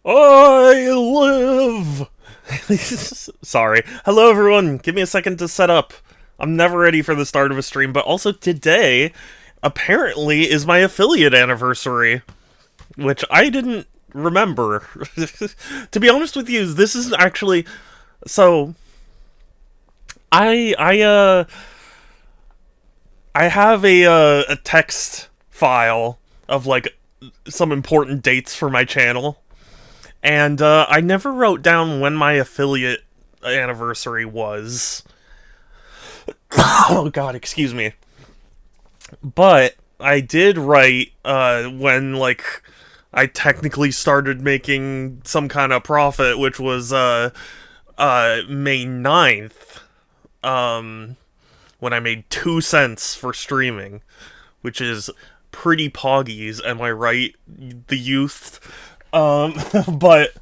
I live! Sorry. Hello, everyone. Give me a second to set up. I'm never ready for the start of a stream, but also today, apparently, is my affiliate anniversary, which I didn't remember. To be honest with you, this is actually... So, I, I, uh... I have a text file of, like, some important dates for my channel. And I never wrote down when my affiliate anniversary was. Oh god, excuse me. But I did write when, like, I technically started making some kind of profit, which was May 9th. When I made 2 cents for streaming, which is pretty poggies, am I right, the youth? But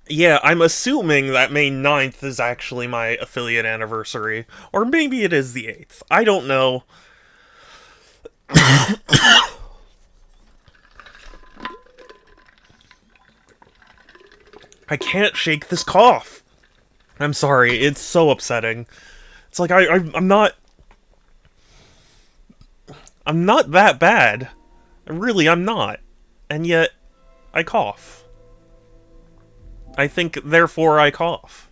yeah, I'm assuming that May 9th is actually my affiliate anniversary. Or maybe it is the 8th. I don't know. I can't shake this cough. I'm sorry, it's so upsetting. It's like I'm not... I'm not that bad. Really, I'm not. And yet, I cough. I think, therefore, I cough.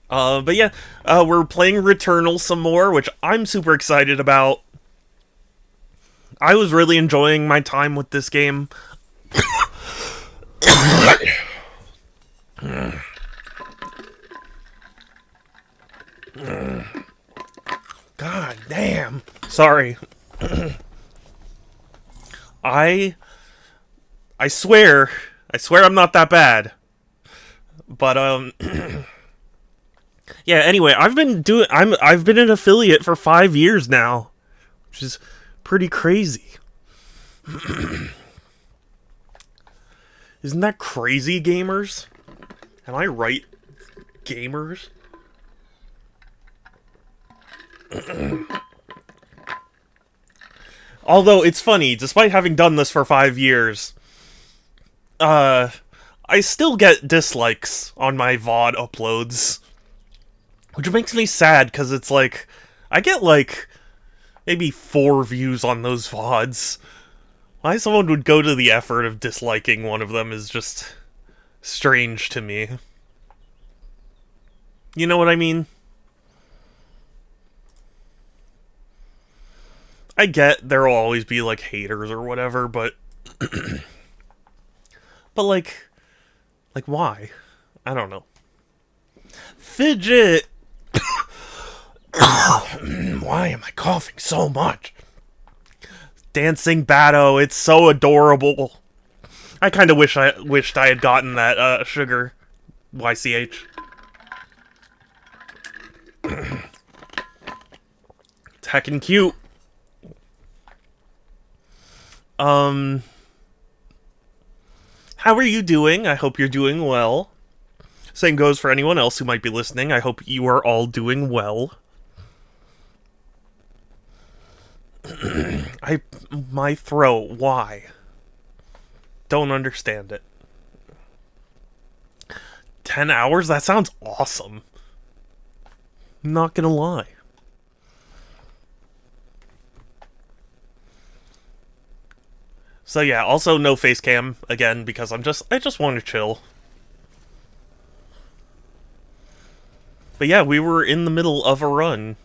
But yeah, we're playing Returnal some more, which I'm super excited about. I was really enjoying my time with this game. God damn. Sorry. I swear I'm not that bad. But yeah, anyway, I've been an affiliate for 5 years now, which is pretty crazy. Isn't that crazy, gamers? Am I right, gamers? Although, it's funny, despite having done this for 5 years, I still get dislikes on my VOD uploads. Which makes me sad, because it's like, I get like, maybe 4 views on those VODs. Why someone would go to the effort of disliking one of them is just strange to me. You know what I mean? I get there will always be, like, haters or whatever, but... but, like, why? I don't know. Fidget! Why am I coughing so much? Dancing Batto, it's so adorable. I kind of wished I had gotten that, sugar. YCH. It's heckin' cute. How are you doing? I hope you're doing well. Same goes for anyone else who might be listening. I hope you are all doing well. My throat, why? Don't understand it. 10 hours? That sounds awesome. I'm not gonna lie. So yeah, also no face cam again because I just want to chill. But yeah, we were in the middle of a run.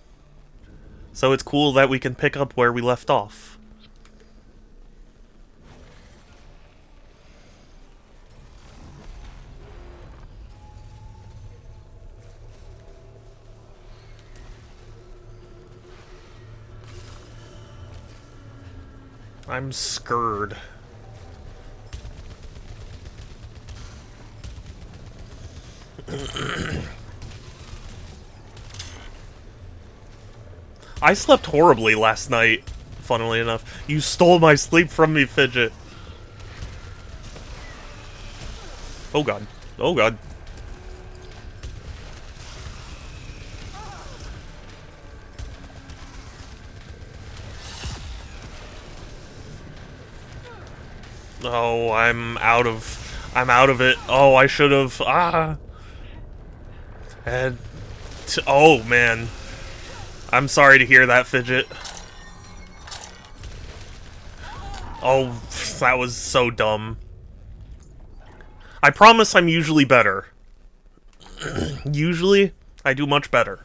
So it's cool that we can pick up where we left off. I'm scared. I slept horribly last night, funnily enough. You stole my sleep from me, Fidget. Oh god. Oh god. Oh, I'm out of it. Oh, I should have. And oh man, I'm sorry to hear that, Fidget. Oh, that was so dumb. I promise I'm usually better. Usually, I do much better.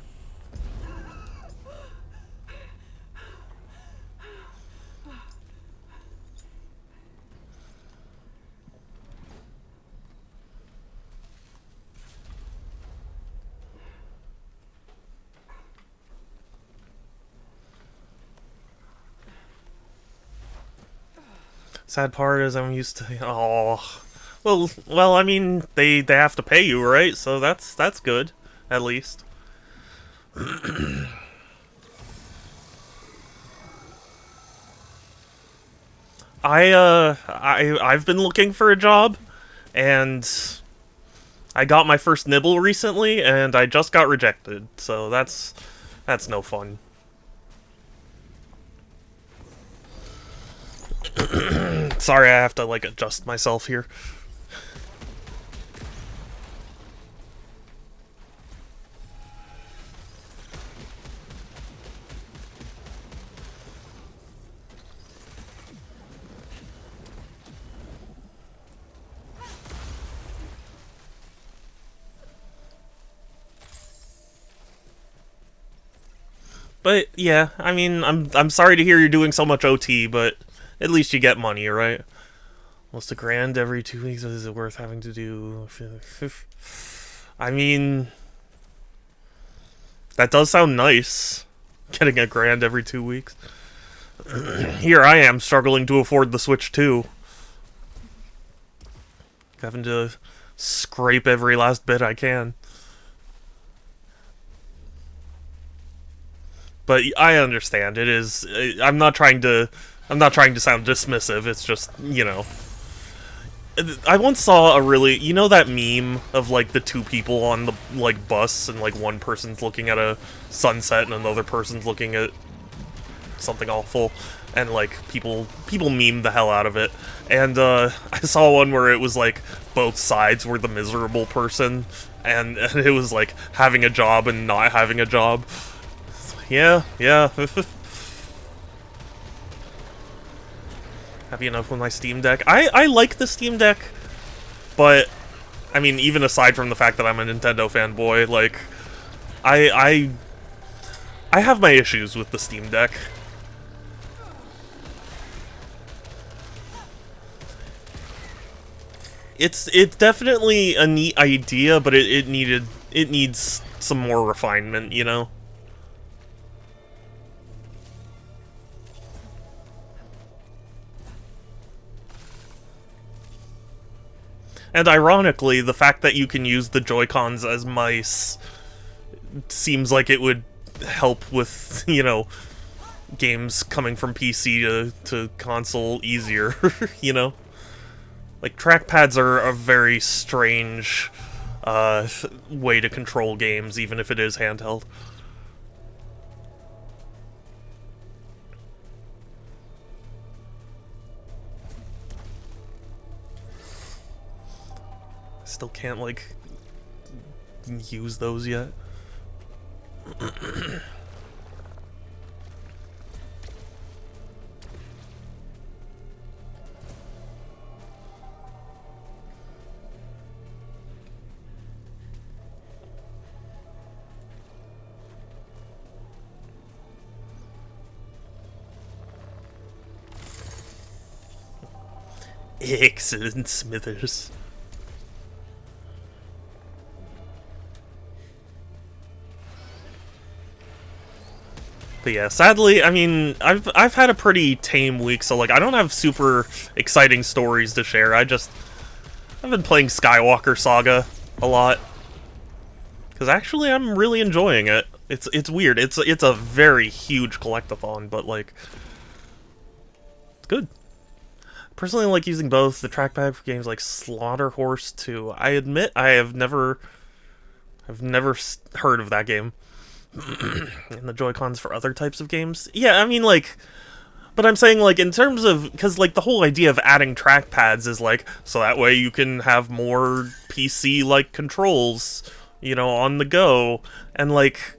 Sad part is I'm used to. Oh, well. I mean, they have to pay you, right? So that's good, at least. I've been looking for a job, and I got my first nibble recently, and I just got rejected. So that's no fun. Sorry, I have to like adjust myself here. But yeah, I mean, I'm sorry to hear you're doing so much OT, but at least you get money, right? Almost $1,000 every 2 weeks. Is it worth having to do? I mean, that does sound nice. Getting $1,000 every 2 weeks. Here I am struggling to afford the Switch too. Having to scrape every last bit I can. But I understand. It is. I'm not trying to. I'm not trying to sound dismissive. It's just, you know. I once saw a really, you know, that meme of like the two people on the like bus, and like one person's looking at a sunset and another person's looking at something awful, and like people meme the hell out of it. And I saw one where it was like both sides were the miserable person, and it was like having a job and not having a job. Yeah, yeah. Happy enough with my Steam Deck. I like the Steam Deck, but I mean, even aside from the fact that I'm a Nintendo fanboy, like I I have my issues with the Steam Deck. It's definitely a neat idea, but it needs some more refinement, you know? And ironically, the fact that you can use the Joy-Cons as mice seems like it would help with, you know, games coming from PC to console easier, you know? Like, trackpads are a very strange way to control games, even if it is handheld. Still can't, like, use those yet. Excellent, Smithers. But yeah, sadly, I mean, I've had a pretty tame week, so like I don't have super exciting stories to share. I've been playing Skywalker Saga a lot because actually I'm really enjoying it. It's weird. It's a very huge collectathon, but like it's good. Personally, I like using both the trackpad for games like Slaughter Horse 2. I admit I've never heard of that game. And the Joy-Cons for other types of games. Yeah, I mean, like, But I'm saying, like, in terms of, because, like, the whole idea of adding trackpads is, like, so that way you can have more PC-like controls, you know, on the go. And, like,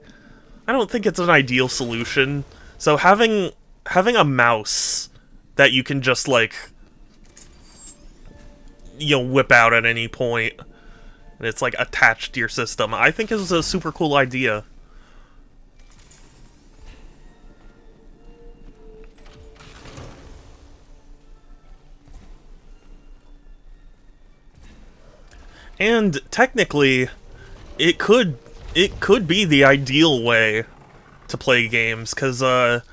I don't think it's an ideal solution. So having a mouse that you can just, like, you know, whip out at any point, and it's, like, attached to your system, I think is a super cool idea. And technically, it could be the ideal way to play games, because there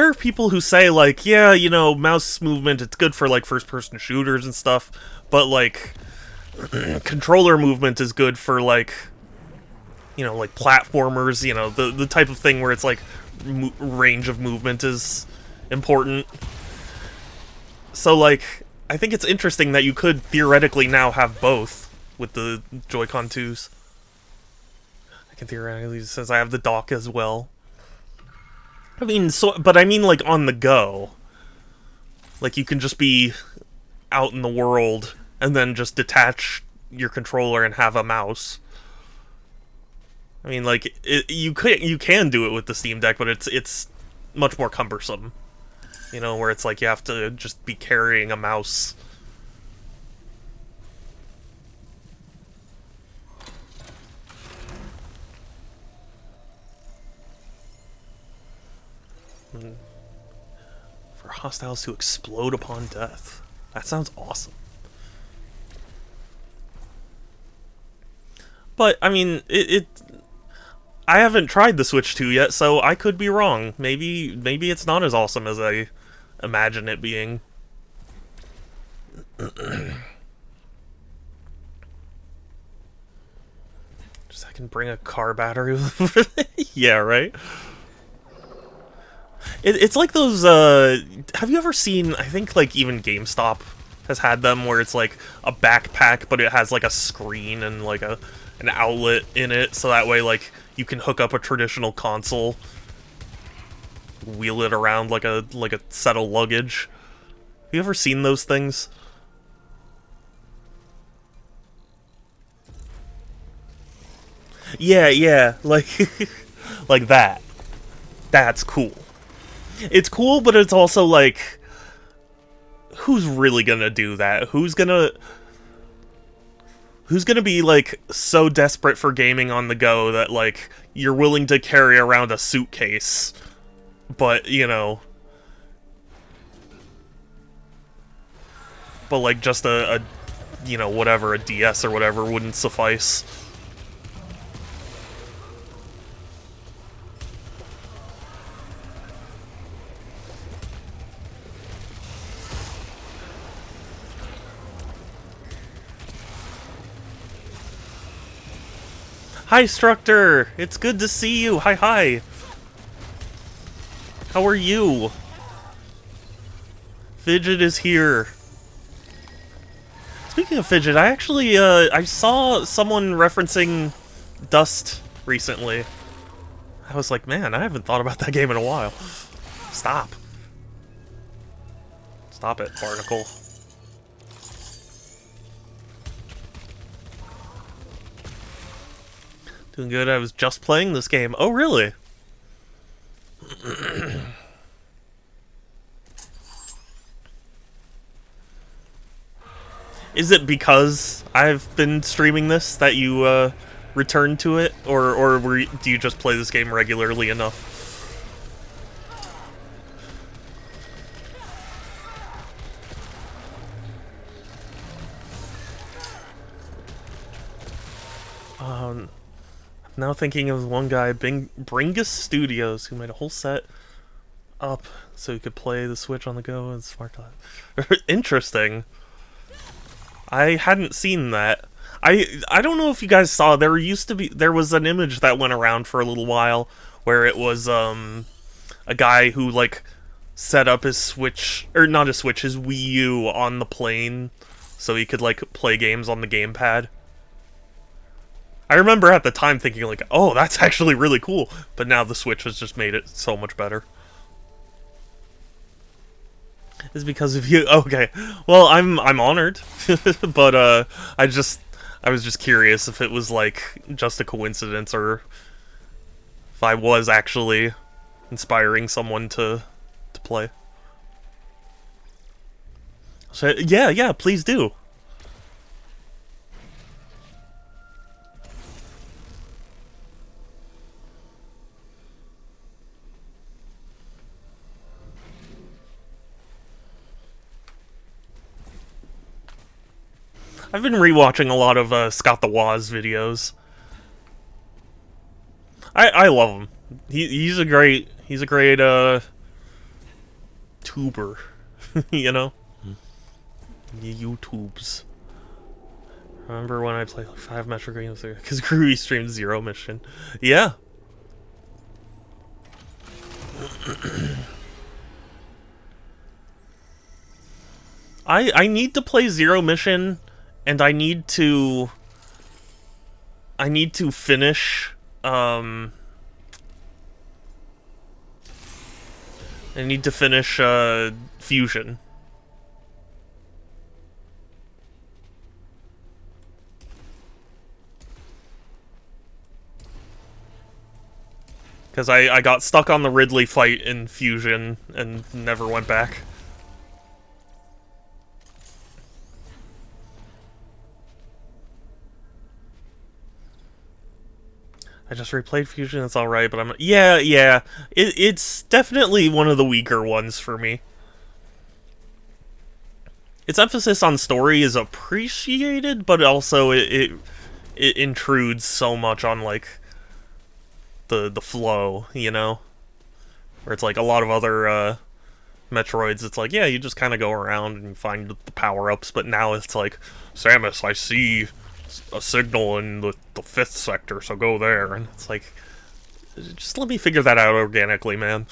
are people who say, like, yeah, you know, mouse movement, it's good for, like, first-person shooters and stuff, but, like, controller movement is good for, like, you know, like, platformers, you know, the type of thing where it's, like, range of movement is important. So, like, I think it's interesting that you could theoretically now have both with the Joy-Con 2s. I can theoretically, since I have the dock as well. I mean, but I mean, like, on the go. Like, you can just be out in the world and then just detach your controller and have a mouse. I mean, like, you can do it with the Steam Deck, but it's much more cumbersome. You know, where it's like you have to just be carrying a mouse. For hostiles to explode upon death. That sounds awesome. But, I mean, I haven't tried the Switch 2 yet, so I could be wrong. Maybe it's not as awesome as I imagine it being. Just I can bring a car battery with yeah, right? It's like those, have you ever seen, I think, like, even GameStop has had them, where it's, like, a backpack, but it has, like, a screen and, like, an outlet in it, so that way, like, you can hook up a traditional console, wheel it around like a set of luggage. Have you ever seen those things? Yeah, like, like that. That's cool. It's cool, but it's also like, who's really gonna do that? Who's gonna be, like, so desperate for gaming on the go that, like, you're willing to carry around a suitcase, but, you know, but, like, just a you know, whatever, a DS or whatever wouldn't suffice. Hi, Structor! It's good to see you! Hi! How are you? Fidget is here. Speaking of Fidget, I actually, I saw someone referencing Dust recently. I was like, man, I haven't thought about that game in a while. Stop. Stop it, Barnacle. Doing good, I was just playing this game. Oh, really? Is it because I've been streaming this that you, returned to it? Or do you just play this game regularly enough? Now thinking of one guy, Bringus Studios, who made a whole set up so you could play the Switch on the go and smart time. Interesting. I hadn't seen that. I don't know if you guys saw, there was an image that went around for a little while where it was a guy who, like, set up his Switch, or not his Switch, his Wii U on the plane so he could, like, play games on the gamepad. I remember at the time thinking, like, oh, that's actually really cool, but now the Switch has just made it so much better. Is because of you. Okay. Well, I'm honored. But I was just curious if it was like just a coincidence or if I was actually inspiring someone to play. So yeah, yeah, please do. I've been rewatching a lot of Scott the Woz videos. I love him. He's a great tuber, you know. YouTubes. Remember when I played like 5 Metro games there? Because Groovy streamed Zero Mission. Yeah. I need to play Zero Mission, and I need to finish I need to finish Fusion. Because I got stuck on the Ridley fight in Fusion and never went back. I just replayed Fusion, it's alright, but I'm... Yeah, yeah. It's definitely one of the weaker ones for me. Its emphasis on story is appreciated, but also it intrudes so much on, like, the flow, you know? Where it's like a lot of other Metroids, it's like, yeah, you just kind of go around and find the power-ups, but now it's like, Samus, I see a signal in the 5th sector, so go there. And it's like, just let me figure that out organically, man.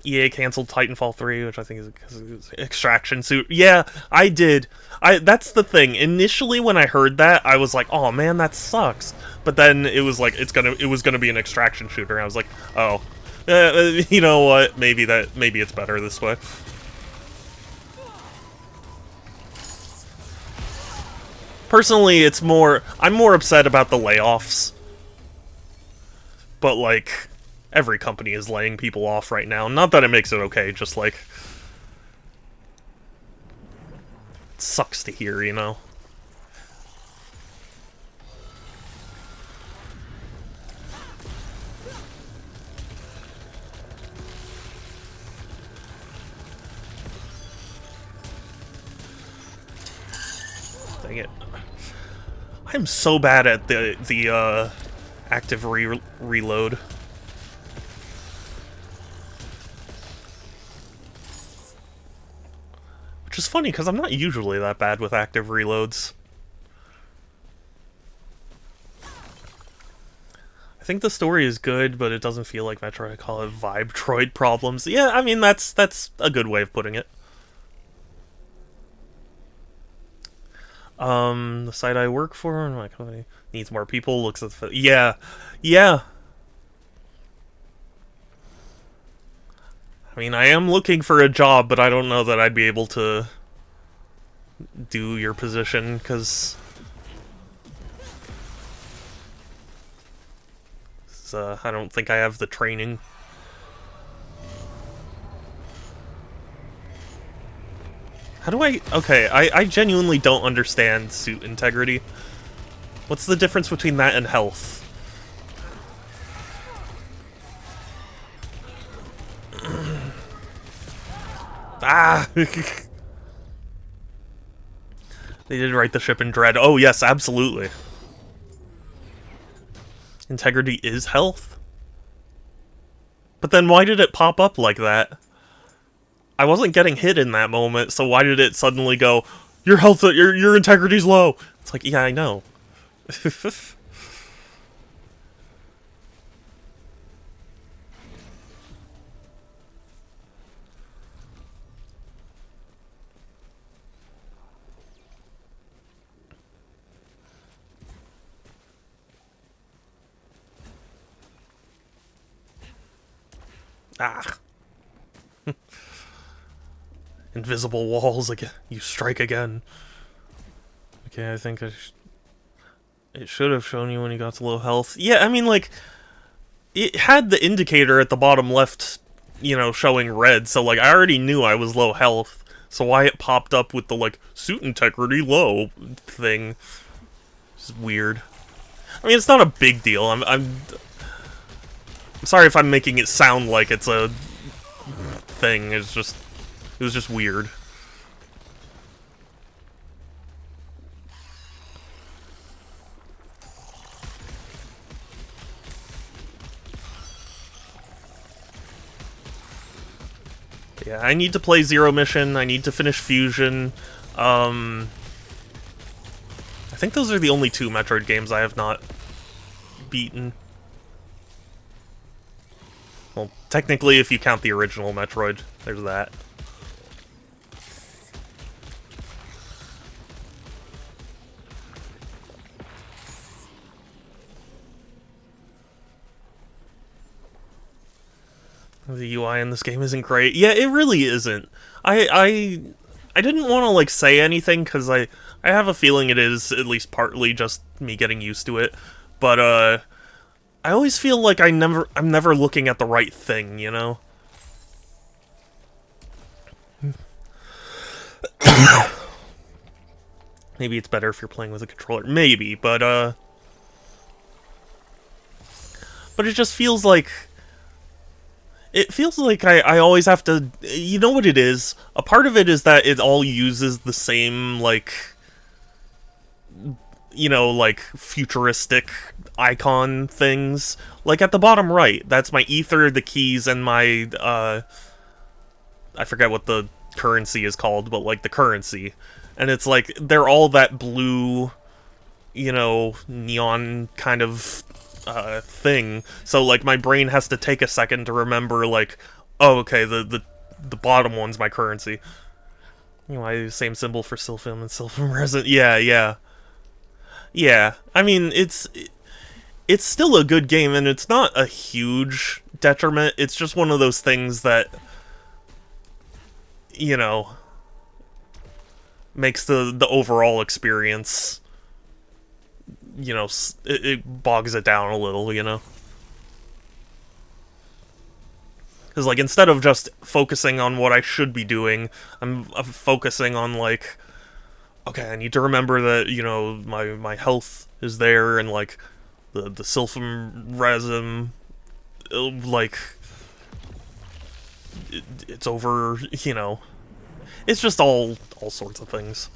EA canceled Titanfall 3, which I think is because of extraction suit. Yeah, I did. That's the thing. Initially, when I heard that, I was like, "Oh man, that sucks." But then it was like it was gonna be an extraction shooter. And I was like, "Oh, you know what? Maybe it's better this way." Personally, I'm more upset about the layoffs. But like, every company is laying people off right now. Not that it makes it okay, just like, it sucks to hear, you know? Dang it. I'm so bad at the active reload. Which is funny, because I'm not usually that bad with active reloads. I think the story is good, but it doesn't feel like Metroid. I call it vibe droid problems. Yeah, I mean, that's a good way of putting it. The site I work for and my company needs more people. Looks at the... Yeah. Yeah. I mean, I am looking for a job, but I don't know that I'd be able to do your position, because... I don't think I have the training. How do I... Okay, I genuinely don't understand suit integrity. What's the difference between that and health? Ah! They did write the ship in Dread. Oh, yes, absolutely. Integrity is health? But then why did it pop up like that? I wasn't getting hit in that moment, so why did it suddenly go, your health, your integrity's low? It's like, yeah, I know. Ah. Invisible walls again. You strike again. Okay, I think it should have shown you when you got to low health. Yeah, I mean, like, it had the indicator at the bottom left, you know, showing red, so, like, I already knew I was low health. So why it popped up with the, like, suit integrity low thing is weird. I mean, it's not a big deal. I'm sorry if I'm making it sound like it's a thing. It was just weird. Yeah, I need to play Zero Mission. I need to finish Fusion. I think those are the only two Metroid games I have not beaten. Well, technically, if you count the original Metroid, there's that. The UI in this game isn't great. Yeah, it really isn't. I didn't want to, like, say anything, because I have a feeling it is at least partly just me getting used to it. But, I always feel like I'm never looking at the right thing, you know? Maybe it's better if you're playing with a controller. Maybe, but it just feels like... It feels like I always have to... You know what it is? A part of it is that it all uses the same, like... You know, like, futuristic icon things. Like, at the bottom right, that's my ether, the keys, and my, I forget what the currency is called, but, like, the currency. And it's like, they're all that blue, you know, neon kind of... thing. So, like, my brain has to take a second to remember, like, oh, okay, the bottom one's my currency. You know, same symbol for Silphim and Silphim Resin. Yeah. Yeah, I mean, it's still a good game, and it's not a huge detriment. It's just one of those things that, you know, makes the overall experience... You know, it bogs it down a little, you know? Because, like, instead of just focusing on what I should be doing, I'm focusing on, like, okay, I need to remember that, you know, my health is there, and, like, the Silphim Resin, like, it's over, you know. It's just all sorts of things.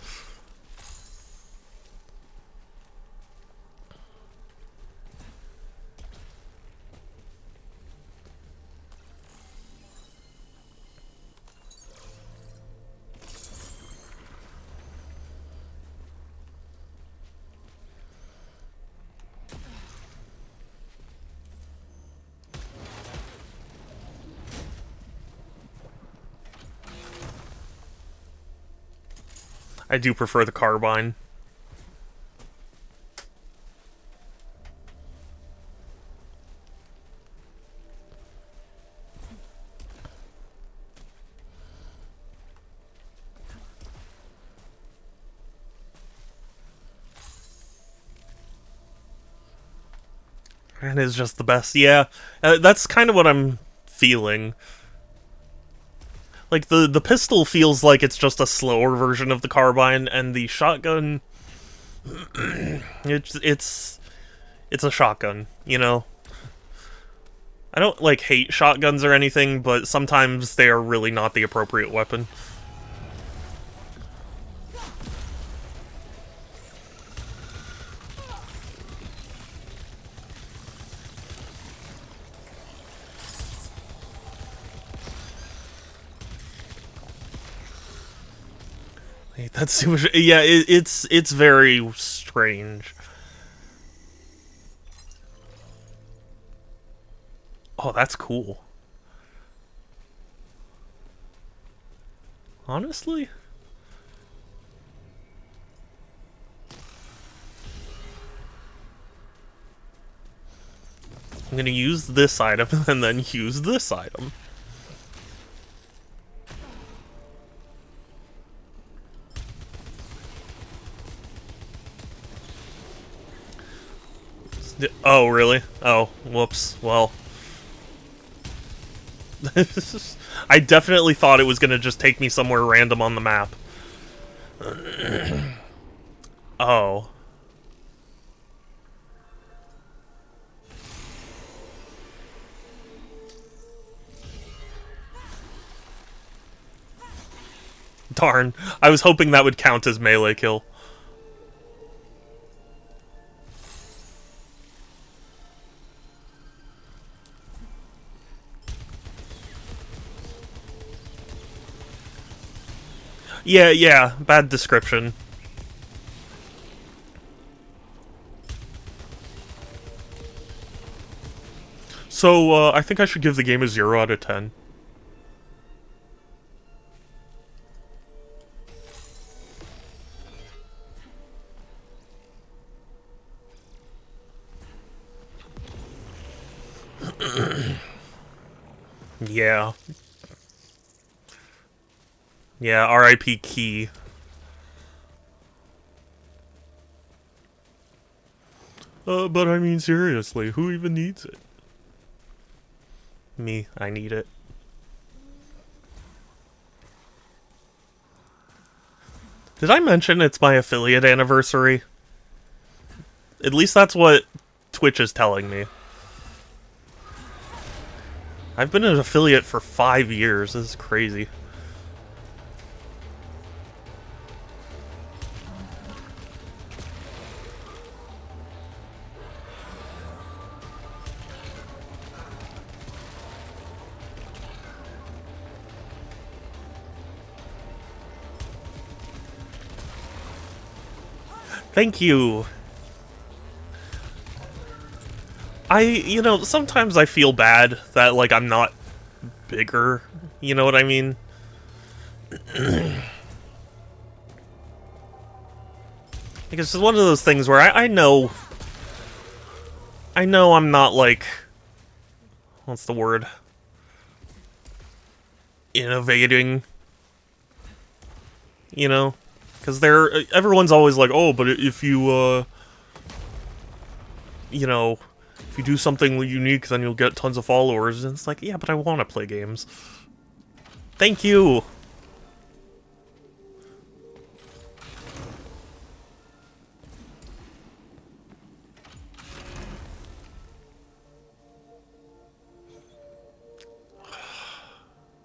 I do prefer the carbine. And it's just the best. Yeah, that's kind of what I'm feeling. Like, the pistol feels like it's just a slower version of the carbine, and the shotgun... it's a shotgun, you know? I don't, like, hate shotguns or anything, but sometimes they are really not the appropriate weapon. That's super... Yeah, it's very strange. Oh, that's cool. Honestly? I'm gonna use this item and then use this item. Oh, really? Oh, whoops. Well. I definitely thought it was gonna just take me somewhere random on the map. Oh. Darn. I was hoping that would count as melee kill. Yeah, bad description. So, I think I should give the game a 0 out of 10. Yeah. Yeah, R.I.P. Key. But I mean seriously, who even needs it? Me, I need it. Did I mention it's my affiliate anniversary? At least that's what Twitch is telling me. I've been an affiliate for 5 years. This is crazy. Thank you. You know, sometimes I feel bad that, like, I'm not bigger. You know what I mean? Like, it's just one of those things where I know I'm not, like, what's the word? Innovating. You know? Because everyone's always like, oh, but if you, you know, if you do something unique, then you'll get tons of followers. And it's like, yeah, but I want to play games. Thank you!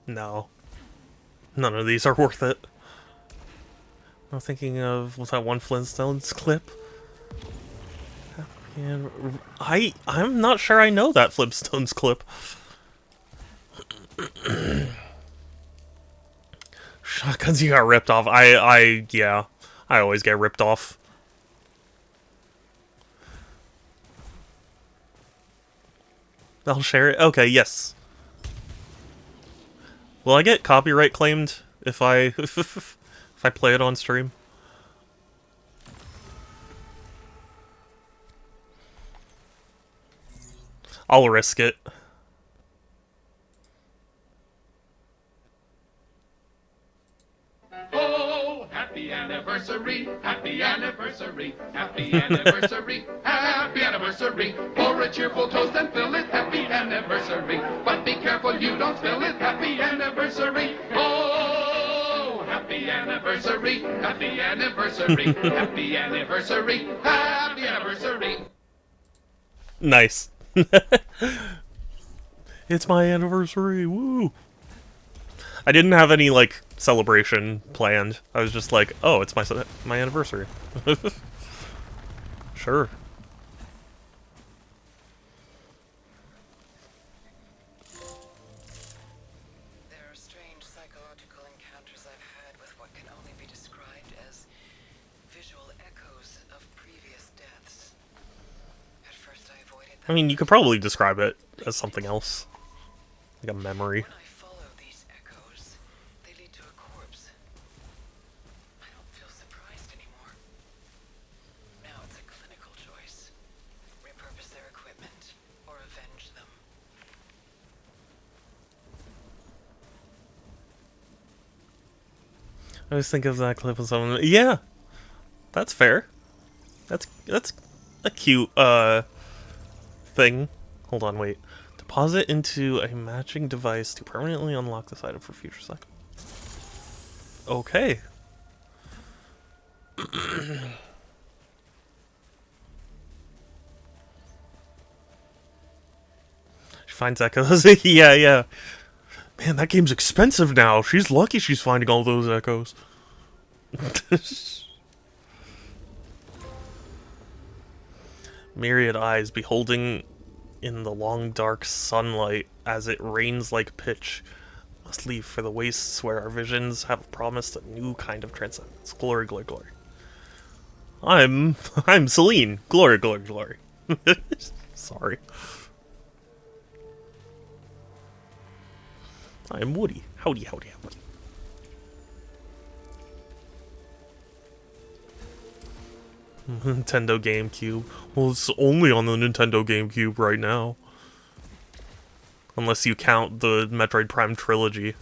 No. None of these are worth it. I'm thinking of, what's that one Flintstones clip? And I'm not sure I know that Flintstones clip. Shotguns, you got ripped off. Yeah. I always get ripped off. I'll share it? Okay, yes. Will I get copyright claimed if I if I play it on stream? I'll risk it. Oh, happy anniversary, happy anniversary, happy anniversary, happy anniversary. Pour a cheerful toast and fill it, happy anniversary. But be careful you don't spill it, happy anniversary. Oh, happy anniversary, happy anniversary, happy anniversary, happy anniversary. Nice. It's my anniversary, woo! I didn't have any, like, celebration planned. I was just like, oh, it's my anniversary. Sure. There are strange psychological encounters I've had with what can only be described as visual echoes of previous deaths. At first I avoided them. I mean, you could probably describe it as something else. Like a memory. When I follow these echoes, they lead to a corpse. I don't feel surprised anymore. Now it's a clinical choice. Repurpose their equipment or avenge them. I always think of that clip of someone. Yeah, that's fair. That's a cute thing. Hold on, wait. Deposit into a matching device to permanently unlock this item for future cycle. Okay. She finds echoes. Yeah, yeah. Man, that game's expensive now. She's lucky she's finding all those echoes. Myriad eyes beholding in the long dark sunlight as it rains like pitch. Must leave for the wastes where our visions have promised a new kind of transcendence. Glory, glory, glory. I'm Celine. Glory, glory, glory. Sorry. I am Woody. Howdy, howdy, howdy. Nintendo GameCube. Well, it's only on the Nintendo GameCube right now. Unless you count the Metroid Prime trilogy.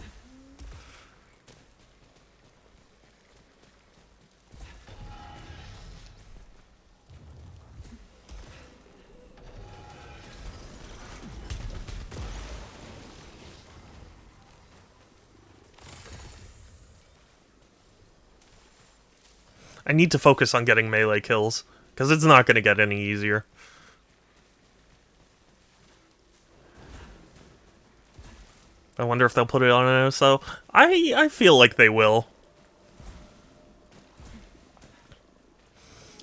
I need to focus on getting melee kills, because it's not going to get any easier. I wonder if they'll put it on an MSO. I feel like they will.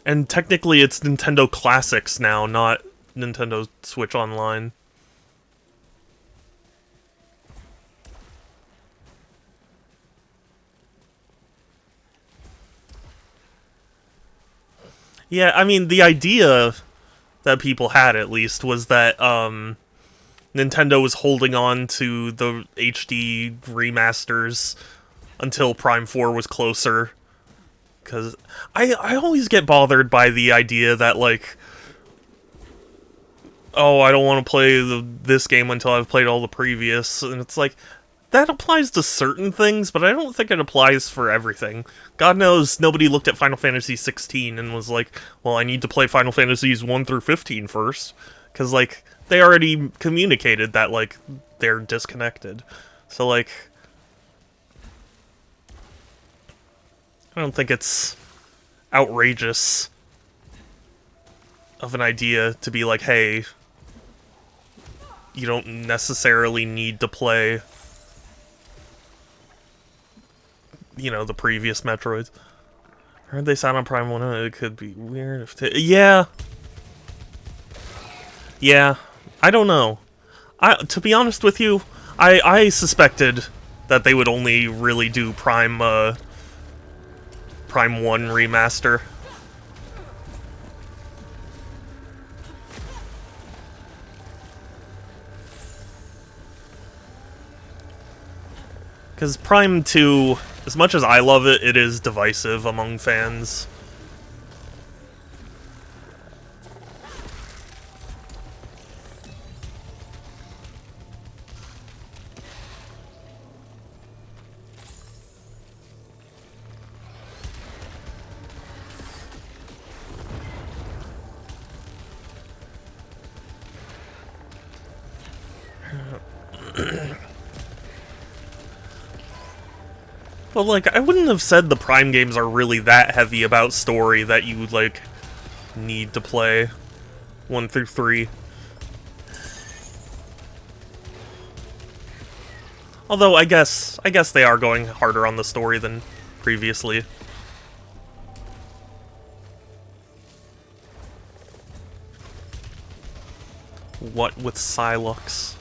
And technically it's Nintendo Classics now, not Nintendo Switch Online. Yeah, I mean, the idea that people had, at least, was that Nintendo was holding on to the HD remasters until Prime 4 was closer. Because I always get bothered by the idea that, like, oh, I don't want to play this game until I've played all the previous. And it's like, that applies to certain things, but I don't think it applies for everything. God knows nobody looked at Final Fantasy 16 and was like, well, I need to play Final Fantasies 1 through 15 first. Because, like, they already communicated that, like, they're disconnected. So, like, I don't think it's outrageous of an idea to be like, hey, you don't necessarily need to play, you know, the previous Metroids. I heard they sound on Prime 1. It could be weird if yeah. Yeah. I don't know. To be honest with you, I suspected that they would only really do Prime 1 remaster. Because Prime 2, as much as I love it, it is divisive among fans. But, like, I wouldn't have said the Prime games are really that heavy about story that you would, like, need to play 1 through 3. Although, I guess they are going harder on the story than previously. What with Silux?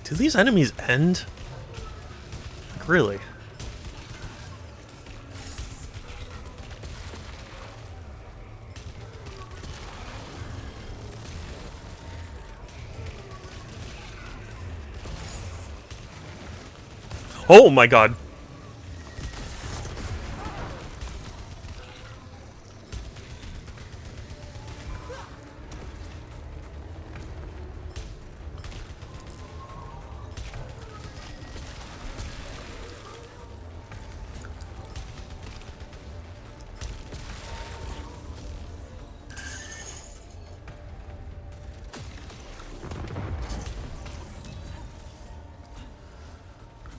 Do these enemies end? Like, really? Oh my god.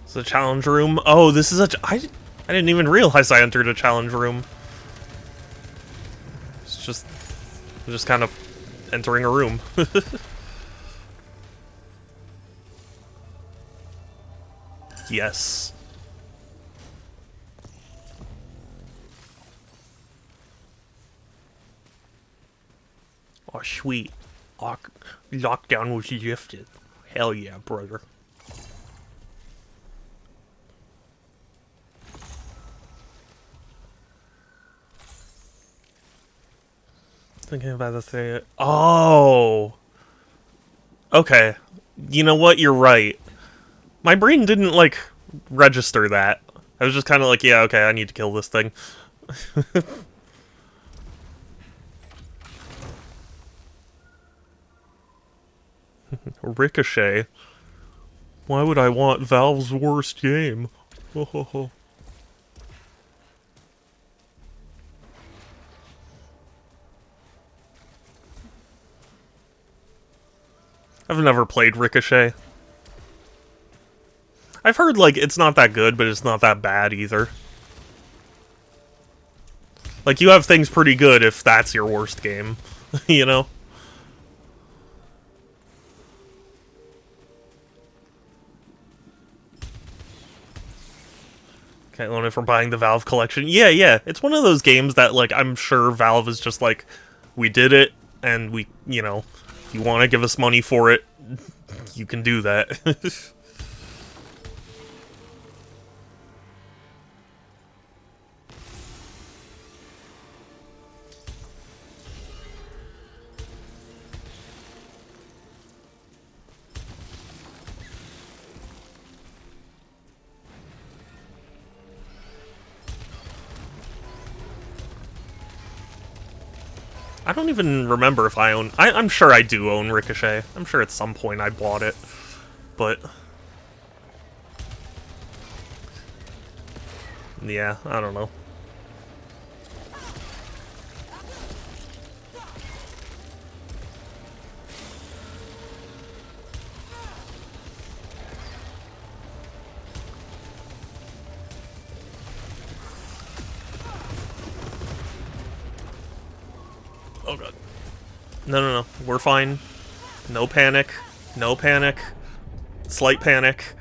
It's a challenge room. Oh, this is I didn't even realize I entered a challenge room. It's just kind of entering a room. Yes. Oh, sweet. Lockdown was lifted. Hell yeah, brother. Thinking about the thing. Oh! Okay. You know what? You're right. My brain didn't, like, register that. I was just kind of like, yeah, okay, I need to kill this thing. Ricochet. Why would I want Valve's worst game? Ho ho ho. I've never played Ricochet. I've heard, like, it's not that good, but it's not that bad either. Like, you have things pretty good if that's your worst game, you know? Can't loan it from buying the Valve collection. Yeah, yeah, it's one of those games that, like, I'm sure Valve is just like, we did it, and we, you know, if you want to give us money for it, you can do that. I don't even remember if I own... I'm sure I do own Ricochet. I'm sure at some point I bought it. But... yeah, I don't know. Oh god. No, no, no. We're fine. No panic. No panic. Slight panic.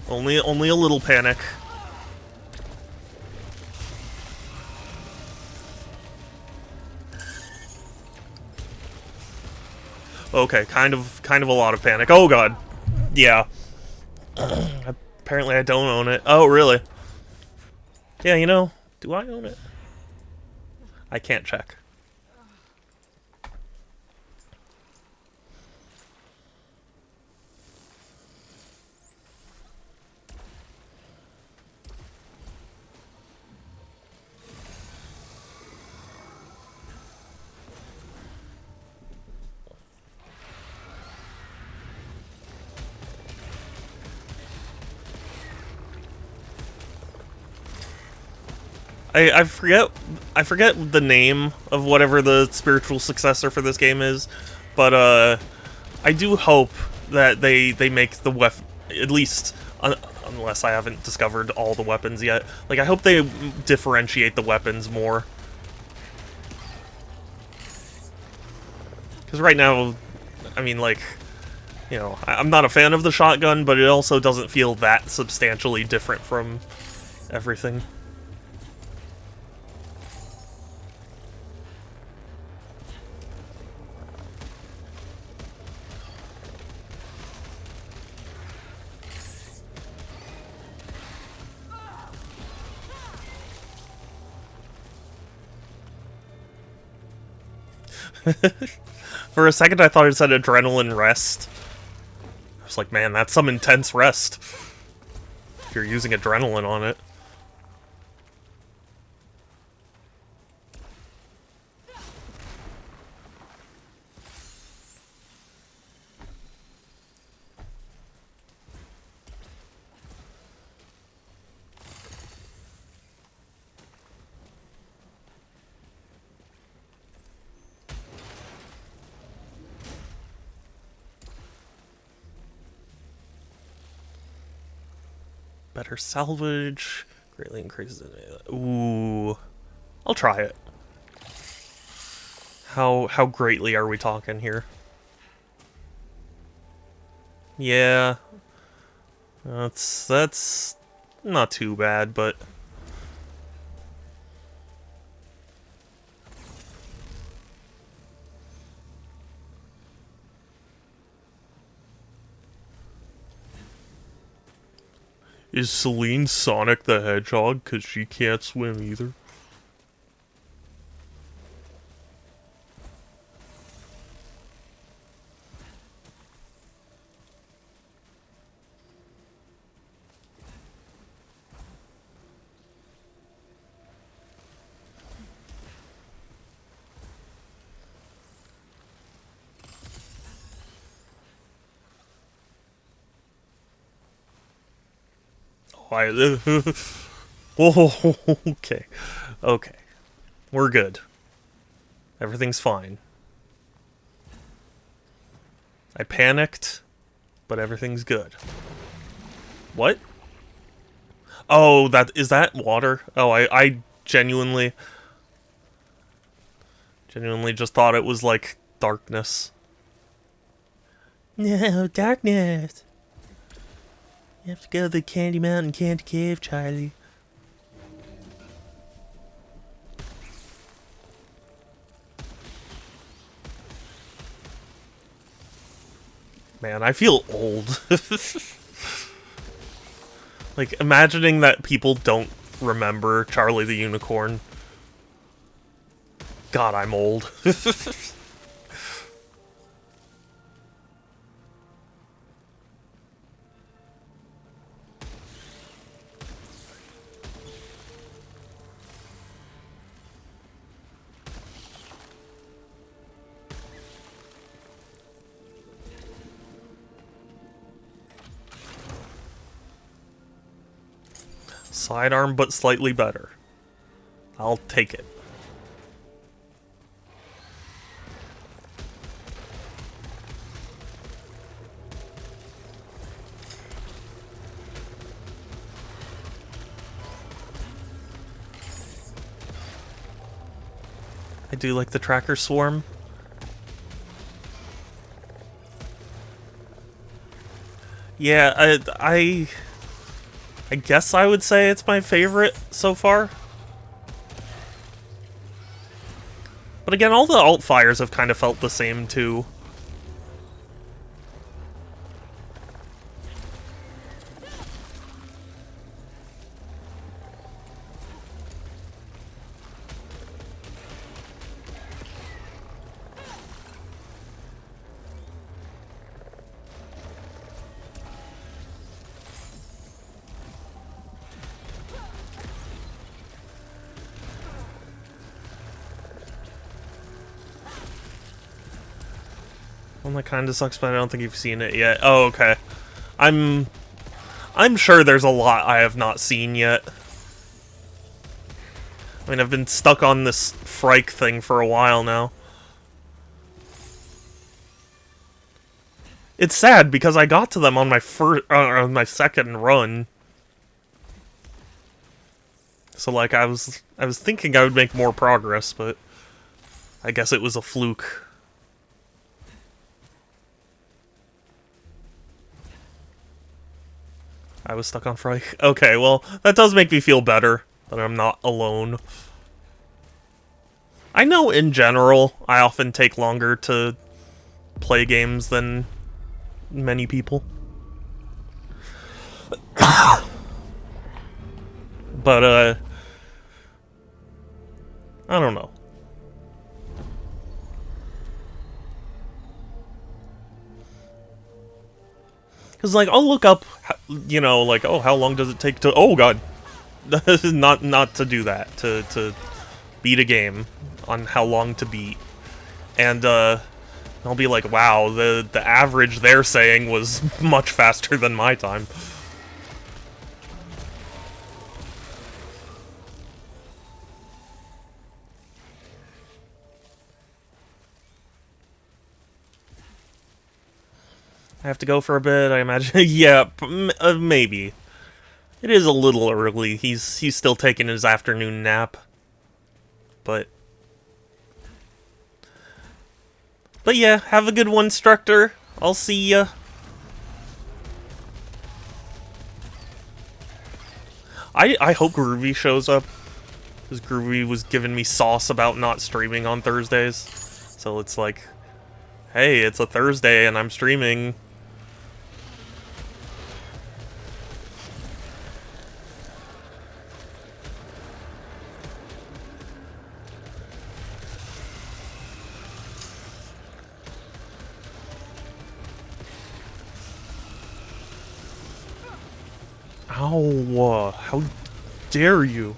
Only a little panic. Okay, kind of a lot of panic. Oh god. Yeah. Apparently I don't own it. Oh, really? Yeah, you know, do I own it? I can't check. I forget the name of whatever the spiritual successor for this game is, but I do hope that they make the weapon, at least unless I haven't discovered all the weapons yet. Like, I hope they differentiate the weapons more. Because right now, I mean, like, you know, I'm not a fan of the shotgun, but it also doesn't feel that substantially different from everything. For a second, I thought it said adrenaline rest. I was like, man, that's some intense rest. If you're using adrenaline on it. Better salvage. Greatly increases it. Ooh. I'll try it. How greatly are we talking here? Yeah. That's not too bad, but is Celine Sonic the Hedgehog? 'Cause she can't swim either. Oh, okay. Okay. We're good. Everything's fine. I panicked, but everything's good. What? Oh, is that water? Oh, I genuinely just thought it was like darkness. No, darkness. You have to go to the Candy Mountain Candy Cave, Charlie. Man, I feel old. Like, imagining that people don't remember Charlie the Unicorn. God, I'm old. Sidearm, but slightly better. I'll take it. I do like the tracker swarm. Yeah, I guess I would say it's my favorite so far. But again, all the alt fires have kind of felt the same too. Well, that kind of sucks, but I don't think you've seen it yet. Oh, okay. I'm sure there's a lot I have not seen yet. I mean, I've been stuck on this Frike thing for a while now. It's sad because I got to them on my on my second run. So like I was thinking I would make more progress, but I guess it was a fluke. I was stuck on Frike. Okay, well, that does make me feel better that I'm not alone. I know in general, I often take longer to play games than many people. But, I don't know. Because, like, I'll look up, you know, like, oh, how long does it take to... Oh, God. not to do that. To beat a game on how long to beat. And, I'll be like, wow, the average they're saying was much faster than my time. I have to go for a bit, I imagine. Yeah, maybe. It is a little early. He's still taking his afternoon nap. But yeah, have a good one, Structor. I'll see ya. I hope Groovy shows up. Because Groovy was giving me sauce about not streaming on Thursdays. So it's like, hey, it's a Thursday and I'm streaming. Ow, how dare you?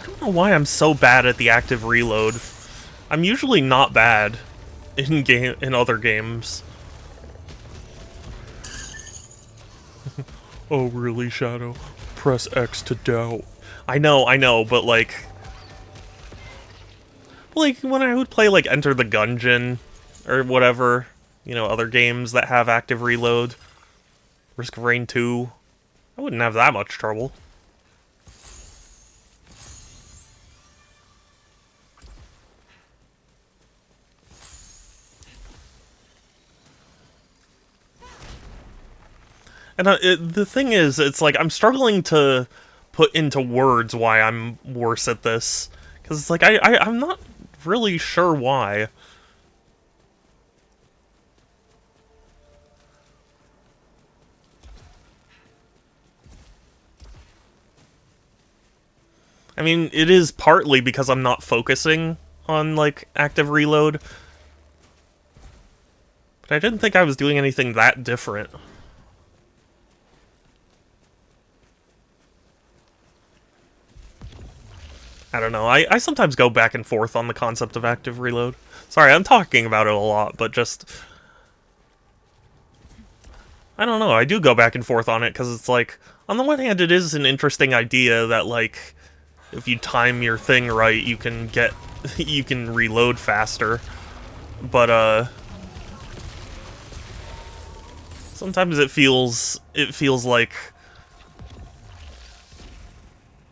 I don't know why I'm so bad at the active reload. I'm usually not bad in other games. Oh, really, Shadow? Press X to doubt. I know, but like when I would play like Enter the Gungeon or whatever, you know, other games that have active reload, Risk of Rain 2, I wouldn't have that much trouble. And the thing is, it's like I'm struggling to put into words why I'm worse at this. Because it's like, I'm not really sure why. I mean, it is partly because I'm not focusing on, like, active reload. But I didn't think I was doing anything that different. I don't know, I sometimes go back and forth on the concept of active reload. Sorry, I'm talking about it a lot, but just... I don't know, I do go back and forth on it, because it's like, on the one hand, it is an interesting idea that, like, if you time your thing right, you can you can reload faster. But, sometimes it feels like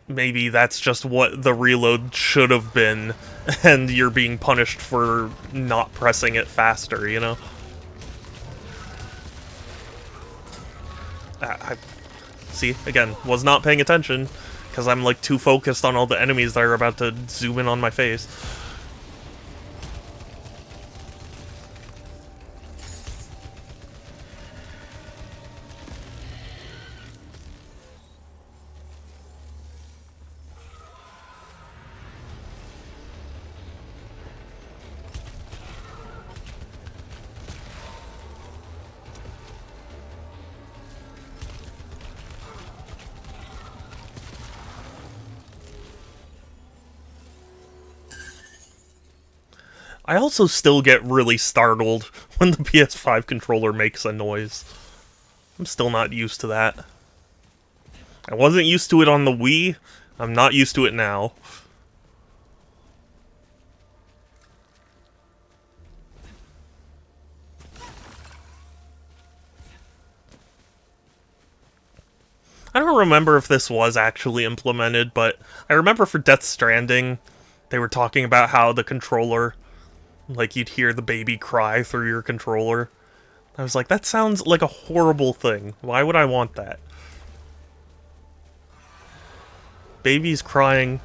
maybe that's just what the reload should have been, and you're being punished for not pressing it faster, you know? See, again, was not paying attention, because I'm, like, too focused on all the enemies that are about to zoom in on my face. I also still get really startled when the PS5 controller makes a noise. I'm still not used to that. I wasn't used to it on the Wii. I'm not used to it now. I don't remember if this was actually implemented, but I remember for Death Stranding, they were talking about how the controller, like, you'd hear the baby cry through your controller. I was like, that sounds like a horrible thing. Why would I want that? Baby's crying.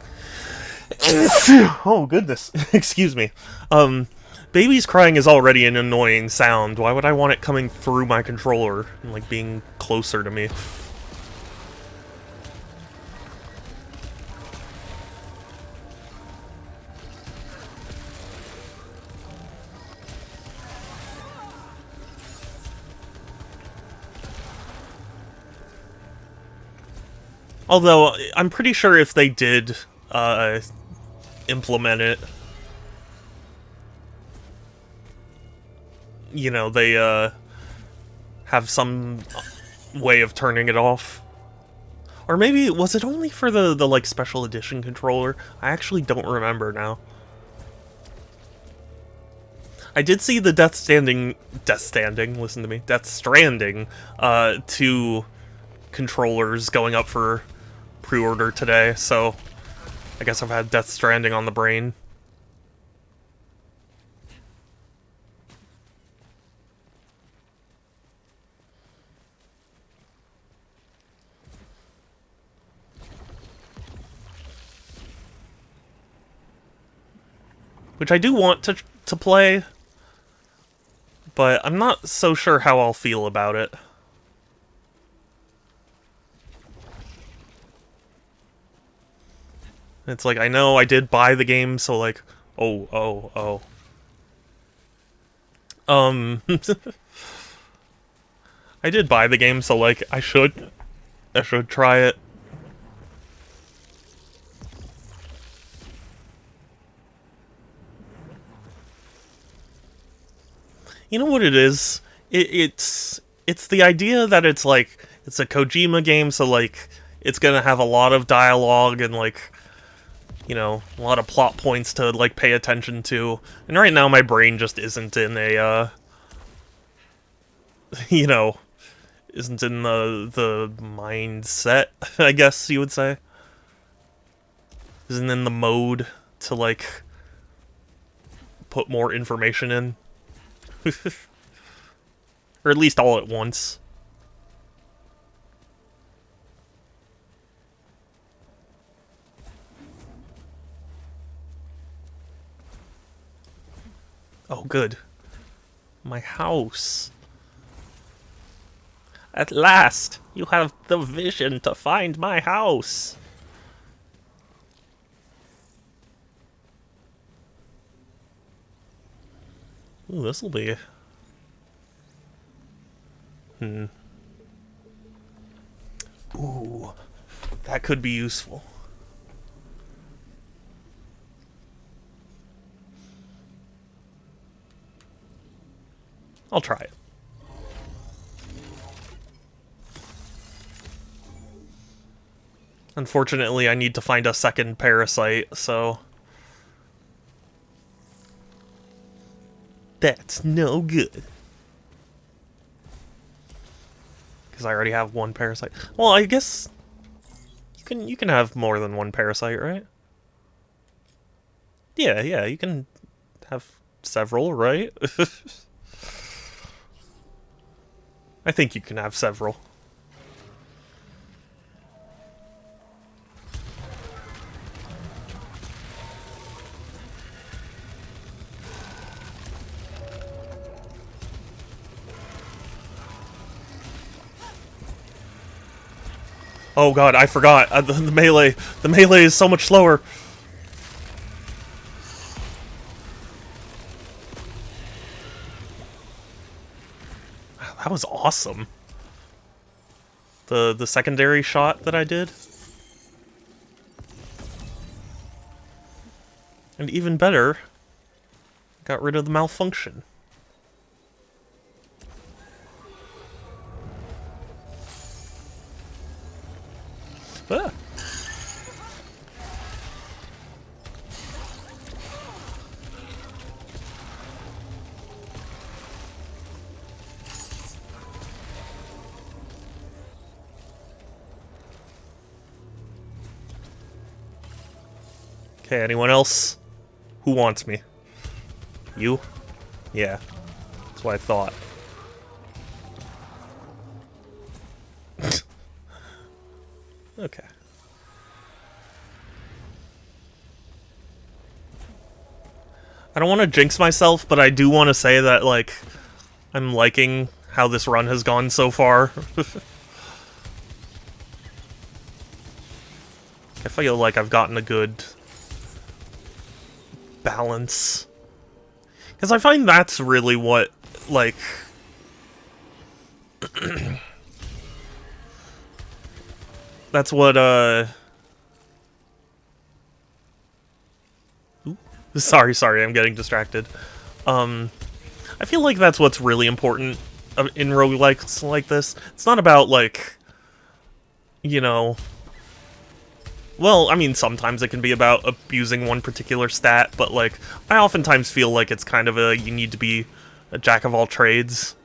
Oh, goodness. Excuse me. Baby's crying is already an annoying sound. Why would I want it coming through my controller and, like, being closer to me? Although, I'm pretty sure if they did implement it, you know, they have some way of turning it off. Or maybe, was it only for the like, special edition controller? I actually don't remember now. I did see the Death Stranding, listen to me, Death Stranding, 2 controllers going up for pre-order today, so I guess I've had Death Stranding on the brain. Which I do want to play, but I'm not so sure how I'll feel about it. It's like, I know I did buy the game, so like, oh. I did buy the game, so like, I should try it. You know what it is? It's the idea that it's like, it's a Kojima game, so like, it's gonna have a lot of dialogue and like, you know, a lot of plot points to like pay attention to. And right now my brain just isn't in a you know, isn't in the mindset, I guess you would say. Isn't in the mode to like put more information in. Or at least all at once. Oh, good. My house. At last, you have the vision to find my house. Ooh, this'll be... Ooh, that could be useful. I'll try it. Unfortunately, I need to find a second parasite, so... That's no good. Because I already have one parasite. Well, I guess... You can have more than one parasite, right? Yeah, you can have several, right? I think you can have several. Oh god, I forgot. The melee. The melee is so much slower. That was awesome. The secondary shot that I did. And even better, got rid of the malfunction. Ah. Okay, anyone else? Who wants me? You? Yeah. That's what I thought. Okay. I don't want to jinx myself, but I do want to say that, like, I'm liking how this run has gone so far. I feel like I've gotten a good balance. Because I find that's really what, like... that's what, Ooh. Sorry, I'm getting distracted. I feel like that's what's really important in roguelikes like this. It's not about, like, you know, Well, I mean, sometimes it can be about abusing one particular stat, but, like, I oftentimes feel like it's kind of a, you need to be a jack of all trades.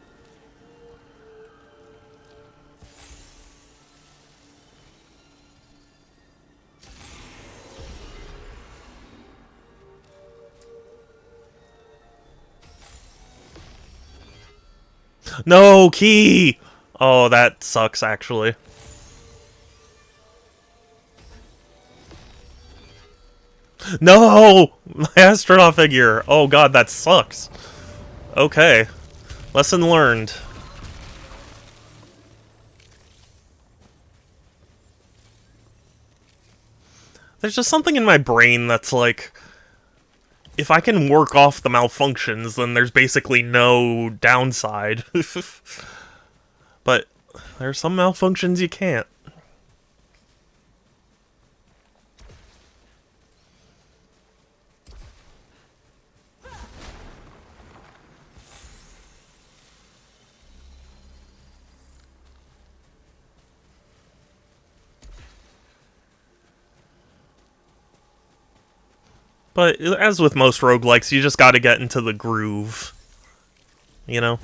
No, key! Oh, that sucks, actually. No! My astronaut figure! Oh god, that sucks. Okay. Lesson learned. There's just something in my brain that's like, if I can work off the malfunctions, then there's basically no downside. But there's some malfunctions you can't. But as with most roguelikes, you just gotta get into the groove. You know?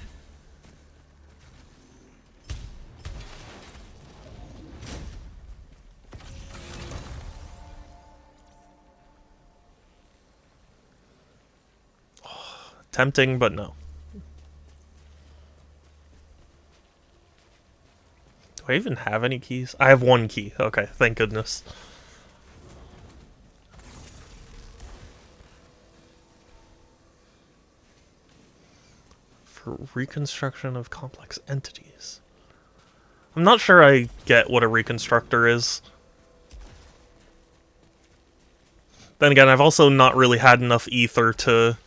Tempting, but no. Do I even have any keys? I have one key. Okay, thank goodness. For reconstruction of complex entities. I'm not sure I get what a reconstructor is. Then again, I've also not really had enough ether to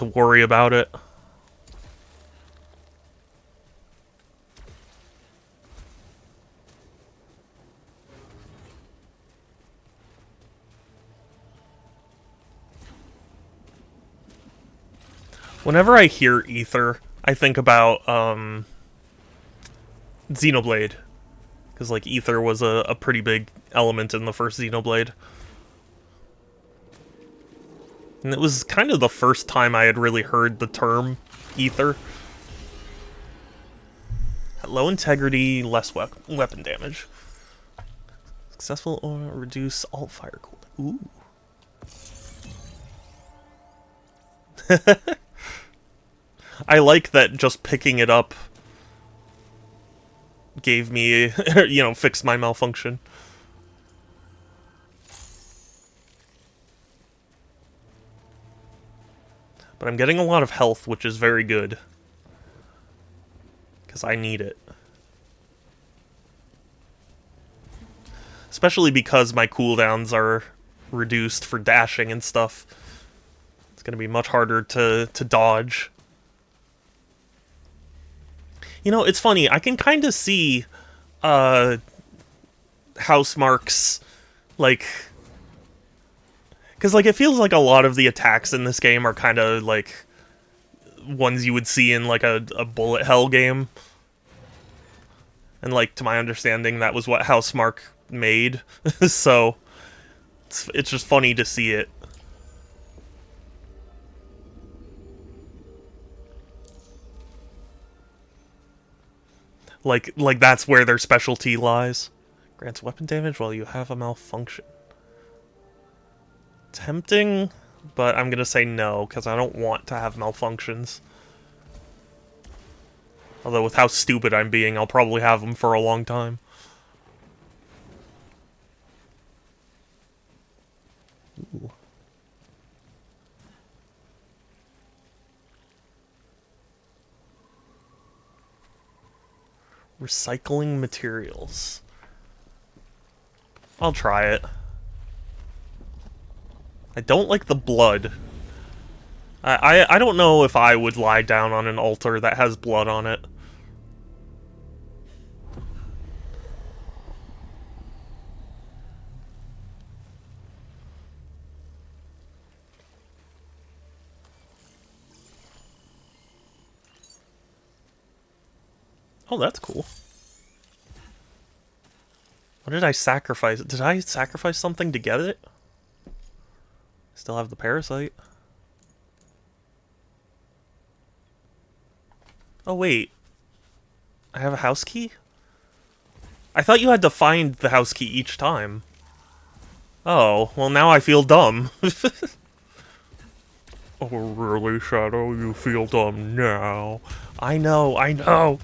worry about it. Whenever I hear ether, I think about Xenoblade, because like ether was a pretty big element in the first Xenoblade. And it was kind of the first time I had really heard the term ether. At low integrity, less weapon damage. Successful or reduce alt fire cooldown. Ooh. I like that just picking it up gave me, you know, fixed my malfunction. But I'm getting a lot of health, which is very good. Because I need it. Especially because my cooldowns are reduced for dashing and stuff. It's going to be much harder to dodge. You know, it's funny. I can kind of see Housemarque's, like... Because, like, it feels like a lot of the attacks in this game are kind of, like, ones you would see in, like, a bullet hell game. And, like, to my understanding, that was what Housemarque made. So, it's just funny to see it. Like that's where their specialty lies. Grants weapon damage while you have a malfunction. Tempting, but I'm gonna say no, because I don't want to have malfunctions. Although with how stupid I'm being, I'll probably have them for a long time. Ooh. Recycling materials. I'll try it. I don't like the blood. I don't know if I would lie down on an altar that has blood on it. Oh, that's cool. What did I sacrifice? Did I sacrifice something to get it? Still have the parasite. Oh, wait. I have a house key? I thought you had to find the house key each time. Oh, well now I feel dumb. Oh, really, Shadow? You feel dumb now? I know, I know!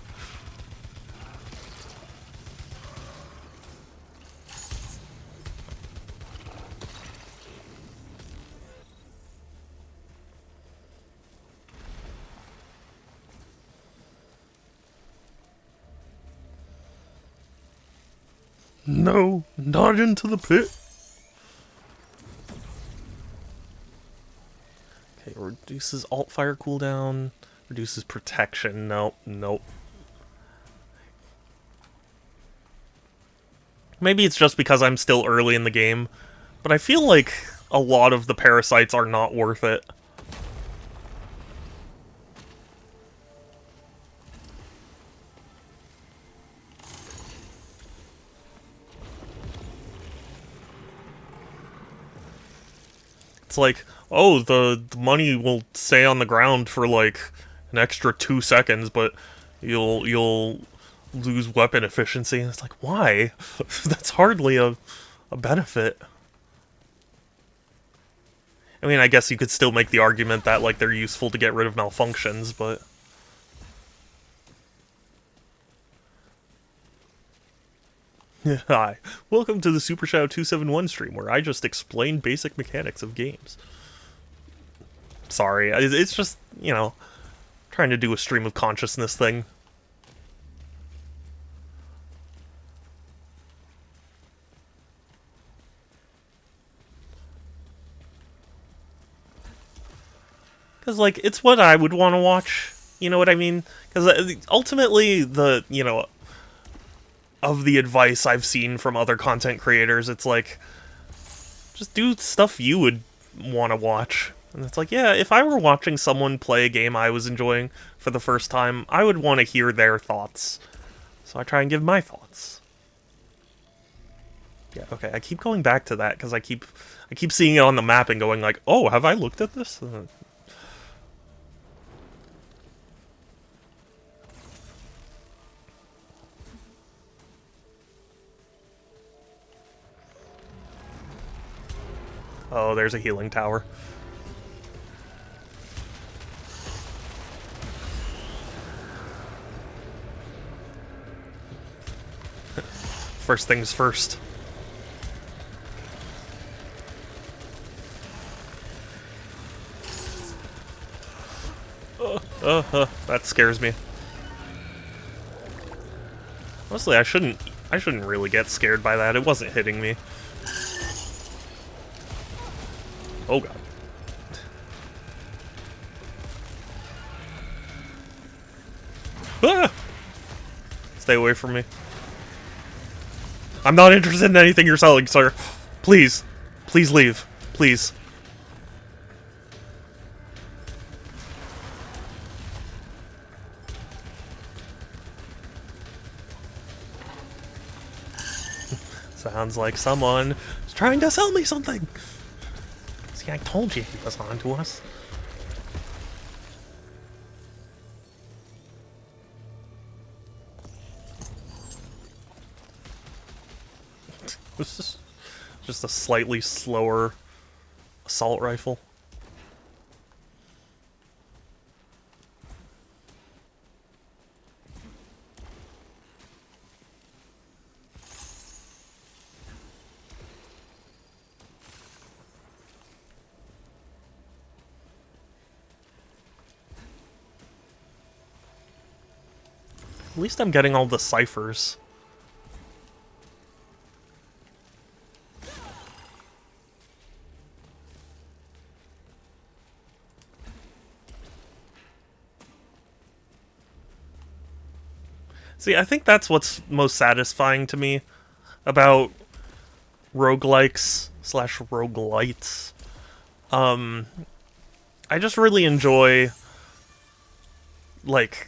No, not into the pit. Okay, reduces alt fire cooldown, reduces protection. Nope, nope. Maybe it's just because I'm still early in the game, but I feel like a lot of the parasites are not worth it. It's like, oh, the money will stay on the ground for like an extra 2 seconds, but you'll lose weapon efficiency. And it's like, why? That's hardly a benefit. I mean, I guess you could still make the argument that like they're useful to get rid of malfunctions, but hi, welcome to the Super Shadow 271 stream, where I just explain basic mechanics of games. Sorry, it's just, you know, trying to do a stream of consciousness thing. Because, like, it's what I would want to watch, you know what I mean? Because ultimately, you know, of the advice I've seen from other content creators, it's like, just do stuff you would want to watch. And it's like, yeah, if I were watching someone play a game I was enjoying for the first time, I would want to hear their thoughts. So I try and give my thoughts. Yeah, okay, I keep going back to that because I keep seeing it on the map and going like, oh, have I looked at this? Oh, there's a healing tower. First things first. That scares me. Honestly, I shouldn't really get scared by that. It wasn't hitting me. Oh god. Ah! Stay away from me. I'm not interested in anything you're selling, sir. Please. Please leave. Please. Sounds like someone is trying to sell me something. See, I told you he was on to us. This is just a slightly slower assault rifle. At least I'm getting all the ciphers. See, I think that's what's most satisfying to me about roguelikes / roguelites. I just really enjoy, like,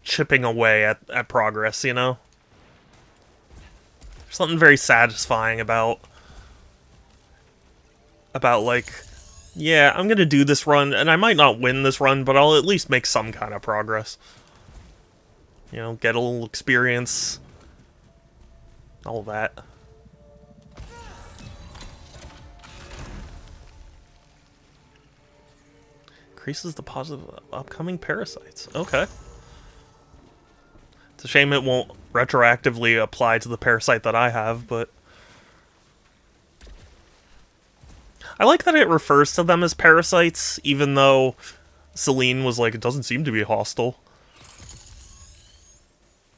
chipping away at progress, you know? There's something very satisfying about like, yeah, I'm gonna do this run, and I might not win this run, but I'll at least make some kind of progress. You know, get a little experience. All that. Increases the positive upcoming parasites. Okay. It's a shame it won't retroactively apply to the parasite that I have, but... I like that it refers to them as parasites, even though Celine was like, it doesn't seem to be hostile.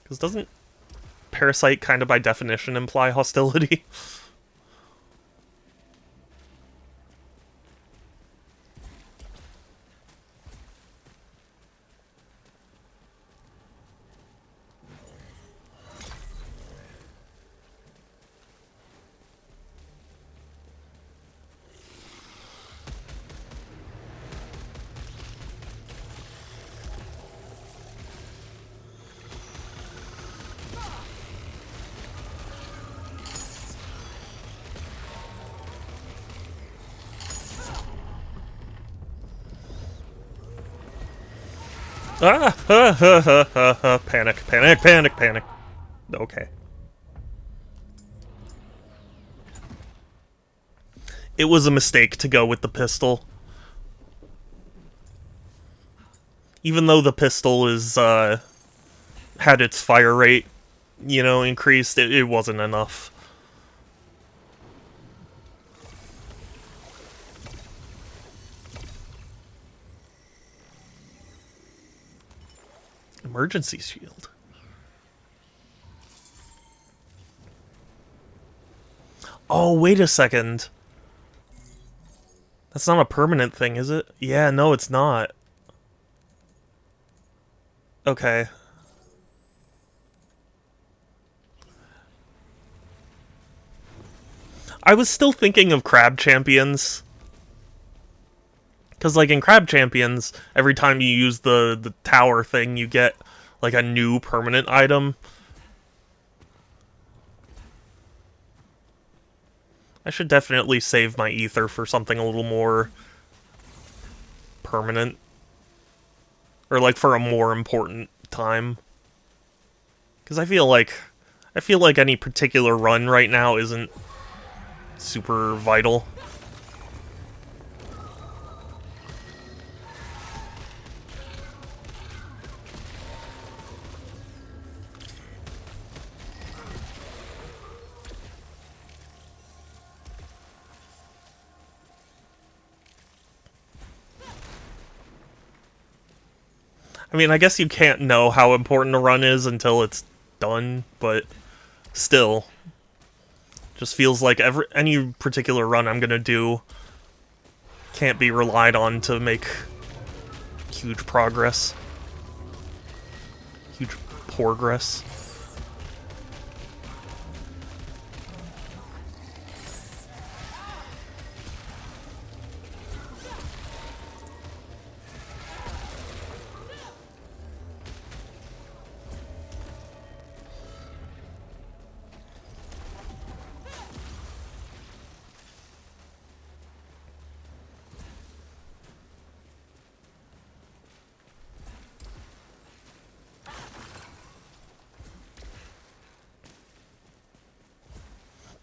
Because doesn't parasite kind of by definition imply hostility? Panic, panic, panic, panic. Okay. It was a mistake to go with the pistol. Even though the pistol is, had its fire rate, you know, increased, it wasn't enough. Emergency shield. Oh, wait a second. That's not a permanent thing, is it? Yeah, no, it's not. Okay. I was still thinking of Crab Champions. Because, like, in Crab Champions, every time you use the tower thing, you get, like, a new permanent item. I should definitely save my ether for something a little more permanent. Or, like, for a more important time. Because I feel like any particular run right now isn't super vital. I mean, I guess you can't know how important a run is until it's done, but still. Just feels like any particular run I'm gonna do can't be relied on to make huge progress. Huge progress.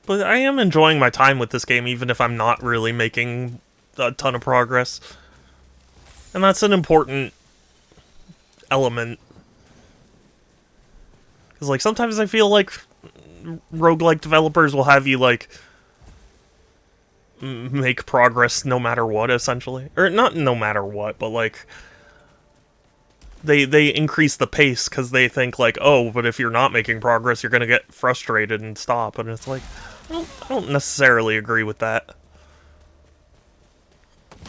But I am enjoying my time with this game, even if I'm not really making a ton of progress. And that's an important element. Because, like, sometimes I feel like roguelike developers will have you, like, make progress no matter what, essentially. Or, not no matter what, but, like, they increase the pace because they think, like, oh, but if you're not making progress, you're gonna get frustrated and stop. And it's like, I don't necessarily agree with that. I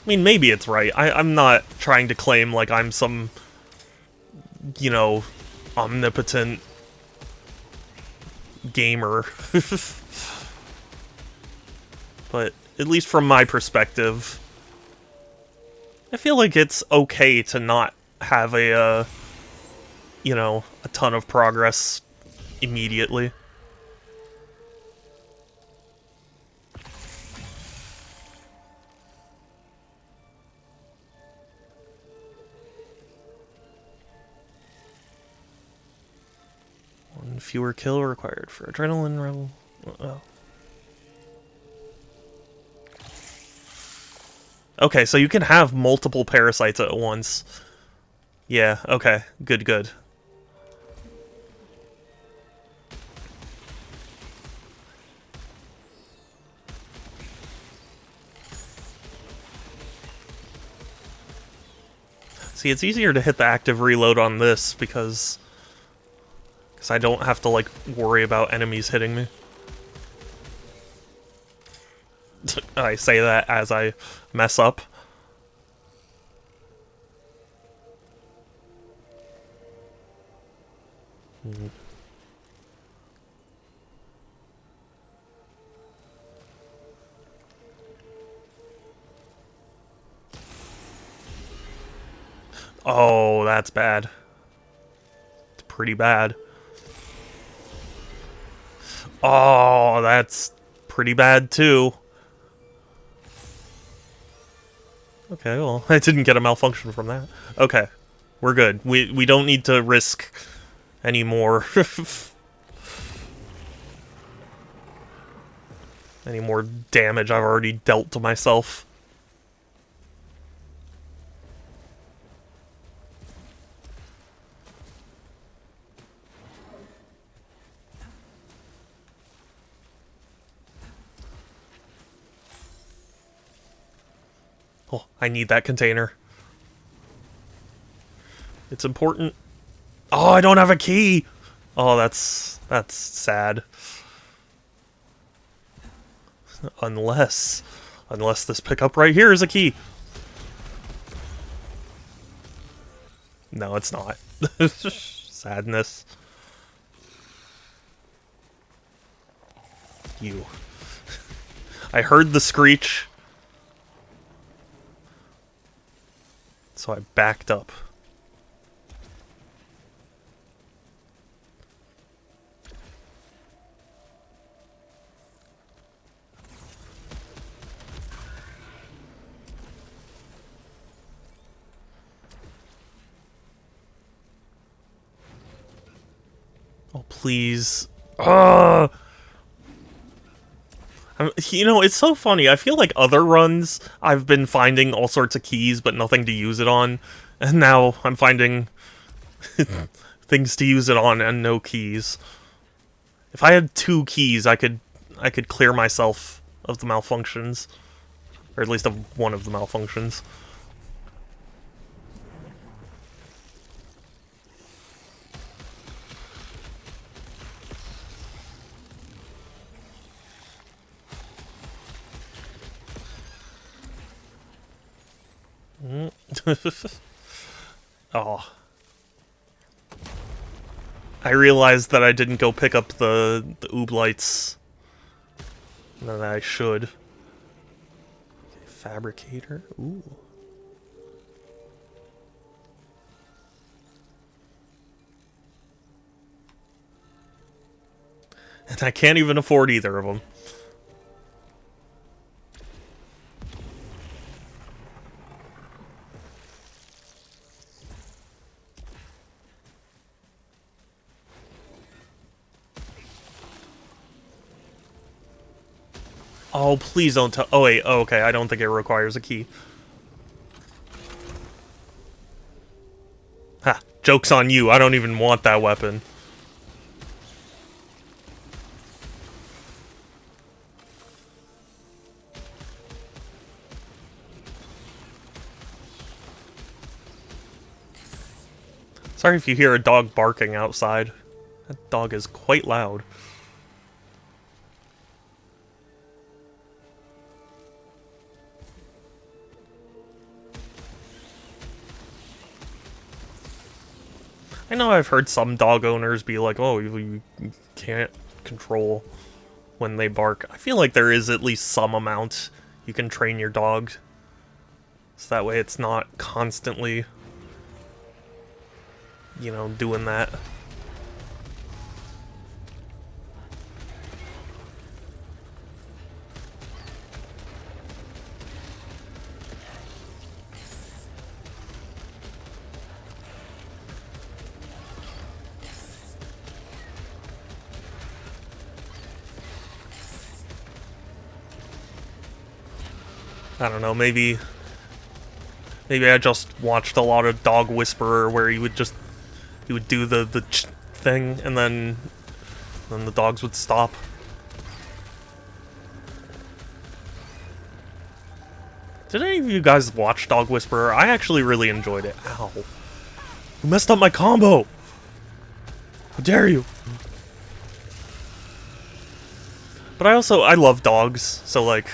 mean, maybe it's right. I'm not trying to claim like I'm some, you know, omnipotent gamer. But at least from my perspective, I feel like it's okay to not have a you know, a ton of progress immediately. One fewer kill required for adrenaline level. Oh. Okay, so you can have multiple parasites at once. Yeah, okay. Good, good. See, it's easier to hit the active reload on this because I don't have to, like, worry about enemies hitting me. I say that as I mess up. Oh, that's bad. It's pretty bad. Oh, that's pretty bad too. Okay, well, I didn't get a malfunction from that. Okay, we're good. We don't need to risk any more any more damage I've already dealt to myself. Oh, I need that container. It's important. Oh, I don't have a key. Oh, that's sad. Unless this pickup right here is a key. No, it's not. Sadness. You. I heard the screech, so I backed up. Oh, please. Ugh! You know, it's so funny. I feel like other runs, I've been finding all sorts of keys, but nothing to use it on. And now I'm finding things to use it on and no keys. If I had 2 keys, I could clear myself of the malfunctions. Or at least of one of the malfunctions. Oh. I realized that I didn't go pick up the ooblights. That I should. Okay, fabricator? Ooh. And I can't even afford either of them. Oh, please don't tell. Oh, wait. Oh, okay. I don't think it requires a key. Ha. Joke's on you. I don't even want that weapon. Sorry if you hear a dog barking outside. That dog is quite loud. I know I've heard some dog owners be like, oh, you can't control when they bark. I feel like there is at least some amount you can train your dog. So that way it's not constantly you know, doing that. I don't know, maybe I just watched a lot of Dog Whisperer where he would do the thing and then the dogs would stop. Did any of you guys watch Dog Whisperer? I actually really enjoyed it. Ow. You messed up my combo! How dare you! But I love dogs, so like,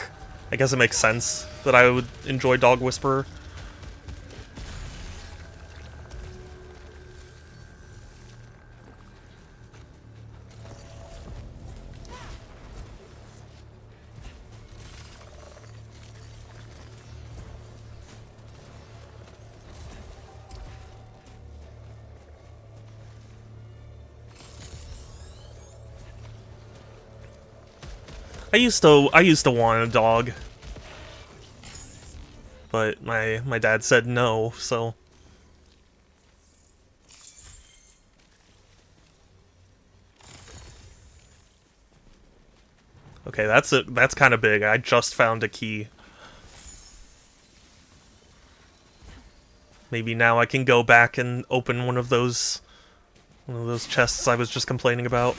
I guess it makes sense that I would enjoy Dog Whisperer. I used to want a dog, but my dad said no, so. Okay, that's kind of big. I just found a key. Maybe now I can go back and open one of those chests I was just complaining about.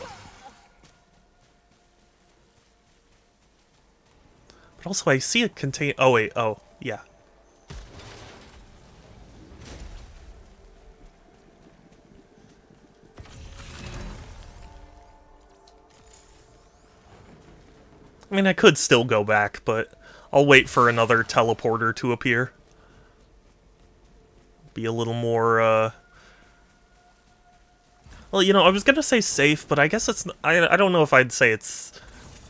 But also, I see it contain. Oh wait, oh yeah. I mean, I could still go back, but I'll wait for another teleporter to appear. Be a little more, well, you know, I was gonna say safe, but I guess it's... I don't know if I'd say it's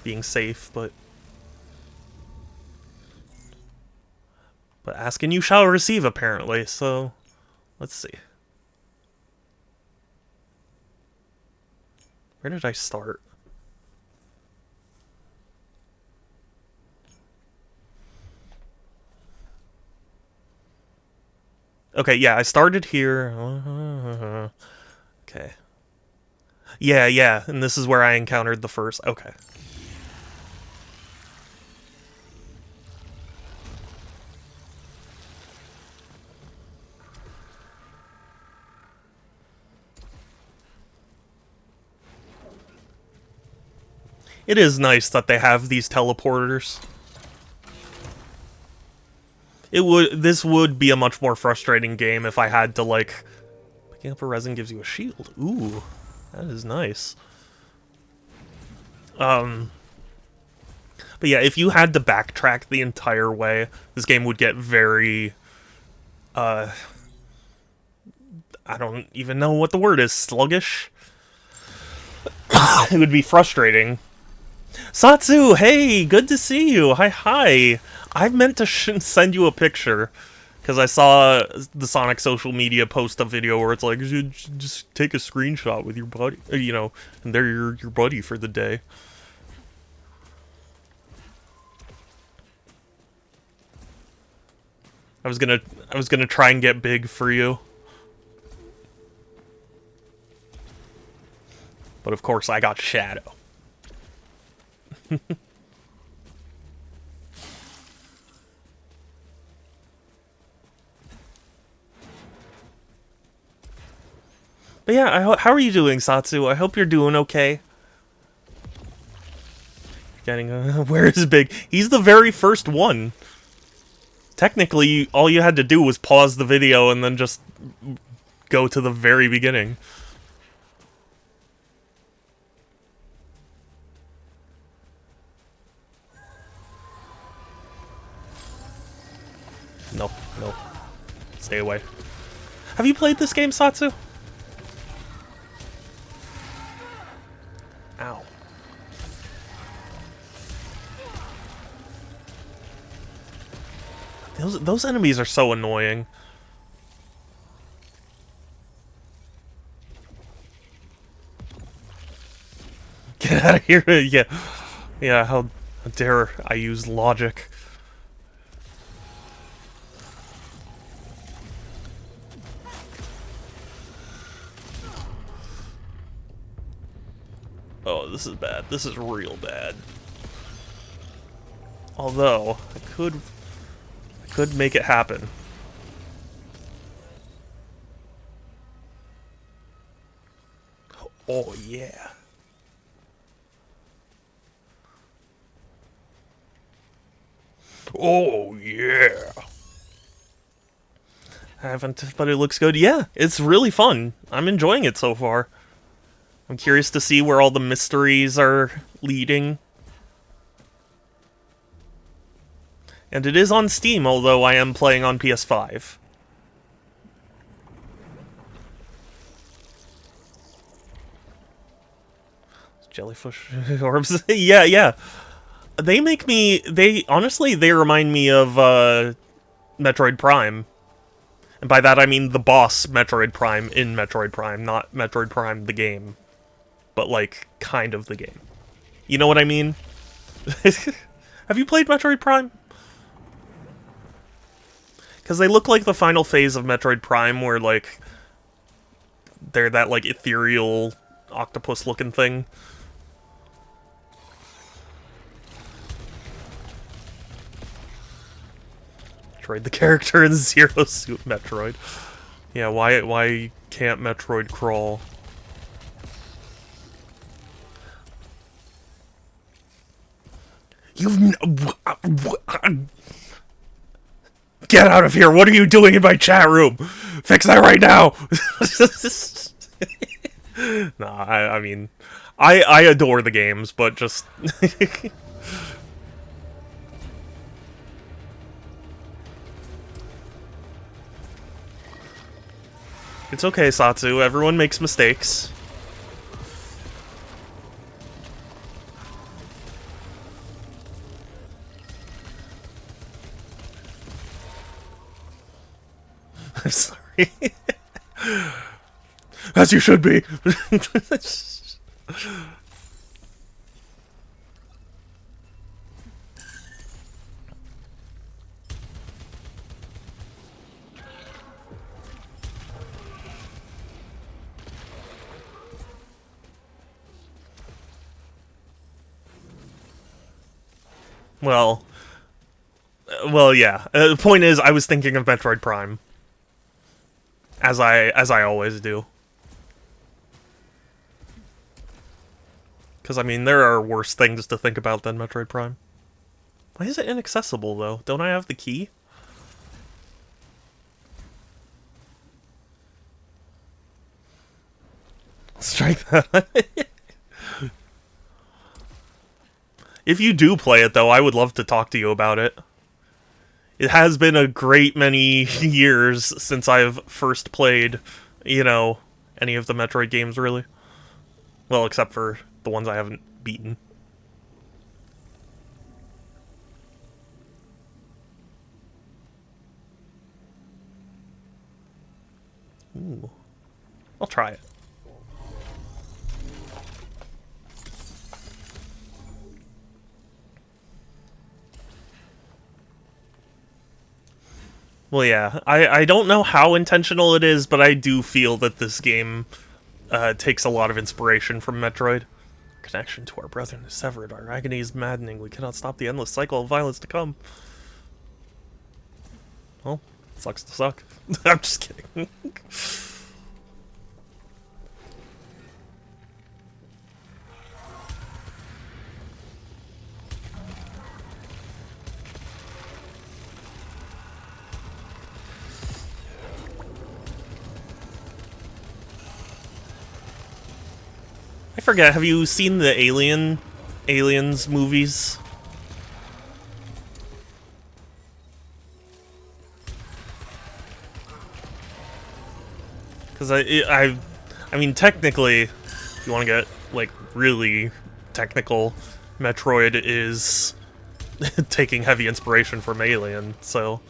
being safe, but... But ask and you shall receive, apparently, so... Let's see. Where did I start? Okay, yeah, I started here. Okay. Yeah, and this is where I encountered the first... Okay. It is nice that they have these teleporters. This would be a much more frustrating game if I had to, like... Picking up a resin gives you a shield. Ooh, that is nice. But yeah, if you had to backtrack the entire way, this game would get very... I don't even know what the word is. Sluggish? It would be frustrating. Satsu, hey, good to see you. Hi. I meant to send you a picture because I saw the Sonic social media post a video where it's like, you should just take a screenshot with your buddy, you know, and they're your buddy for the day. I was gonna try and get big for you, but of course I got Shadow. But yeah, how are you doing, Satsu? I hope you're doing okay. Getting where is Big? He's the very first one. Technically, all you had to do was pause the video and then just go to the very beginning. No. Stay away. Have you played this game, Satsu? Ow. Those enemies are so annoying. Get out of here! Yeah. Yeah, how dare I use logic. Oh, this is bad. This is real bad. Although, I could make it happen. Oh, yeah. Oh, yeah. I haven't, but it looks good. Yeah, it's really fun. I'm enjoying it so far. I'm curious to see where all the mysteries are leading. And it is on Steam, although I am playing on PS5. Jellyfish orbs. Yeah, yeah. They make me... honestly, they remind me of Metroid Prime. And by that I mean the boss Metroid Prime in Metroid Prime, not Metroid Prime the game. But, like, kind of the game. You know what I mean? Have you played Metroid Prime? Because they look like the final phase of Metroid Prime where, like, they're that, like, ethereal octopus-looking thing. Metroid the character in Zero Suit Metroid. Yeah, why can't Metroid crawl? Get out of here! What are you doing in my chat room? Fix that right now! Nah, I mean, I adore the games, but just... It's okay, Satsu. Everyone makes mistakes. I'm sorry. As you should be. Well, yeah. The point is, I was thinking of Metroid Prime, as I always do. Because I mean, there are worse things to think about than Metroid Prime. Why is it inaccessible though? Don't I have the key? Strike that. If you do play it, though, I would love to talk to you about it. It has been a great many years since I've first played, you know, any of the Metroid games, really. Well, except for the ones I haven't beaten. Ooh. I'll try it. Well, yeah, I don't know how intentional it is, but I do feel that this game takes a lot of inspiration from Metroid. Connection to our brethren is severed. Our agony is maddening. We cannot stop the endless cycle of violence to come. Well, sucks to suck. I'm just kidding. I forget, have you seen the Aliens movies? Because I mean, technically, if you want to get, like, really technical, Metroid is taking heavy inspiration from Alien, so...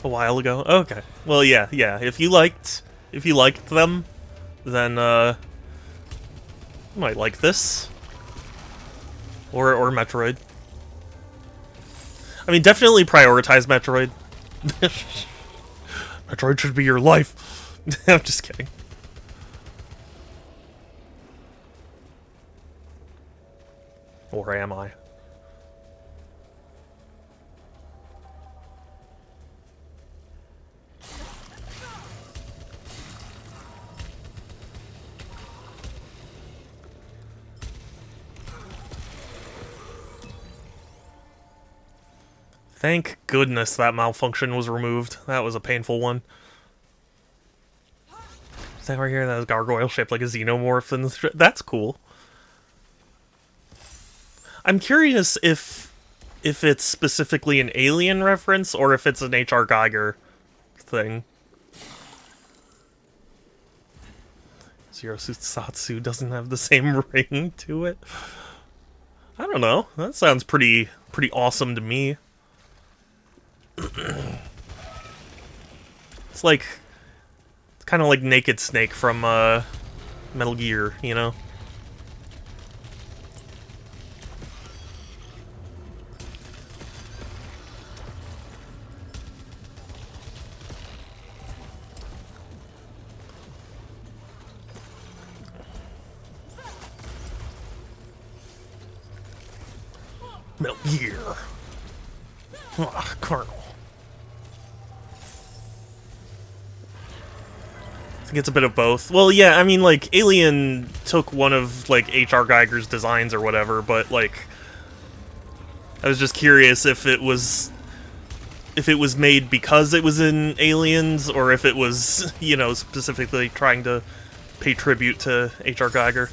A while ago. Okay. Well, yeah, yeah. If you liked them, then you might like this. Or Metroid. I mean, definitely prioritize Metroid. Metroid should be your life. I'm just kidding. Or am I? Thank goodness that malfunction was removed. That was a painful one. Is that right here? That was gargoyle shaped like a xenomorph, and that's cool. I'm curious if it's specifically an Alien reference or if it's an H.R. Geiger thing. Zero Suit Satsu doesn't have the same ring to it. I don't know. That sounds pretty awesome to me. It's like kind of like Naked Snake from Metal Gear, you know? Metal Gear. Colonel. I think it's a bit of both. Well, yeah, I mean, like, Alien took one of, like, H.R. Geiger's designs or whatever, but, like, I was just curious if it was made because it was in Aliens, or if it was, you know, specifically trying to pay tribute to H.R. Geiger.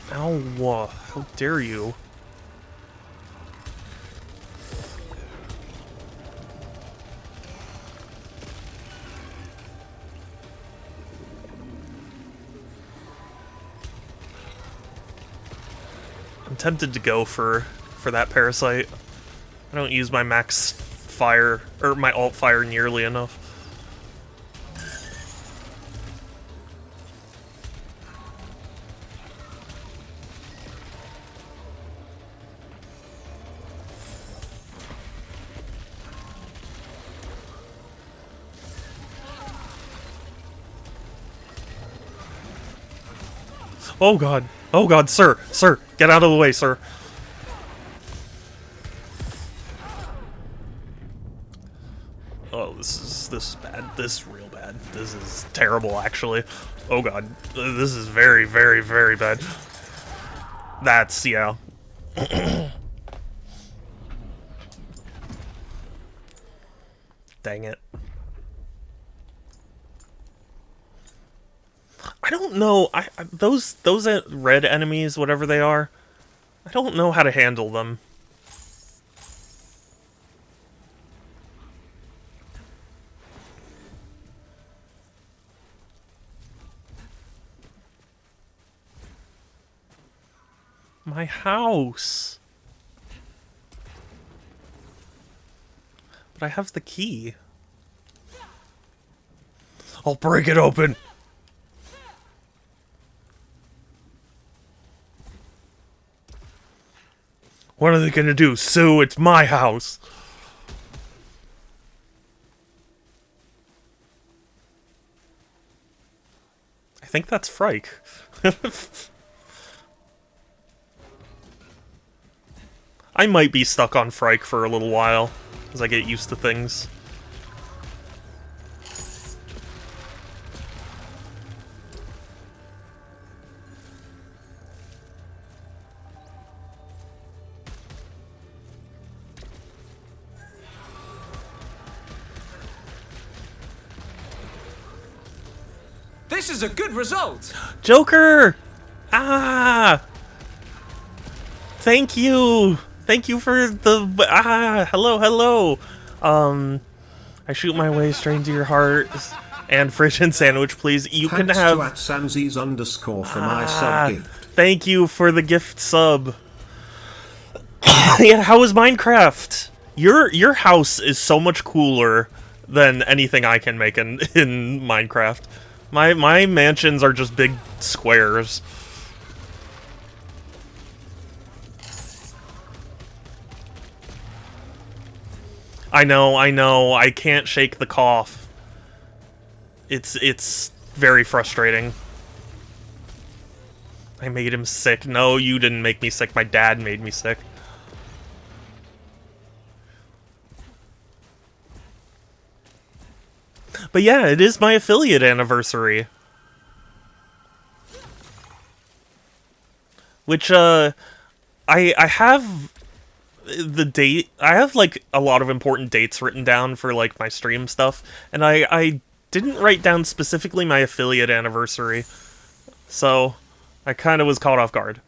Ow, how dare you? I'm tempted to go for that parasite. I don't use my max fire, or my alt fire nearly enough. Oh god, sir, get out of the way, sir. Oh, this is bad. This is real bad. This is terrible, actually. Oh god, this is very, very, very bad. That's, yeah. Dang it. I don't know. Those red enemies, whatever they are, I don't know how to handle them. My house. But I have the key. I'll break it open. What are they gonna do? Sue, it's my house. I think that's Frike. I might be stuck on Frike for a little while, as I get used to things. This is a good result! Joker! Ah! Thank you! Thank you for the hello, hello. I shoot my way straight into your heart. And fridge and sandwich, please. You can Thanks have to @Sansies_ for my sub gift. Thank you for the gift sub. Yeah, how is Minecraft? Your house is so much cooler than anything I can make in Minecraft. My mansions are just big squares. I know, I can't shake the cough. It's very frustrating. I made him sick. No, you didn't make me sick. My dad made me sick. But yeah, it is my affiliate anniversary. Which, I have the date. I have, like, a lot of important dates written down for, like, my stream stuff. And I didn't write down specifically my affiliate anniversary. So, I kind of was caught off guard.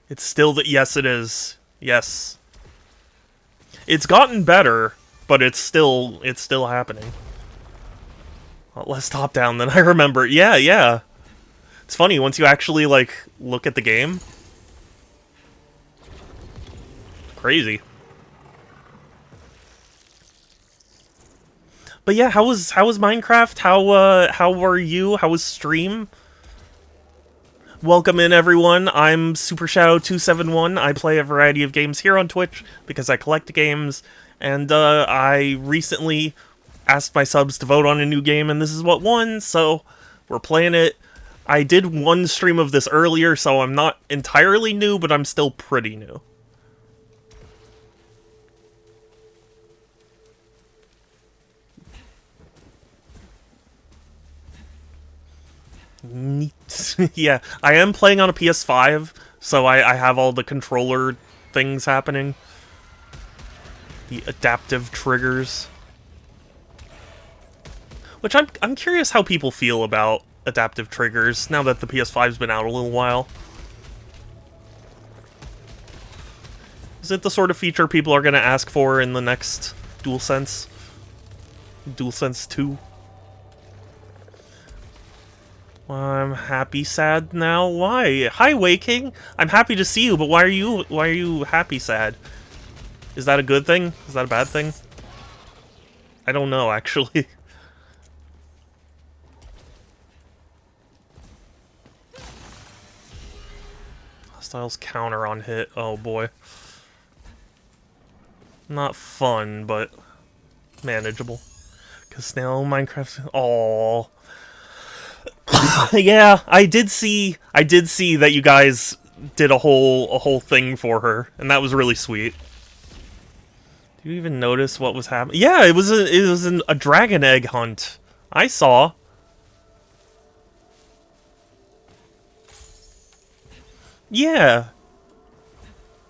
It's still that, yes, it is. Yes. It's gotten better, but it's still happening. Less top down than I remember. Yeah, yeah. It's funny, once you actually, like, look at the game. Crazy. But yeah, how was Minecraft? How are you? How was stream? Welcome in, everyone. I'm Super Shadow 271. I play a variety of games here on Twitch because I collect games, and I recently asked my subs to vote on a new game, and this is what won, so we're playing it. I did one stream of this earlier, so I'm not entirely new, but I'm still pretty new. Neat. Yeah, I am playing on a PS5, so I have all the controller things happening. The adaptive triggers. Which I'm curious how people feel about adaptive triggers now that the PS5's been out a little while. Is it the sort of feature people are going to ask for in the next DualSense? DualSense 2? I'm happy, sad now. Why? Hi, Waking. I'm happy to see you, but why are you happy, sad? Is that a good thing? Is that a bad thing? I don't know, actually. Hostiles counter on hit. Oh boy. Not fun, but manageable. Cause now Minecraft. Oh. Yeah, I did see that you guys did a whole thing for her, and that was really sweet. Do you even notice what was happening? Yeah, it was a dragon egg hunt. I saw. Yeah.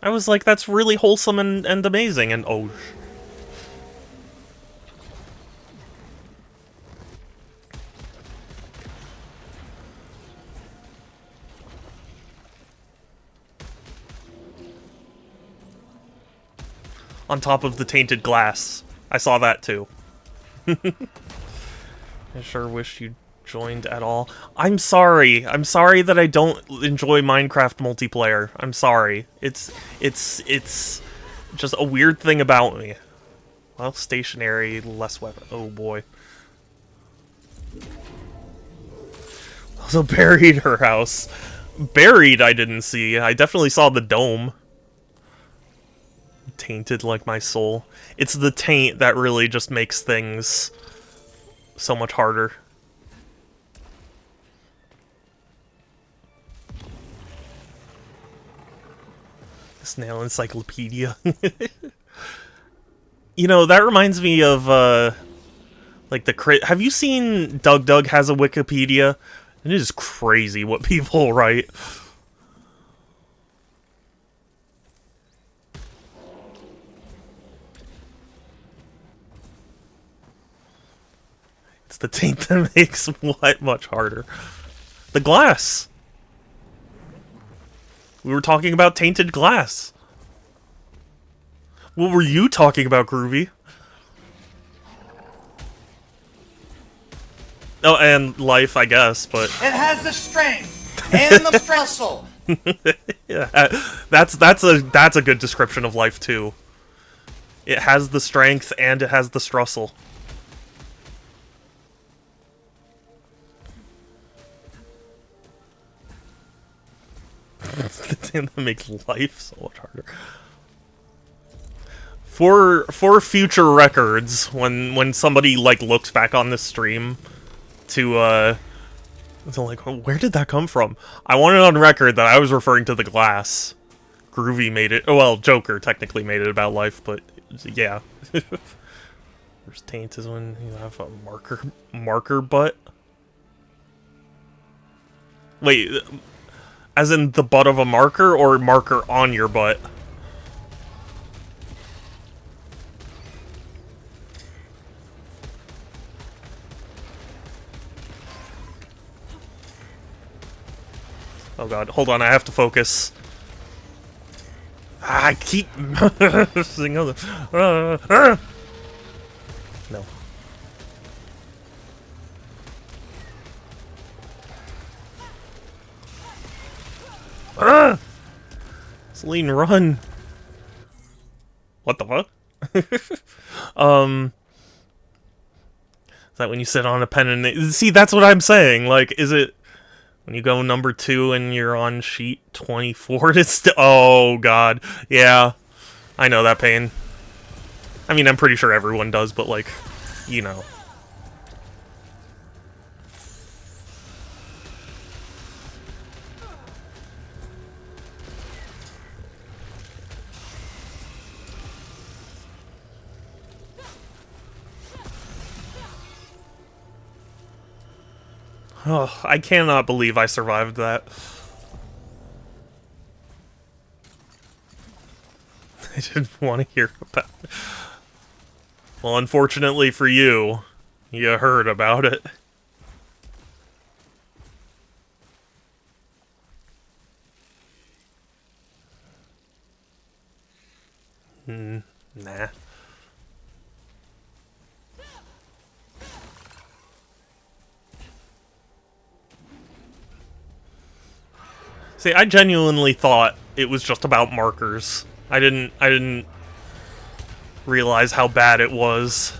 I was like, that's really wholesome and amazing, and oh. On top of the tainted glass. I saw that too. I sure wish you joined at all. I'm sorry. I'm sorry that I don't enjoy Minecraft multiplayer. I'm sorry. It's just a weird thing about me. Well, stationary, less weapon. Oh boy. Also buried her house. Buried I didn't see. I definitely saw the dome. Tainted like my soul. It's the taint that really just makes things so much harder. Snail encyclopedia. You know, that reminds me of like the have you seen Doug has a Wikipedia? It is crazy what people write. It's the taint that makes what much harder. The glass. We were talking about tainted glass. What were you talking about, Groovy? Oh, and life, I guess, but It has the strength and the muscle. yeah, that's a good description of life too. It has the strength and it has the strussel. The thing that makes life so much harder. For future records, when somebody like looks back on this stream to like, oh, where did that come from? I want it on record that I was referring to the glass. Groovy made it. Oh, well, Joker technically made it about life, but yeah. First taint is when you have a marker butt. Wait, as in the butt of a marker or marker on your butt? Oh god, hold on, I have to focus. I keep missing other. No. Celine, run! What the fuck? Is that when you sit on a pen and... See, that's what I'm saying. Like, is it... When you go number 2 and you're on sheet 24, it's oh god, yeah, I know that pain. I mean, I'm pretty sure everyone does, but like, you know. Oh, I cannot believe I survived that. I didn't want to hear about it. Well, unfortunately for you, you heard about it. Nah. See, I genuinely thought it was just about markers. I didn't realize how bad it was.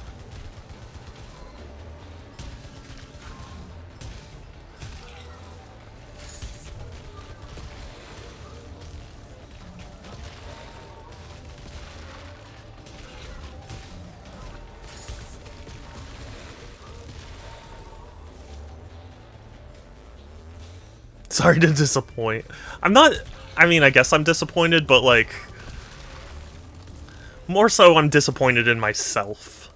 Sorry to disappoint. I'm not... I mean, I guess I'm disappointed, but, like... More so, I'm disappointed in myself.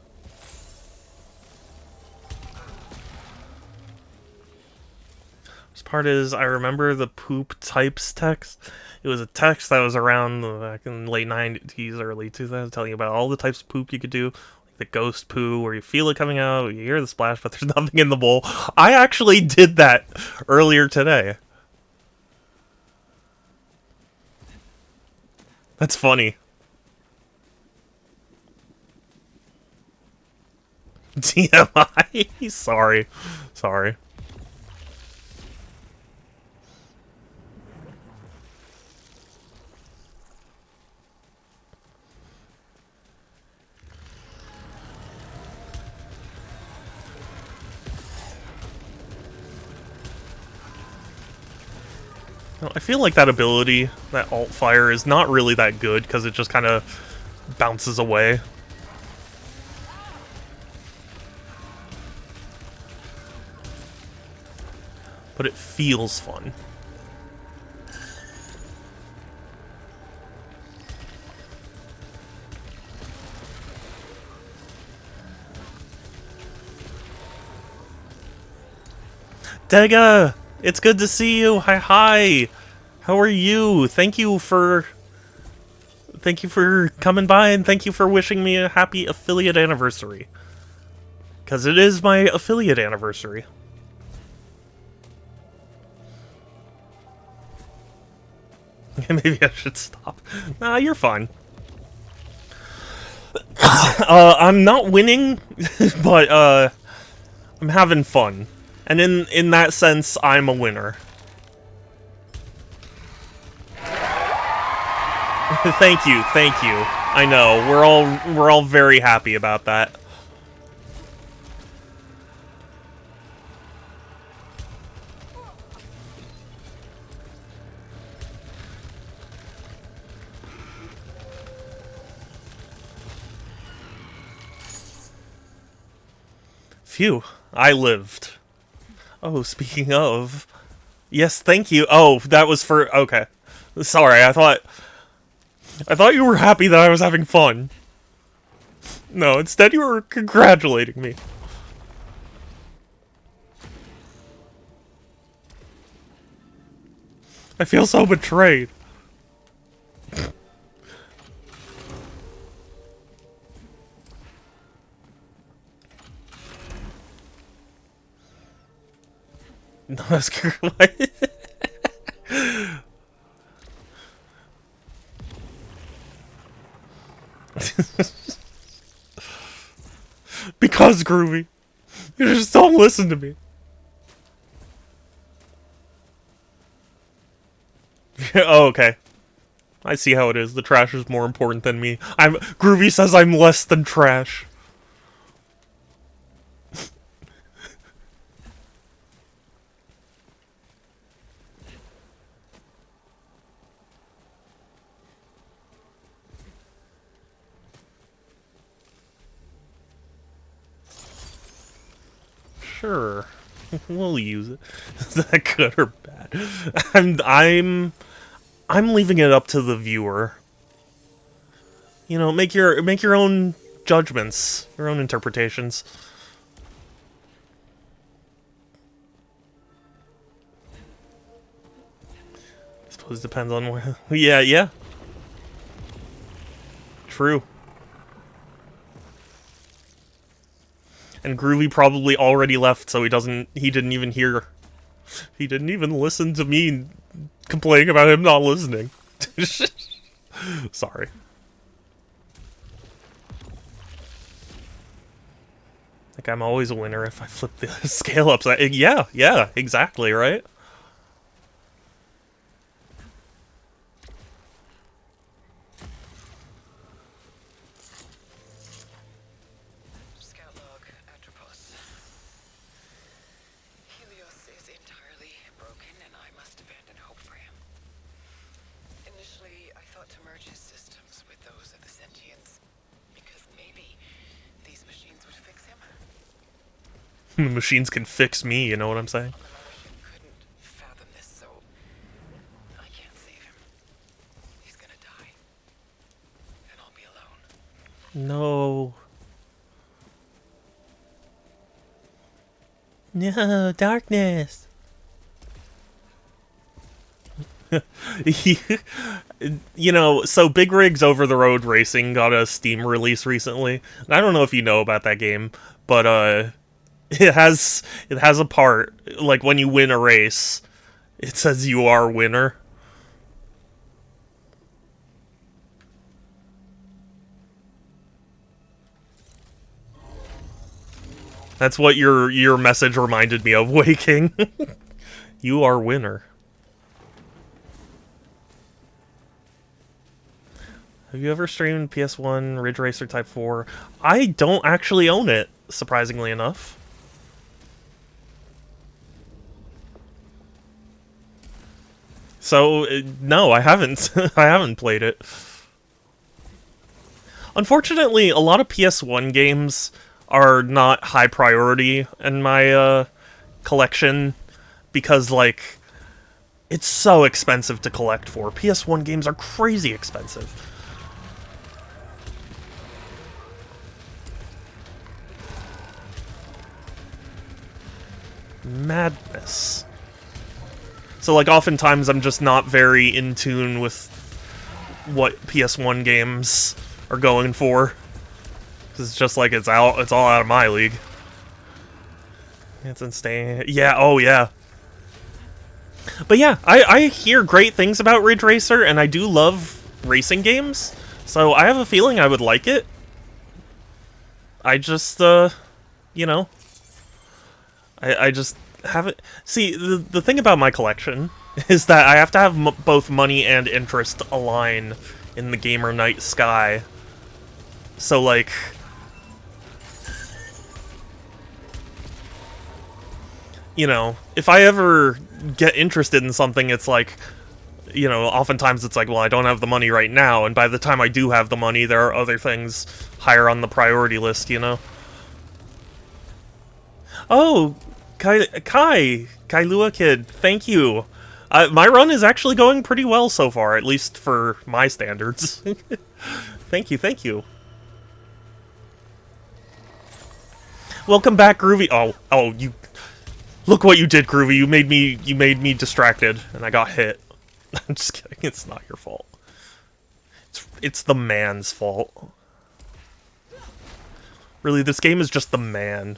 This part is, I remember the poop types text. It was a text that was around back in the late 90s, early 2000s, telling you about all the types of poop you could do. Like the ghost poo, where you feel it coming out, you hear the splash, but there's nothing in the bowl. I actually did that earlier today. That's funny. TMI? Sorry. Sorry. I feel like that ability, that alt fire, is not really that good because it just kind of bounces away. But it feels fun. Dega! It's good to see you! Hi hi! How are you? Thank you for coming by, and thank you for wishing me a happy affiliate anniversary. Because it is my affiliate anniversary. Maybe I should stop. Nah, you're fine. I'm not winning, but I'm having fun. And in that sense, I'm a winner. Thank you, thank you. I know, we're all very happy about that. Phew, I lived. Oh, speaking of... Yes, thank you. Oh, that was for... Okay. Sorry, I thought you were happy that I was having fun. No, instead you were congratulating me. I feel so betrayed. No, that's what? Because, Groovy, you just don't listen to me. Oh, okay. I see how it is. The trash is more important than me. Groovy says I'm less than trash. Sure. We'll use it. Is that good or bad? I'm leaving it up to the viewer. You know, make your own judgments, your own interpretations. I suppose it depends on where. Yeah. True. And Groovy probably already left, so he didn't even hear. He didn't even listen to me complaining about him not listening. Sorry. Like, I'm always a winner if I flip the scale upside. Yeah, exactly, right? The machines can fix me, you know what I'm saying? Couldn't fathom this, so I can't save him. He's gonna die. And I'll be alone. No. No, darkness. You know, so Big Rigs Over the Road Racing got a Steam release recently. And I don't know if you know about that game, but it has a part, like when you win a race, it says you are winner. That's what your message reminded me of, Waking. You are winner. Have you ever streamed PS1 Ridge Racer Type 4? I don't actually own it, surprisingly enough. So, no, I haven't. I haven't played it. Unfortunately, a lot of PS1 games are not high priority in my collection because, like, it's so expensive to collect for. PS1 games are crazy expensive. Madness. So, like, oftentimes I'm just not very in tune with what PS1 games are going for. It's just like it's all out of my league. It's insane. Yeah, oh yeah. But yeah, I hear great things about Ridge Racer, and I do love racing games, so I have a feeling I would like it. I just, you know, I just haven't... See, the thing about my collection is that I have to have both money and interest align in the gamer night sky. So, like... You know, if I ever get interested in something, it's like... You know, oftentimes it's like, well, I don't have the money right now, and by the time I do have the money, there are other things higher on the priority list, you know? Oh, Kailua Kid, thank you. My run is actually going pretty well so far, at least for my standards. Thank you, thank you. Welcome back, Groovy. Oh, you... Look what you did, Groovy. You made me distracted, and I got hit. I'm just kidding, it's not your fault. It's the man's fault. Really, this game is just the man.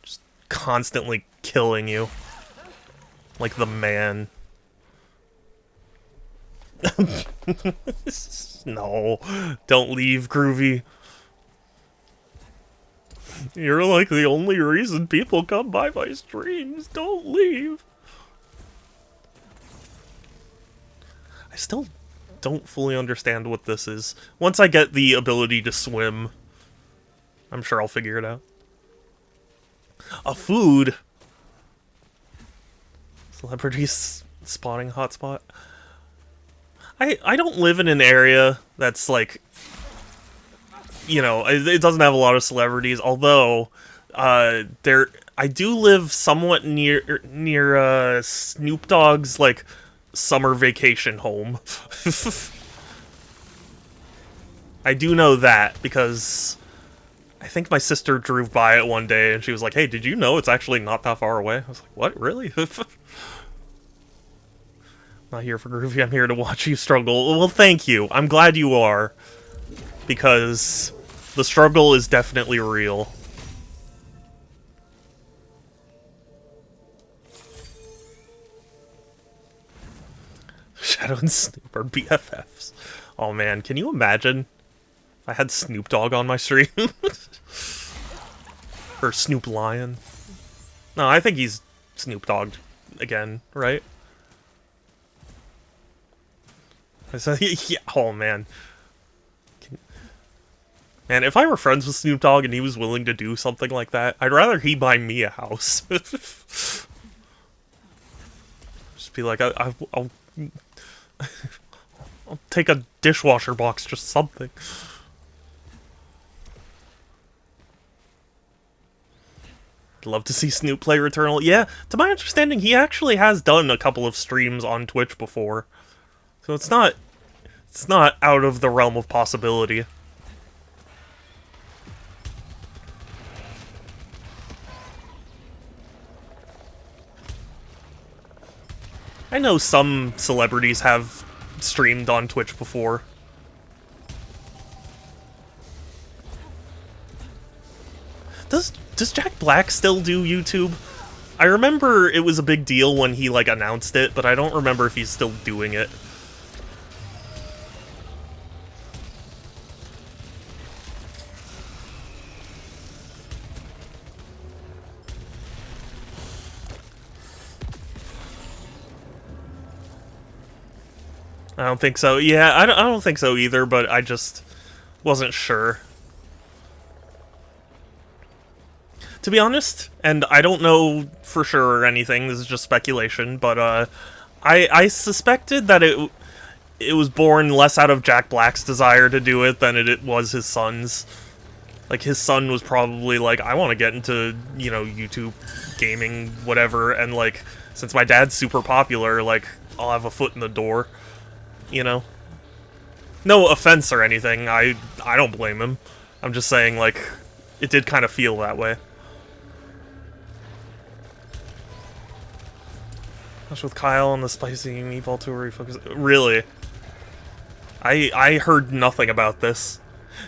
Just constantly killing you. Like the man. No, don't leave, Groovy. You're like the only reason people come by my streams. Don't leave. I still don't fully understand what this is. Once I get the ability to swim, I'm sure I'll figure it out. A food? Celebrities spawning hotspot? I don't live in an area that's like... You know, it doesn't have a lot of celebrities, although I do live somewhat near Snoop Dogg's like summer vacation home. I do know that because I think my sister drove by it one day and she was like, "Hey, did you know it's actually not that far away?" I was like, "What? Really?" Not here for Groovy, I'm here to watch you struggle. Well, thank you. I'm glad you are. Because the struggle is definitely real. Shadow and Snoop are BFFs. Oh man, can you imagine if I had Snoop Dogg on my stream? Or Snoop Lion? No, I think he's Snoop Dogged again, right? Yeah, oh man. Man, if I were friends with Snoop Dogg and he was willing to do something like that, I'd rather he buy me a house. Just be like, I'll take a dishwasher box, just something. I'd love to see Snoop play Returnal. Yeah, to my understanding, he actually has done a couple of streams on Twitch before. So it's not out of the realm of possibility. I know some celebrities have streamed on Twitch before. Does Jack Black still do YouTube? I remember it was a big deal when he, like, announced it, but I don't remember if he's still doing it. I don't think so. Yeah, I don't think so either, but I just wasn't sure. To be honest, and I don't know for sure or anything, this is just speculation, but I suspected that it was born less out of Jack Black's desire to do it than it was his son's. Like, his son was probably like, I want to get into, you know, YouTube, gaming, whatever, and, like, since my dad's super popular, like, I'll have a foot in the door. You know? No offense or anything, I don't blame him. I'm just saying, like, it did kind of feel that way. Gosh, with Kyle on the spicy meatball tour, refocus. Really? I heard nothing about this.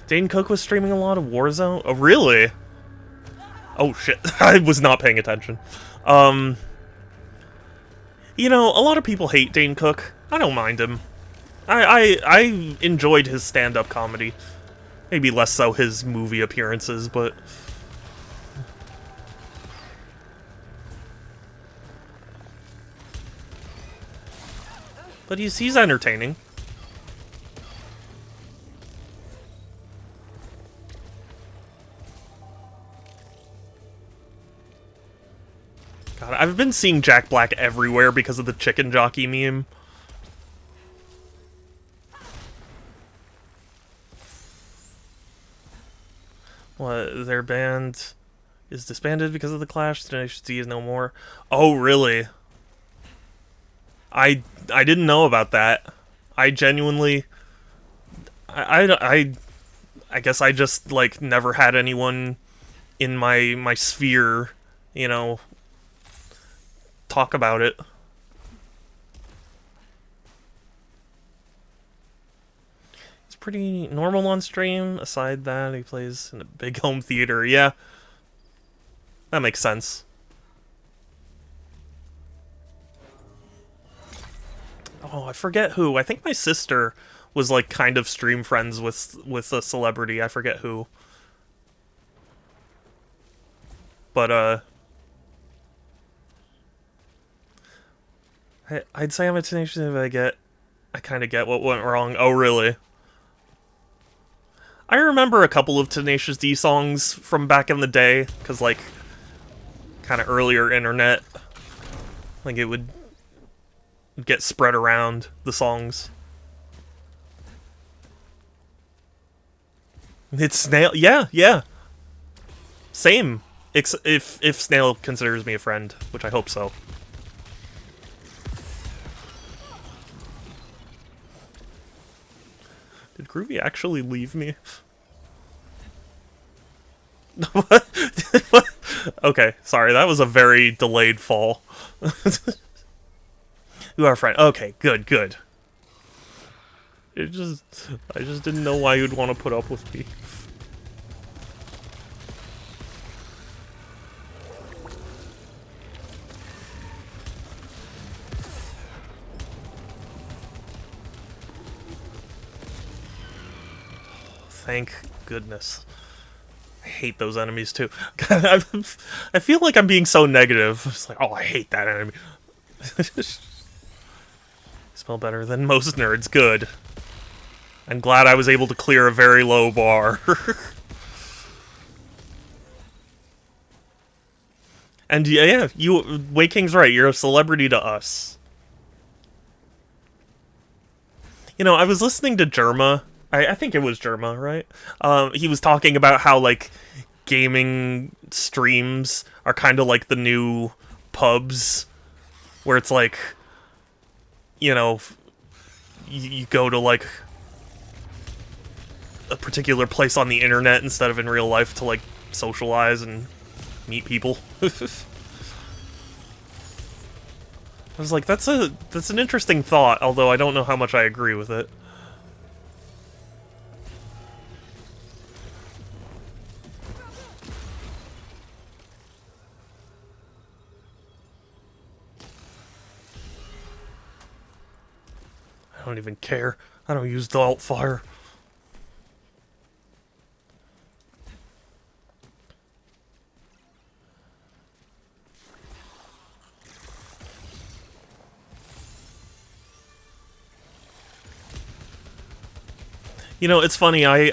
Dane Cook was streaming a lot of Warzone? Oh, really? Oh, shit. I was not paying attention. You know, a lot of people hate Dane Cook. I don't mind him. I enjoyed his stand-up comedy. Maybe less so his movie appearances, but... But he's entertaining. God, I've been seeing Jack Black everywhere because of the chicken jockey meme. What, their band is disbanded because of the clash? Tenacious D is no more. Oh, really? I didn't know about that. I genuinely... I guess I just, like, never had anyone in my sphere, you know, talk about it. It's pretty normal on stream. Aside that, he plays in a big home theater. Yeah. That makes sense. Oh, I forget who. I think my sister was, like, kind of stream friends with a celebrity. I forget who. But, I'd say I'm a Tenacious if I kind of get what went wrong. Oh, really? I remember a couple of Tenacious D songs from back in the day, because, like, kind of earlier internet. Like, it would get spread around, the songs. It's Snail. Yeah, yeah. Same. If Snail considers me a friend, which I hope so. Did Groovy actually leave me? What? Okay, sorry, that was a very delayed fall. You are a friend. Okay, good, good. I just didn't know why you'd want to put up with me. Thank goodness. I hate those enemies too. I feel like I'm being so negative. It's like, oh, I hate that enemy. Smell better than most nerds. Good. I'm glad I was able to clear a very low bar. And yeah, Wei King's right. You're a celebrity to us. You know, I was listening to Germa. I think it was Germa, right? He was talking about how, like, gaming streams are kind of like the new pubs, where it's like, you know, you go to, like, a particular place on the internet instead of in real life to, like, socialize and meet people. I was like, that's an interesting thought, although I don't know how much I agree with it. I don't even care. I don't use the alt fire. You know, it's funny, I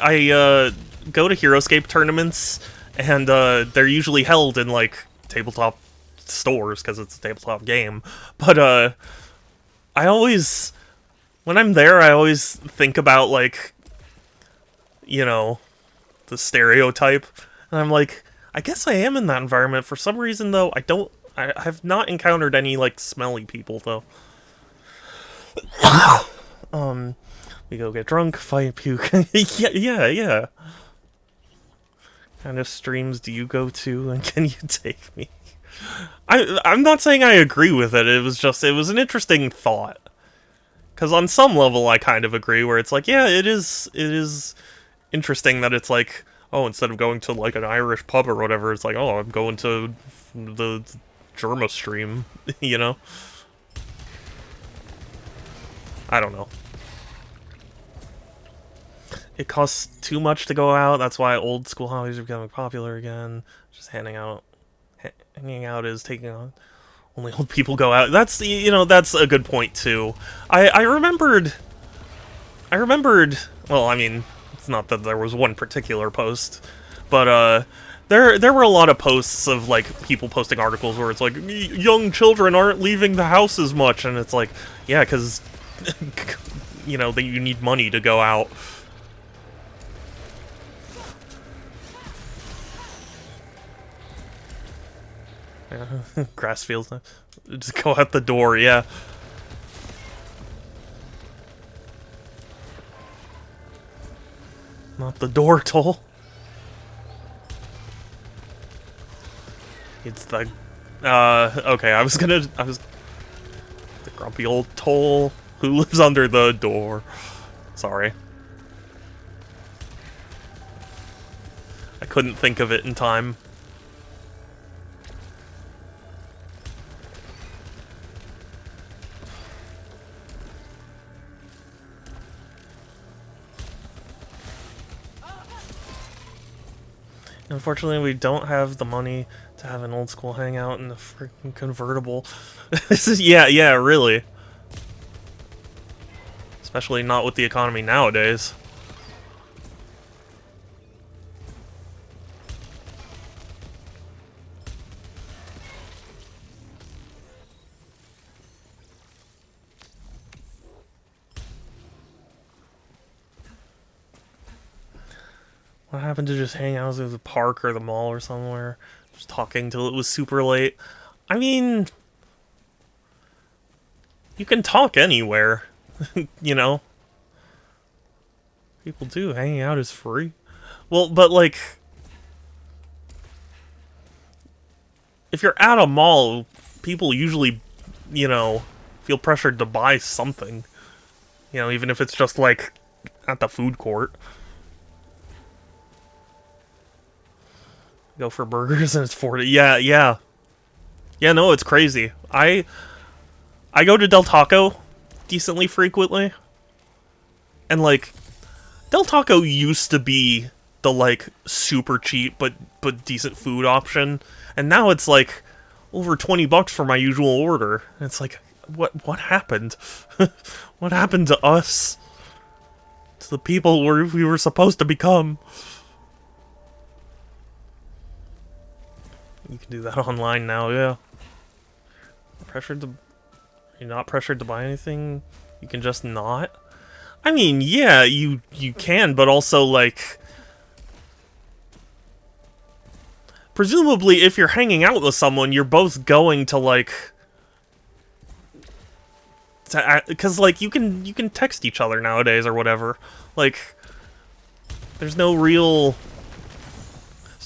go to HeroScape tournaments, and they're usually held in, like, tabletop stores, because it's a tabletop game. But, I always... When I'm there, I always think about, like, you know, the stereotype. And I'm like, I guess I am in that environment. For some reason, though, I have not encountered any, like, smelly people, though. We go get drunk, fight, puke. yeah. Kind of streams do you go to, and can you take me? I'm not saying I agree with it. It was an interesting thought. Because on some level, I kind of agree, where it's like, yeah, it is interesting that it's like, oh, instead of going to, like, an Irish pub or whatever, it's like, oh, I'm going to the Germa stream, you know? I don't know. it costs too much to go out. That's why old school hobbies are becoming popular again. Just hanging out is taking on. Only old people go out. That's that's a good point too. I remembered. Well, I mean, it's not that there was one particular post, but there were a lot of posts of like people posting articles where it's like young children aren't leaving the house as much, and it's like, yeah, because you need money to go out. Grass fields. Just go out the door, yeah. Not the door toll. It's the... okay, I was the grumpy old toll who lives under the door. Sorry. I couldn't think of it in time. Unfortunately, we don't have the money to have an old school hangout in the freaking convertible. This is, yeah, really. Especially not with the economy nowadays. What happened to just hang out at the park or the mall or somewhere? Just talking till it was super late. I mean... You can talk anywhere. You know? People do. Hanging out is free. Well, but like... If you're at a mall, people usually, feel pressured to buy something. Even if it's just like at the food court. Go for burgers and it's 40. Yeah, no, it's crazy. I go to Del Taco decently frequently. And like Del Taco used to be the like super cheap but decent food option, and now it's like over $20 for my usual order. And it's like what happened? What happened to us? To the people we were supposed to become? You can do that online now, yeah. You're not pressured to buy anything? You can just not? I mean, yeah, you can, but also, like... Presumably, if you're hanging out with someone, you're both going to, like... Because, like, you can text each other nowadays or whatever. Like, there's no real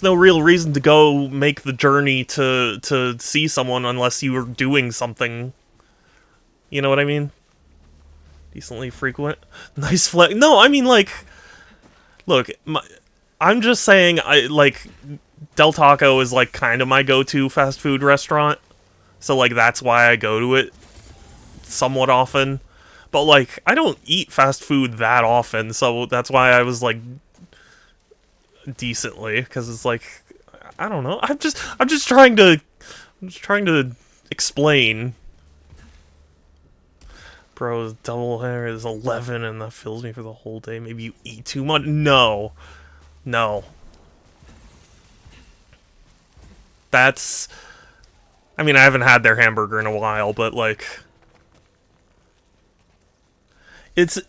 reason to go make the journey to see someone unless you were doing something. You know what I mean? Decently frequent. Nice flex. No, I mean, like... Look, I'm just saying, Del Taco is, like, kind of my go-to fast food restaurant. So, like, that's why I go to it somewhat often. But, like, I don't eat fast food that often, so that's why I was, like... decently, because it's like, I don't know. I'm just trying to explain. Bro, double hair is 11 and that fills me for the whole day. Maybe you eat too much. No. That's... I mean, I haven't had their hamburger in a while, but like... It's...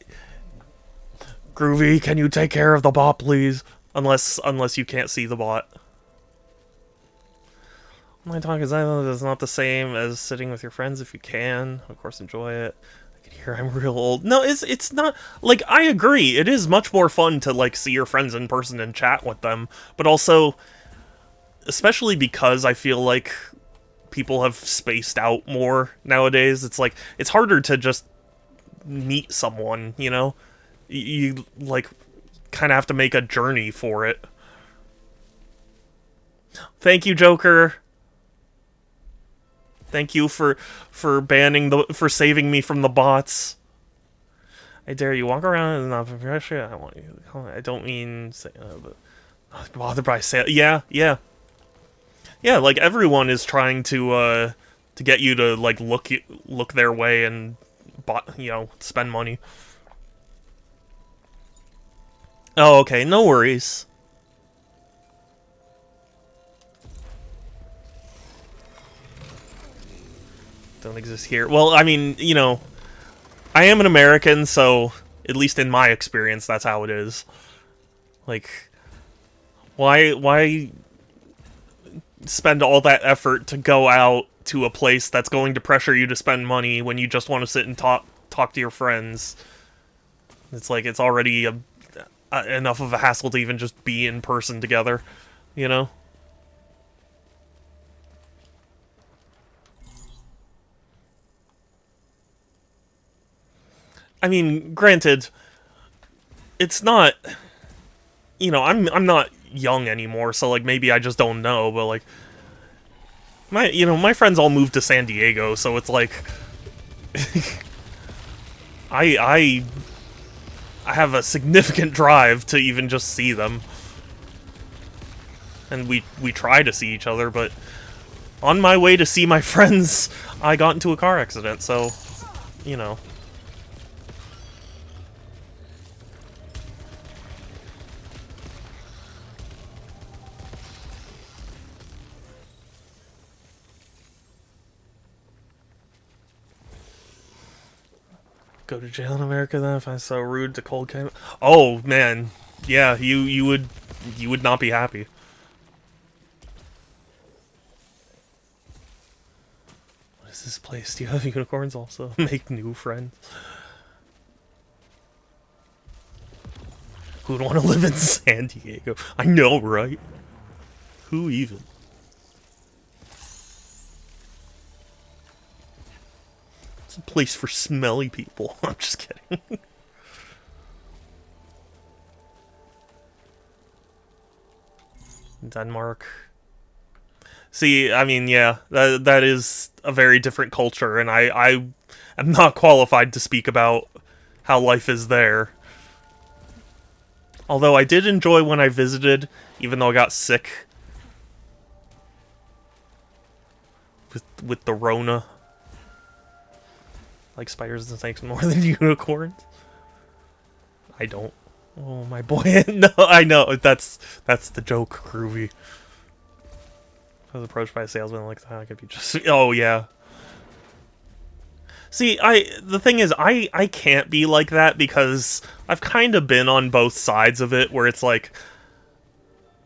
Groovy, can you take care of the bot, please? Unless you can't see the bot. Online talk is not the same as sitting with your friends if you can. Of course, enjoy it. I can hear I'm real old. No, it's not... Like, I agree. It is much more fun to, like, see your friends in person and chat with them. But also, especially because I feel like people have spaced out more nowadays. It's like, it's harder to just meet someone, you know? You like... kind of have to make a journey for it. Thank you, Joker. Thank you for saving me from the bots. I dare you walk around and not pressure. I want you. I don't mean say, but not bothered by say. Yeah, yeah, yeah. Like everyone is trying to get you to like look their way and spend money. Oh, okay, no worries. Don't exist here. Well, I mean, I am an American, so at least in my experience, that's how it is. Like, why spend all that effort to go out to a place that's going to pressure you to spend money when you just want to sit and talk to your friends? It's like it's already enough of a hassle to even just be in person together, you know? I mean, granted, it's not, I'm not young anymore, so like maybe I just don't know, but like my friends all moved to San Diego, so it's like I have a significant drive to even just see them. And we try to see each other, but on my way to see my friends, I got into a car accident, so Go to jail in America then if I'm so rude to cold came. Oh man, yeah, you would not be happy. What is this place? Do you have unicorns also? Make new friends. Who would want to live in San Diego? I know, right? Who even? A place for smelly people. I'm just kidding. Denmark. See, I mean, yeah, that is a very different culture, and I am not qualified to speak about how life is there. Although I did enjoy when I visited, even though I got sick with the Rona. Like spiders and snakes more than unicorns? I don't. Oh, my boy. No, I know. That's the joke, Groovy. If I was approached by a salesman like that, I could be just... Oh, yeah. See, the thing is, I can't be like that because I've kind of been on both sides of it, where it's like,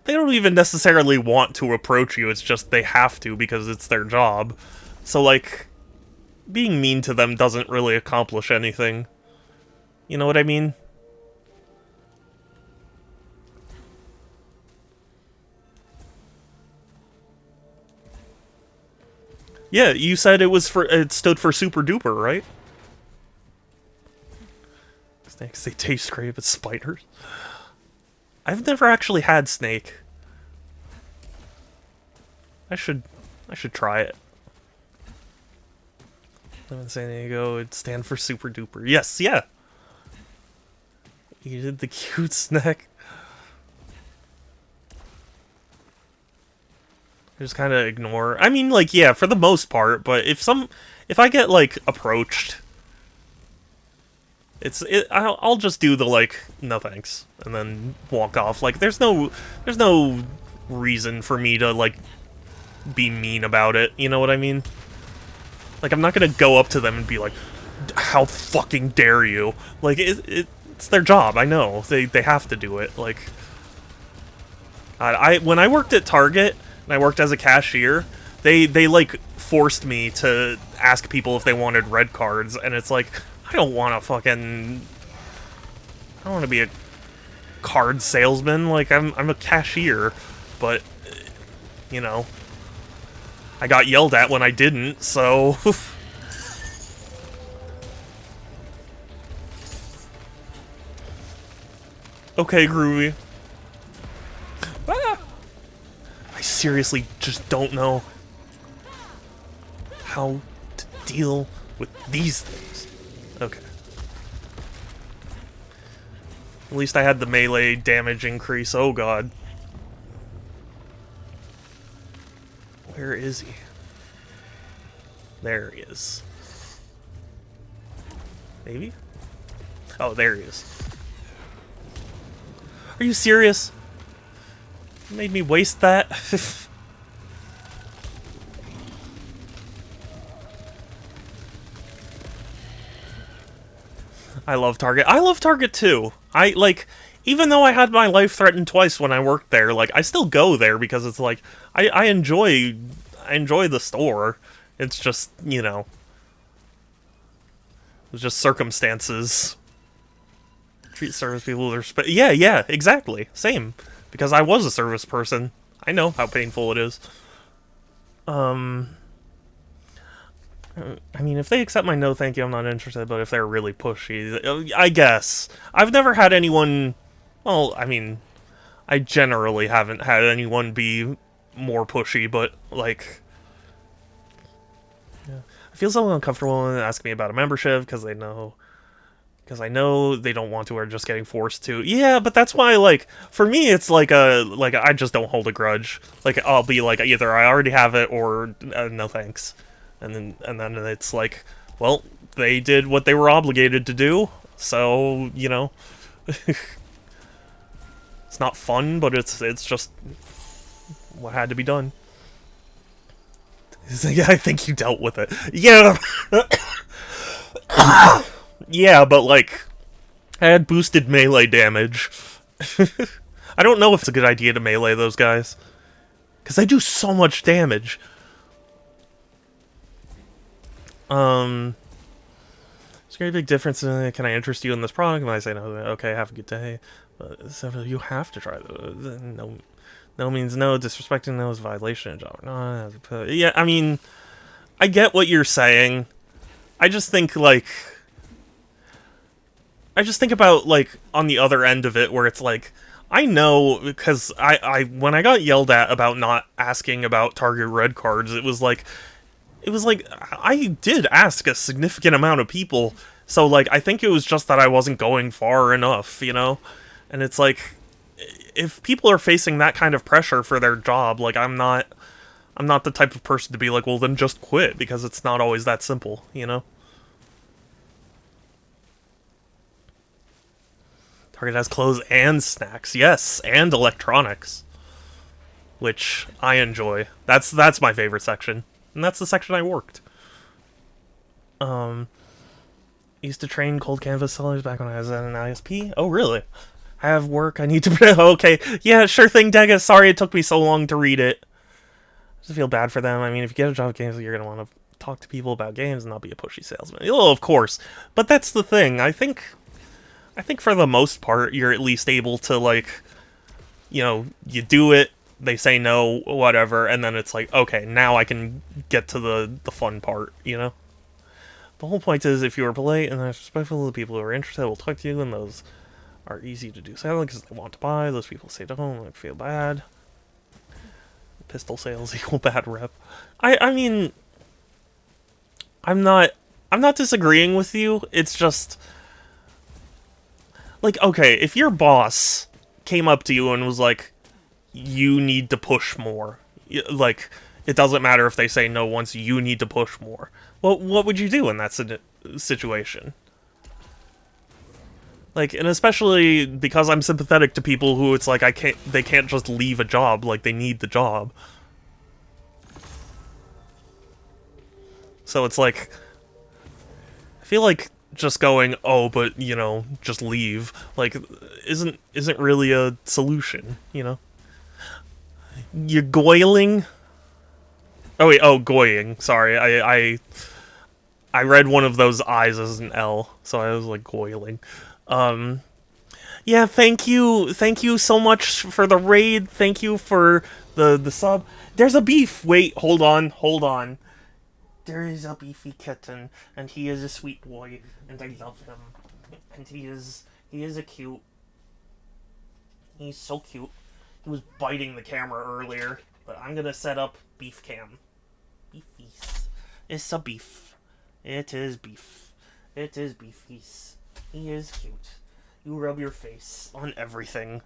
they don't even necessarily want to approach you, it's just they have to because it's their job. So, like, being mean to them doesn't really accomplish anything. You know what I mean? Yeah, you said it stood for super duper, right? Snakes, they taste great, but spiders? I've never actually had snake. I should try it. In San Diego, it'd stand for super duper. Yes, yeah. You did the cute snack. I just kind of ignore. I mean, like, yeah, for the most part. But if I get like approached, I'll just do the like no thanks and then walk off. Like, there's no reason for me to like be mean about it. You know what I mean? Like, I'm not gonna go up to them and be like, how fucking dare you? Like, it's their job, I know. They have to do it. Like, when I worked at Target, and I worked as a cashier, they like, forced me to ask people if they wanted red cards, and it's like, I don't want to be a card salesman. Like, I'm a cashier, but, I got yelled at when I didn't, so... Okay, Groovy. Ah! I seriously just don't know how to deal with these things. Okay. At least I had the melee damage increase. Oh god. Where is he? There he is. Maybe? Oh, there he is. Are you serious? You made me waste that? I love Target. I love Target too. Even though I had my life threatened twice when I worked there, like, I still go there because it's like, I enjoy the store. It's just, you know, it's just circumstances. Treat service people with respect. Yeah, exactly. Same. Because I was a service person. I know how painful it is. I mean, if they accept my no thank you, I'm not interested, but if they're really pushy, I guess. I've never had anyone... Well, I mean, I generally haven't had anyone be more pushy, but, like... Yeah. I feel so uncomfortable when they ask me about a membership, because I know they don't want to or just getting forced to. Yeah, but that's why, like, for me, it's like I just don't hold a grudge. Like, I'll be like, either I already have it or no thanks. And then it's like, well, they did what they were obligated to do, so, you know. It's not fun, but it's just what had to be done. He's like, I think you dealt with it. Yeah. Yeah, but, like, I had boosted melee damage. I don't know if it's a good idea to melee those guys. Because they do so much damage. There's a very big difference in, can I interest you in this product? And I say no, okay, have a good day. But so you have to try those. No means no, disrespecting no is a violation of job. No, yeah, I mean, I get what you're saying. I just think, like... I just think about, like, on the other end of it, where it's like, I know, because when I got yelled at about not asking about Target red cards, it was like, I did ask a significant amount of people, so, like, I think it was just that I wasn't going far enough, you know? And it's like, if people are facing that kind of pressure for their job, like, I'm not the type of person to be like, well, then just quit, because it's not always that simple, you know? Target has clothes and snacks, yes, and electronics, which I enjoy. That's my favorite section, and that's the section I worked. Used to train cold canvas sellers back when I was at an ISP. Oh, really? I have work. I need to. Okay, yeah, sure thing, Dega. Sorry it took me so long to read it. I just feel bad for them. I mean, if you get a job at games, you're gonna want to talk to people about games and not be a pushy salesman. Oh, of course, but that's the thing. I think for the most part, you're at least able to, like, you know, you do it, they say no, whatever, and then it's like, okay, now I can get to the fun part, you know? The whole point is, if you are polite and respectful, the people who are interested will talk to you, and those are easy to do sadly because they want to buy. Those people say don't, I feel bad. Pistol sales equal bad rep. I mean, I'm not disagreeing with you, it's just... Like, okay, if your boss came up to you and was like, you need to push more, like, it doesn't matter if they say no once, you need to push more. Well, what would you do in that situation? Like, and especially because I'm sympathetic to people who it's like, they can't just leave a job, like, they need the job. So it's like, I feel like just going, oh, but, you know, just leave, like, isn't really a solution, you know? You're goiling? Oh, wait, oh, goying, sorry, I read one of those I's as an L, so I was like, goiling. Yeah, thank you so much for the raid, thank you for the sub. There's a beef, wait, hold on. There is a beefy kitten, and he is a sweet boy, and I love him. And he is a cute. He's so cute. He was biting the camera earlier, but I'm gonna set up beef cam. Beefies. It's a beef. It is beef. It is beefies. He is cute. You rub your face on everything.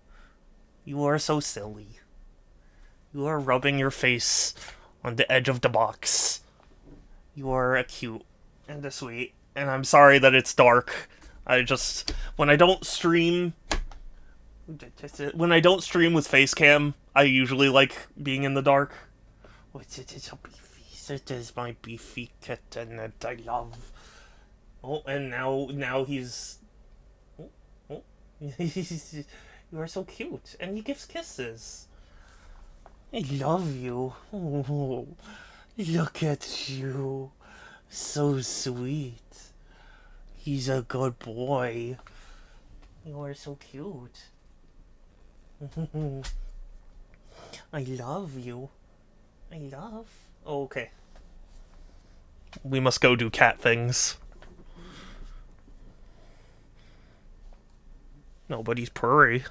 You are so silly. You are rubbing your face on the edge of the box. You are a cute and a sweet. And I'm sorry that it's dark. When I don't stream with Facecam, I usually like being in the dark. It is my beefy kitten that I love. Oh, and now he's... Oh. You are so cute. And he gives kisses. I love you. Oh, look at you. So sweet. He's a good boy. You are so cute. I love you. Oh, okay. We must go do cat things. Nobody's purry.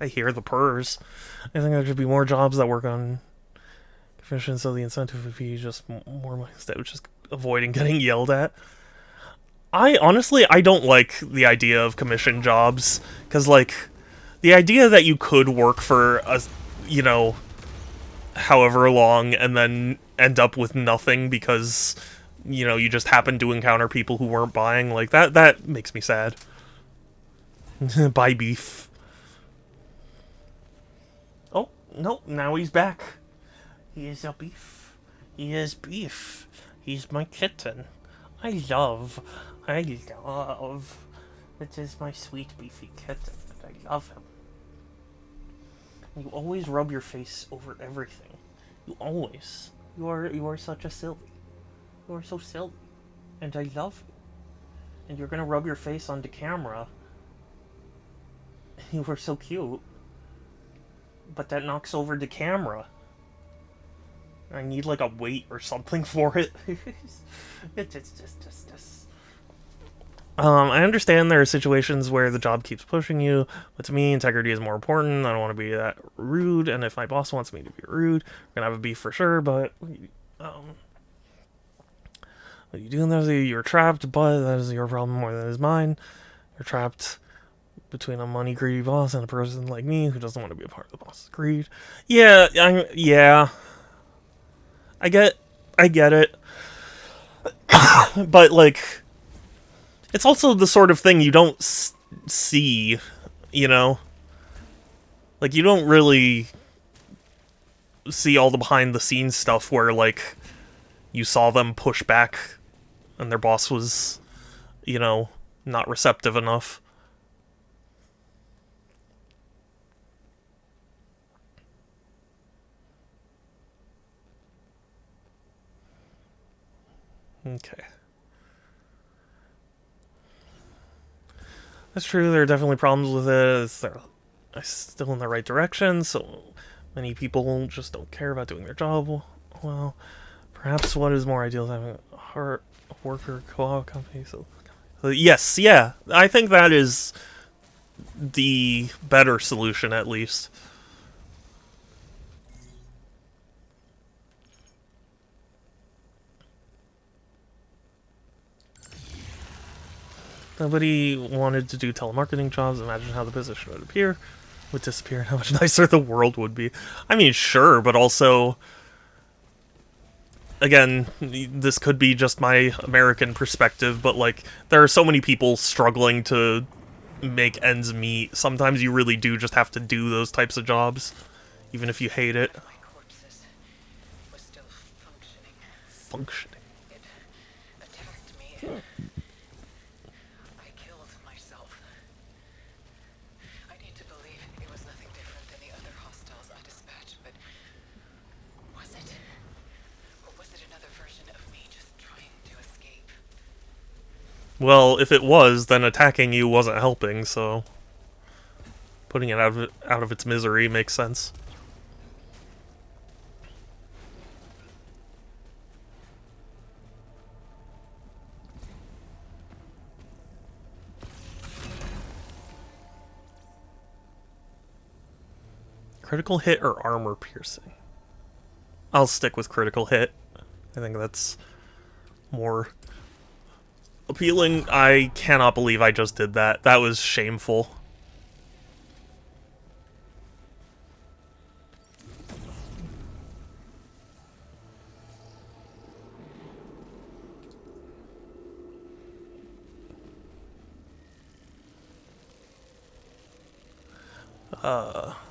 I hear the purrs. I think there should be more jobs that work on commission, so the incentive would be just more money instead of just avoiding getting yelled at. I don't like the idea of commission jobs, because, like, the idea that you could work for however long and then end up with nothing because, you just happen to encounter people who weren't buying, like, that makes me sad. Buy beef. Oh, no, now he's back. He is a beef. He is beef. He's my kitten. I love. It is my sweet beefy kitten, and I love him. You always rub your face over everything. You always. You are such a silly. You are so silly. And I love you. And you're gonna rub your face onto camera. You were so cute. But that knocks over the camera. I need like a weight or something for it. It's just. I understand there are situations where the job keeps pushing you, but to me, integrity is more important. I don't want to be that rude, and if my boss wants me to be rude, we're gonna have a beef for sure, but, what are you doing there? You're trapped, but that is your problem more than it is mine. You're trapped between a money-greedy boss and a person like me who doesn't want to be a part of the boss's greed. Yeah, I get it. But, like, it's also the sort of thing you don't see, Like, you don't really see all the behind-the-scenes stuff where, like, you saw them push back and their boss was, not receptive enough. Okay. That's true, there are definitely problems with it. They're still in the right direction, so many people just don't care about doing their job. Well, perhaps what is more ideal is having a worker co-op company. So yes, yeah, I think that is the better solution, at least. Nobody wanted to do telemarketing jobs. Imagine how the position would disappear, and how much nicer the world would be. I mean, sure, but also, again, this could be just my American perspective, but, like, there are so many people struggling to make ends meet. Sometimes you really do just have to do those types of jobs, even if you hate it. My corpses was still functioning. Functioning. It attacked me. I killed myself. I need to believe it was nothing different than the other hostiles I dispatched, but was it? Or was it another version of me just trying to escape? Well, if it was, then attacking you wasn't helping, so putting it out of its misery makes sense. Critical hit or armor piercing? I'll stick with critical hit. I think that's more appealing. I cannot believe I just did that. That was shameful.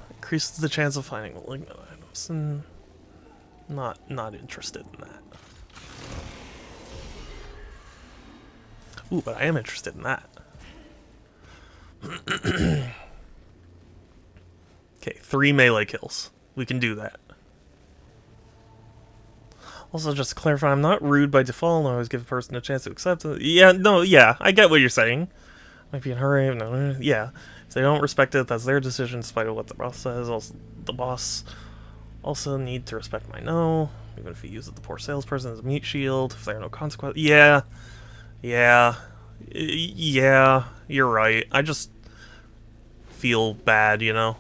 Increases the chance of finding malignant items, and not interested in that. Ooh, but I am interested in that. Okay, 3 melee kills. We can do that. Also, just to clarify, I'm not rude by default. I always give a person a chance to accept it. Yeah, no, yeah, I get what you're saying. Might be in a hurry. No, yeah. If they don't respect it, that's their decision, despite what the boss says. Also, the boss also need to respect my no, even if he uses the poor salesperson as a meat shield. If there are no consequences. Yeah. Yeah. Yeah, you're right. I just feel bad, you know?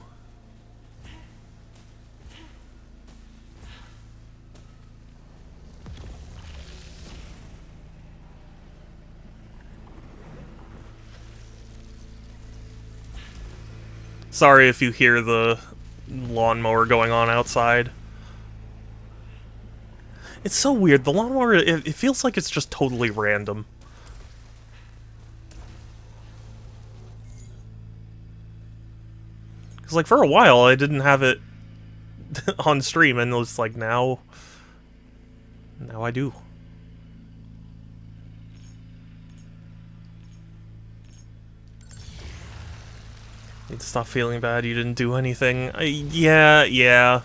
Sorry if you hear the lawnmower going on outside. It's so weird. The lawnmower, it feels like it's just totally random. Because, like, for a while, I didn't have it on stream, and it's like, now I do. Need to stop feeling bad you didn't do anything. Yeah.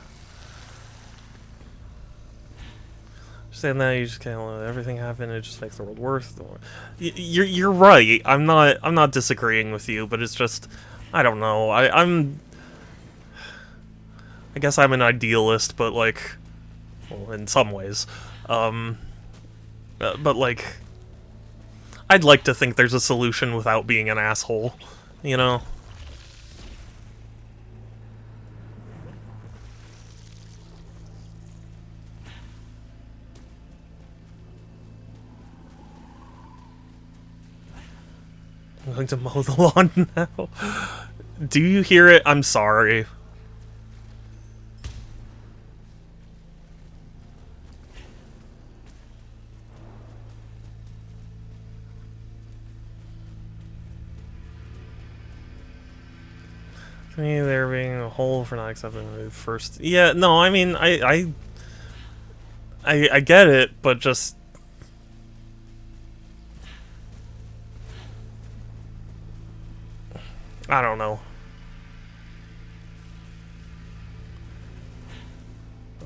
Saying that, you just can't let everything happen. It just makes the world worse. You're right. I'm not disagreeing with you, but it's just, I don't know. I guess I'm an idealist, but like, well, in some ways, but like, I'd like to think there's a solution without being an asshole, you know. I'm going to mow the lawn now. Do you hear it? I'm sorry. To me, there being a hole for not accepting the first. Yeah, no, I mean, I get it, but just. I don't know.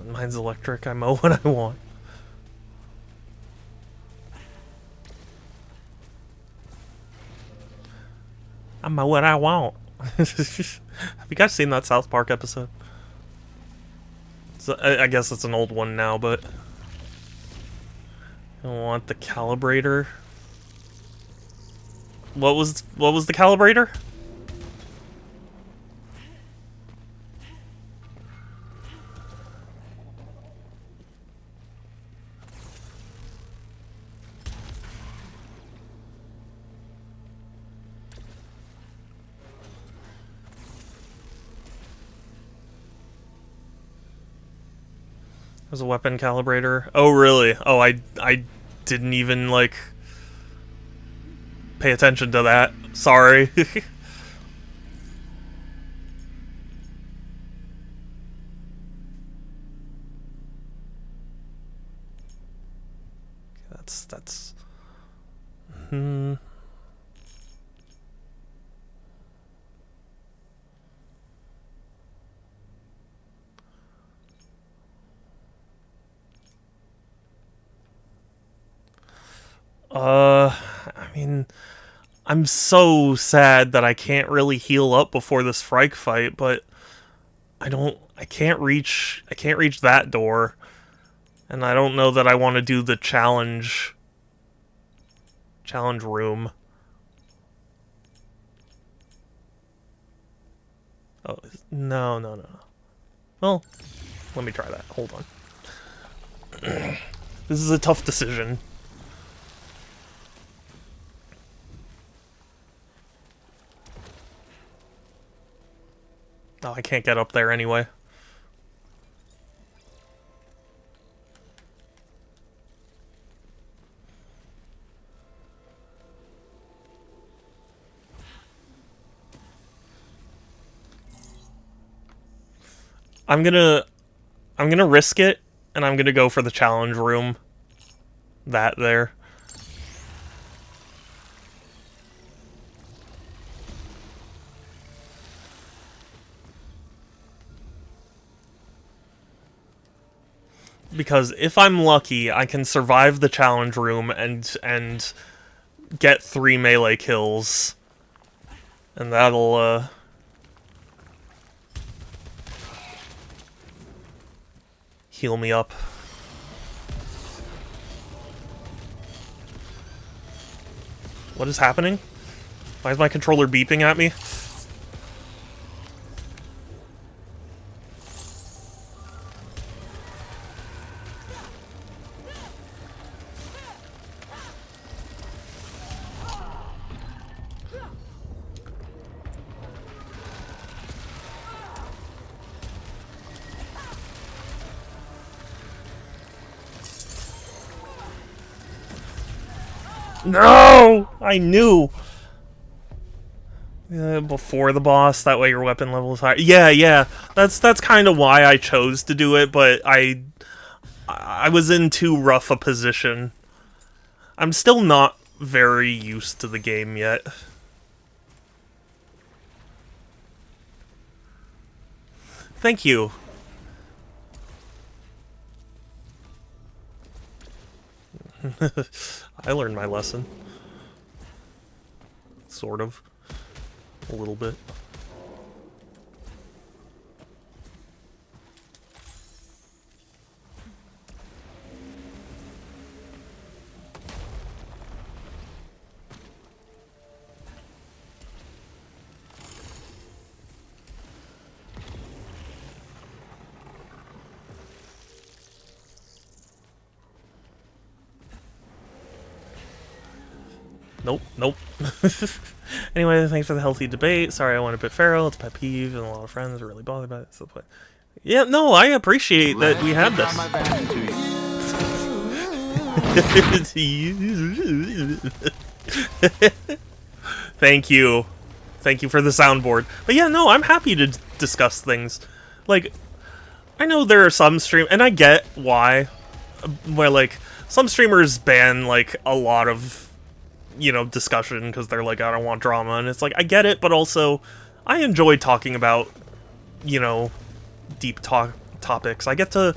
Mine's electric. I mow when I want. I mow what I want. Have you guys seen that South Park episode? So, I guess it's an old one now, but I want the calibrator. What was the calibrator? There's a weapon calibrator. Oh, really? Oh, I didn't even, like, pay attention to that. Sorry. That's... I mean, I'm so sad that I can't really heal up before this Frike fight, but I can't reach that door. And I don't know that I want to do the challenge room. Oh, no. Well, let me try that. Hold on. This is a tough decision. Oh, I can't get up there anyway. I'm gonna risk it, and I'm gonna go for the challenge room. That there. Because if I'm lucky, I can survive the challenge room and get 3 melee kills. And that'll, heal me up. What is happening? Why is my controller beeping at me? No! I knew! Before the boss, that way your weapon level is higher. Yeah. That's kind of why I chose to do it, but I was in too rough a position. I'm still not very used to the game yet. Thank you. I learned my lesson. Sort of. A little bit. Nope. Anyway, thanks for the healthy debate. Sorry I went a bit feral. It's a pet peeve, and a lot of friends are really bothered by it. So, yeah, no, I appreciate that we had this. Thank you. Thank you for the soundboard. But yeah, no, I'm happy to discuss things. Like, I know there are some and I get why. Where, like, some streamers ban, like, a lot of, you know, discussion because they're like, I don't want drama, and it's like, I get it, but also I enjoy talking about, you know, deep topics. I get to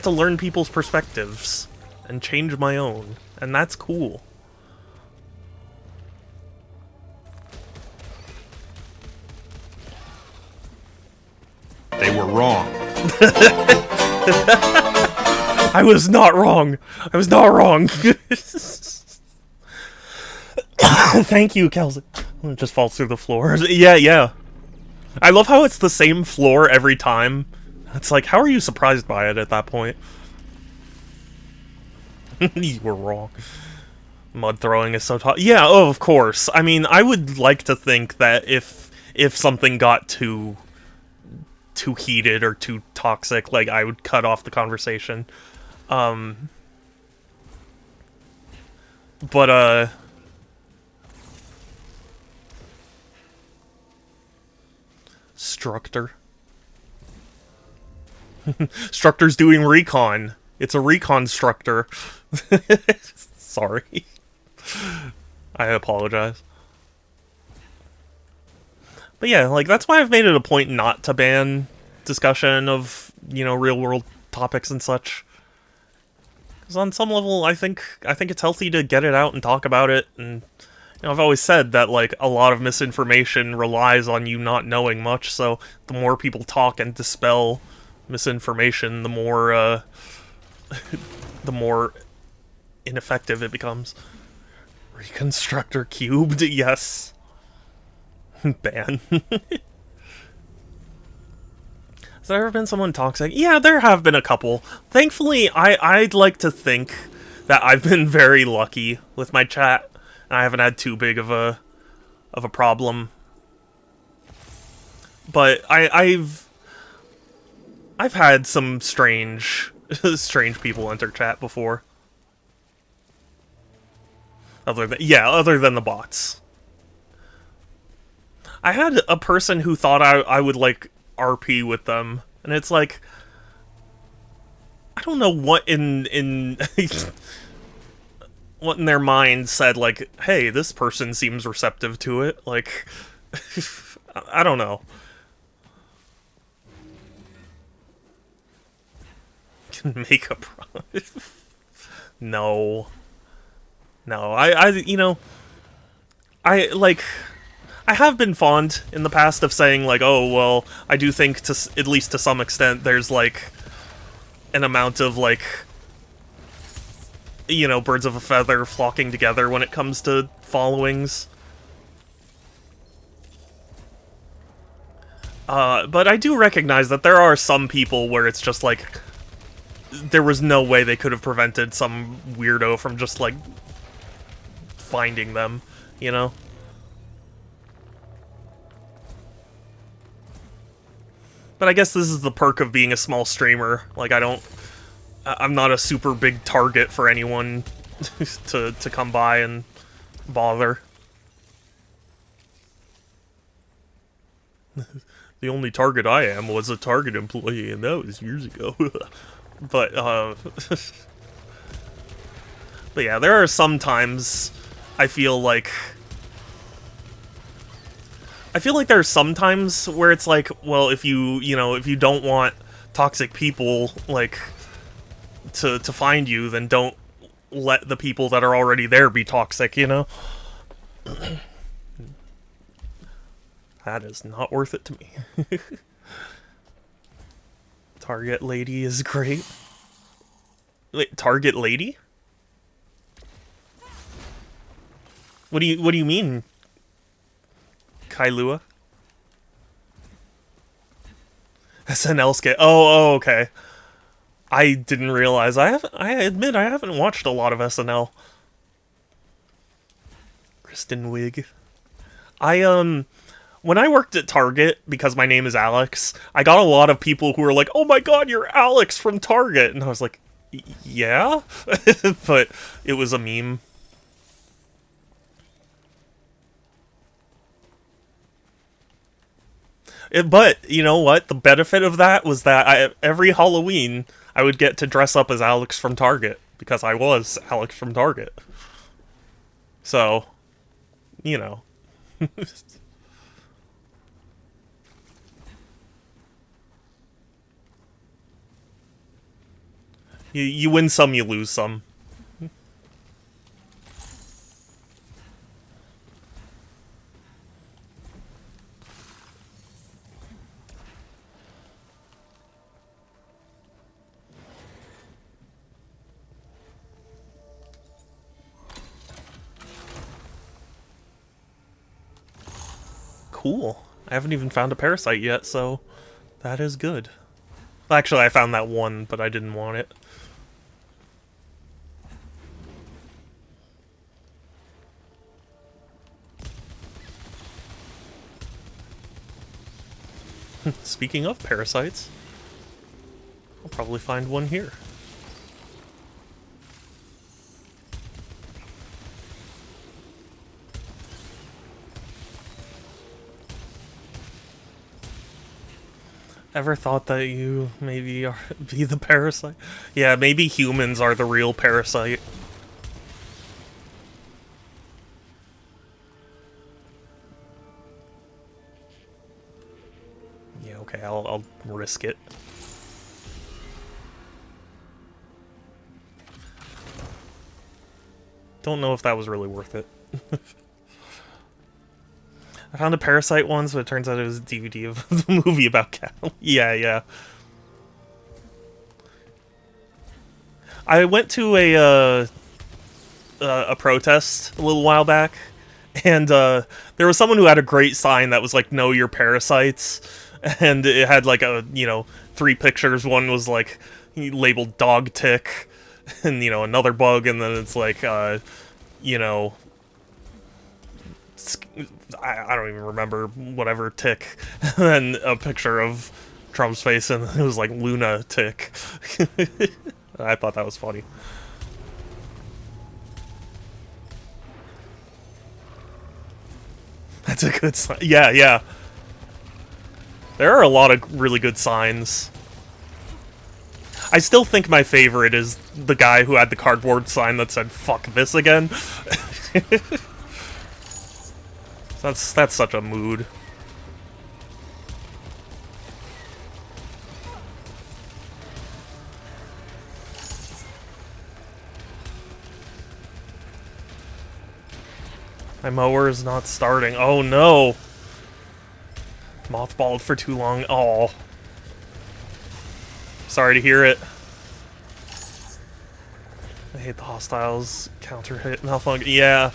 learn people's perspectives and change my own, and that's cool. They were wrong. I was not wrong. I was not wrong. Thank you, Kelsey. It just falls through the floor. Yeah. I love how it's the same floor every time. It's like, how are you surprised by it at that point? You were wrong. Mud throwing is so tough. Yeah, oh, of course. I mean, I would like to think that if something got too heated or too toxic, like, I would cut off the conversation. But, Structor. Structor's doing recon. It's a reconstructor. Sorry. I apologize. But yeah, like, that's why I've made it a point not to ban discussion of, you know, real-world topics and such. Because on some level, I think it's healthy to get it out and talk about it, and you know, I've always said that, like, a lot of misinformation relies on you not knowing much, so the more people talk and dispel misinformation, the more ineffective it becomes. Reconstructor cubed, yes. Ban. Has there ever been someone toxic? Yeah, there have been a couple. Thankfully, I'd like to think that I've been very lucky with my chat. I haven't had too big of a problem. But I've had some strange people enter chat before. Other than the bots. I had a person who thought I would, like, RP with them, and it's like, I don't know what in what in their mind said, like, hey, this person seems receptive to it, like, I don't know. Can make a promise. No. No, you know, I have been fond in the past of saying, like, oh, well, I do think, at least to some extent, there's, like, an amount of, like, you know, birds of a feather flocking together when it comes to followings. But I do recognize that there are some people where it's just, like, there was no way they could have prevented some weirdo from just, like, finding them, you know? But I guess this is the perk of being a small streamer. Like, I'm not a super big target for anyone to come by and bother. The only target I am was a Target employee, and that was years ago. But, but yeah, there are some times I feel like there's sometimes where it's like, well, if you don't want toxic people, like, to find you, then don't let the people that are already there be toxic, you know? That is not worth it to me. Target lady is great. Wait, Target lady? What do you mean, Kailua? SNL skit. Oh, okay. I didn't realize. I admit I haven't watched a lot of SNL. Kristen Wiig. When I worked at Target, because my name is Alex, I got a lot of people who were like, "Oh my god, you're Alex from Target," and I was like, "Yeah," but it was a meme. But you know what? The benefit of that was that every Halloween I would get to dress up as Alex from Target because I was Alex from Target. So, you know. You win some, you lose some. Cool. I haven't even found a parasite yet, so that is good. Actually, I found that one, but I didn't want it. Speaking of parasites, I'll probably find one here. Ever thought that you maybe be the parasite? Yeah, maybe humans are the real parasite. Yeah, okay, I'll risk it. Don't know if that was really worth it. I found a Parasite once, but it turns out it was a DVD of the movie about cattle. Yeah. I went to a protest a little while back, and there was someone who had a great sign that was like, "Know your parasites," and it had like 3 pictures. One was like labeled dog tick, and another bug, and then it's like I don't even remember whatever tick, and then a picture of Trump's face, and it was like Luna tick. I thought that was funny. That's a good sign. Yeah, yeah. There are a lot of really good signs. I still think my favorite is the guy who had the cardboard sign that said "fuck this" again. That's such a mood. My mower is not starting. Oh no! Mothballed for too long. Oh. Sorry to hear it. I hate the hostiles. Counter hit malfunction. Yeah.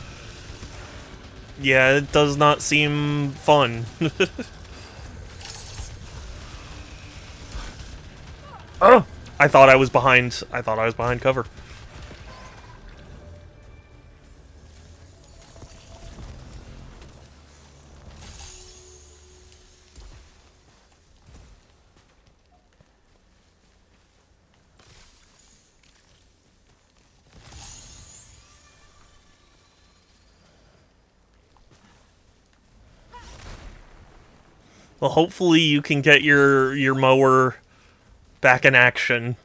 Yeah, it does not seem fun. Oh! I thought I was behind cover. Well, hopefully you can get your mower back in action.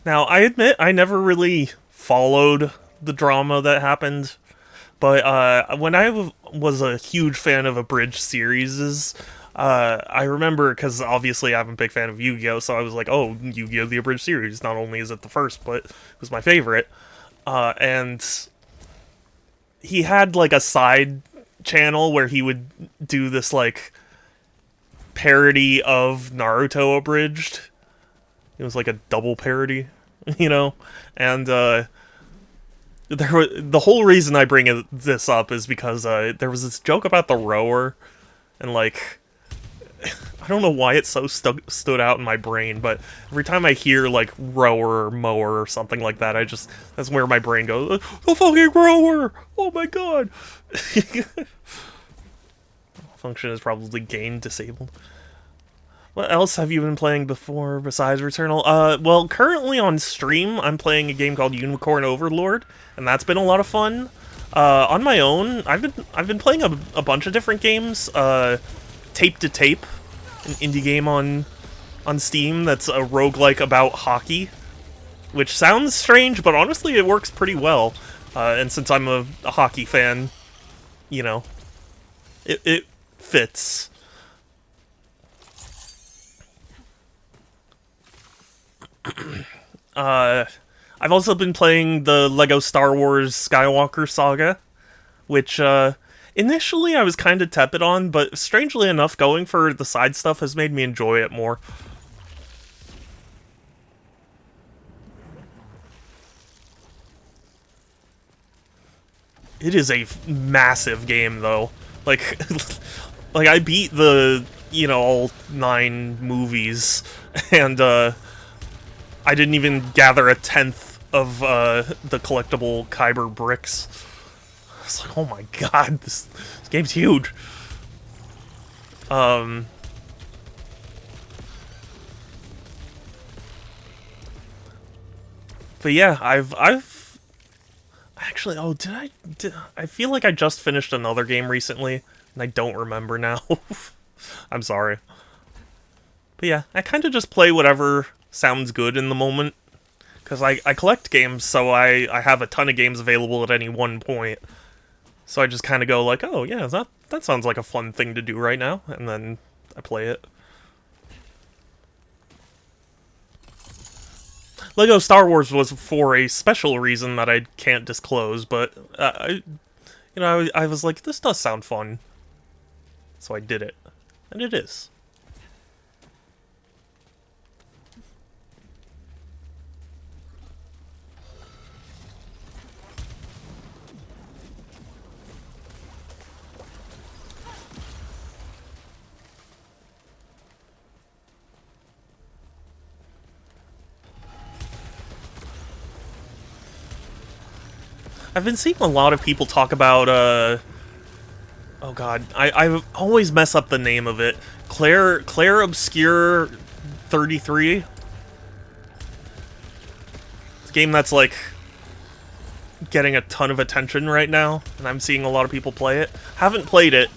Now, I admit I never really followed the drama that happened, but when I was a huge fan of Abridged series, I remember, because obviously I'm a big fan of Yu-Gi-Oh!, so I was like, oh, Yu-Gi-Oh! The Abridged series. Not only is it the first, but it was my favorite. And he had, like, a side channel where he would do this, like, parody of Naruto Abridged. It was like a double parody, you know? And, the whole reason I bring this up is because, there was this joke about the rower, and, like, I don't know why it so stood out in my brain, but every time I hear, like, rower or mower or something like that, that's where my brain goes, the fucking rower! Oh my god! Function is probably gain disabled. What else have you been playing before besides Returnal? Well, currently on stream, I'm playing a game called Unicorn Overlord, and that's been a lot of fun. On my own, I've been playing a bunch of different games. Tape to Tape, an indie game on Steam that's a roguelike about hockey, which sounds strange, but honestly it works pretty well. And since I'm a hockey fan, you know, it fits. I've also been playing the LEGO Star Wars Skywalker Saga, which, initially I was kind of tepid on, but strangely enough, going for the side stuff has made me enjoy it more. It is a massive game, though. Like, like I beat the, all 9 movies, and, I didn't even gather a 10th of, the collectible Kyber bricks. It's like, oh my god, this game's huge. But yeah, I've actually, oh, I feel like I just finished another game recently, and I don't remember now. I'm sorry. But yeah, I kind of just play whatever sounds good in the moment, because I collect games, so I have a ton of games available at any one point. So I just kind of go like, oh yeah, that sounds like a fun thing to do right now, and then I play it. LEGO Star Wars was for a special reason that I can't disclose, but I was like, this does sound fun, so I did it, and it is. I've been seeing a lot of people talk about, oh god, I always mess up the name of it. Claire Obscure 33? It's a game that's, like, getting a ton of attention right now, and I'm seeing a lot of people play it. Haven't played it,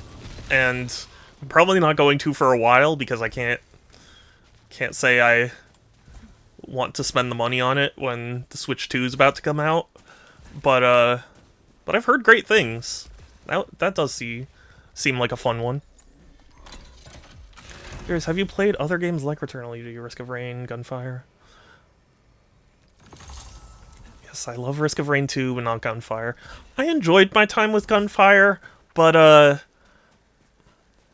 and I'm probably not going to for a while, because I can't say I want to spend the money on it when the Switch 2 is about to come out. But I've heard great things. That does seem like a fun one. Curious, have you played other games like Returnal? You do Risk of Rain, Gunfire? Yes, I love Risk of Rain 2, but not Gunfire. I enjoyed my time with Gunfire, but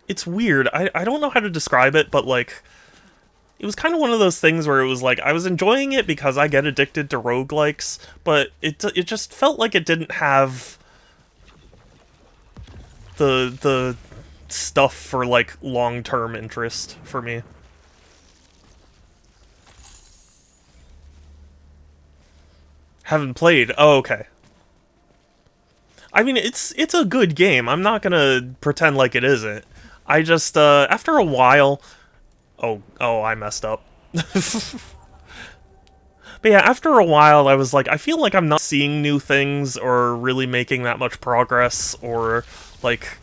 it's weird. I don't know how to describe it, but like, it was kind of one of those things where it was like, I was enjoying it because I get addicted to roguelikes, but it just felt like it didn't have the stuff for, like, long-term interest for me. Haven't played. Oh, okay. I mean, it's a good game. I'm not gonna pretend like it isn't. I just, after a while... Oh, I messed up. But yeah, after a while, I was like, I feel like I'm not seeing new things or really making that much progress or, like,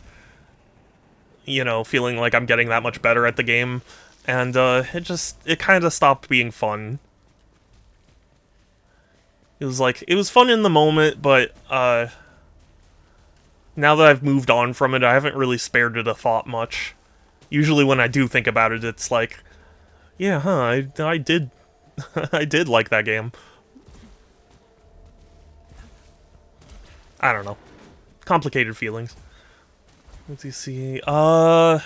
you know, feeling like I'm getting that much better at the game. And, it kind of stopped being fun. It was like, it was fun in the moment, but, now that I've moved on from it, I haven't really spared it a thought much. Usually when I do think about it, it's like, yeah, huh, I did, I did like that game. I don't know. Complicated feelings. Let's see, I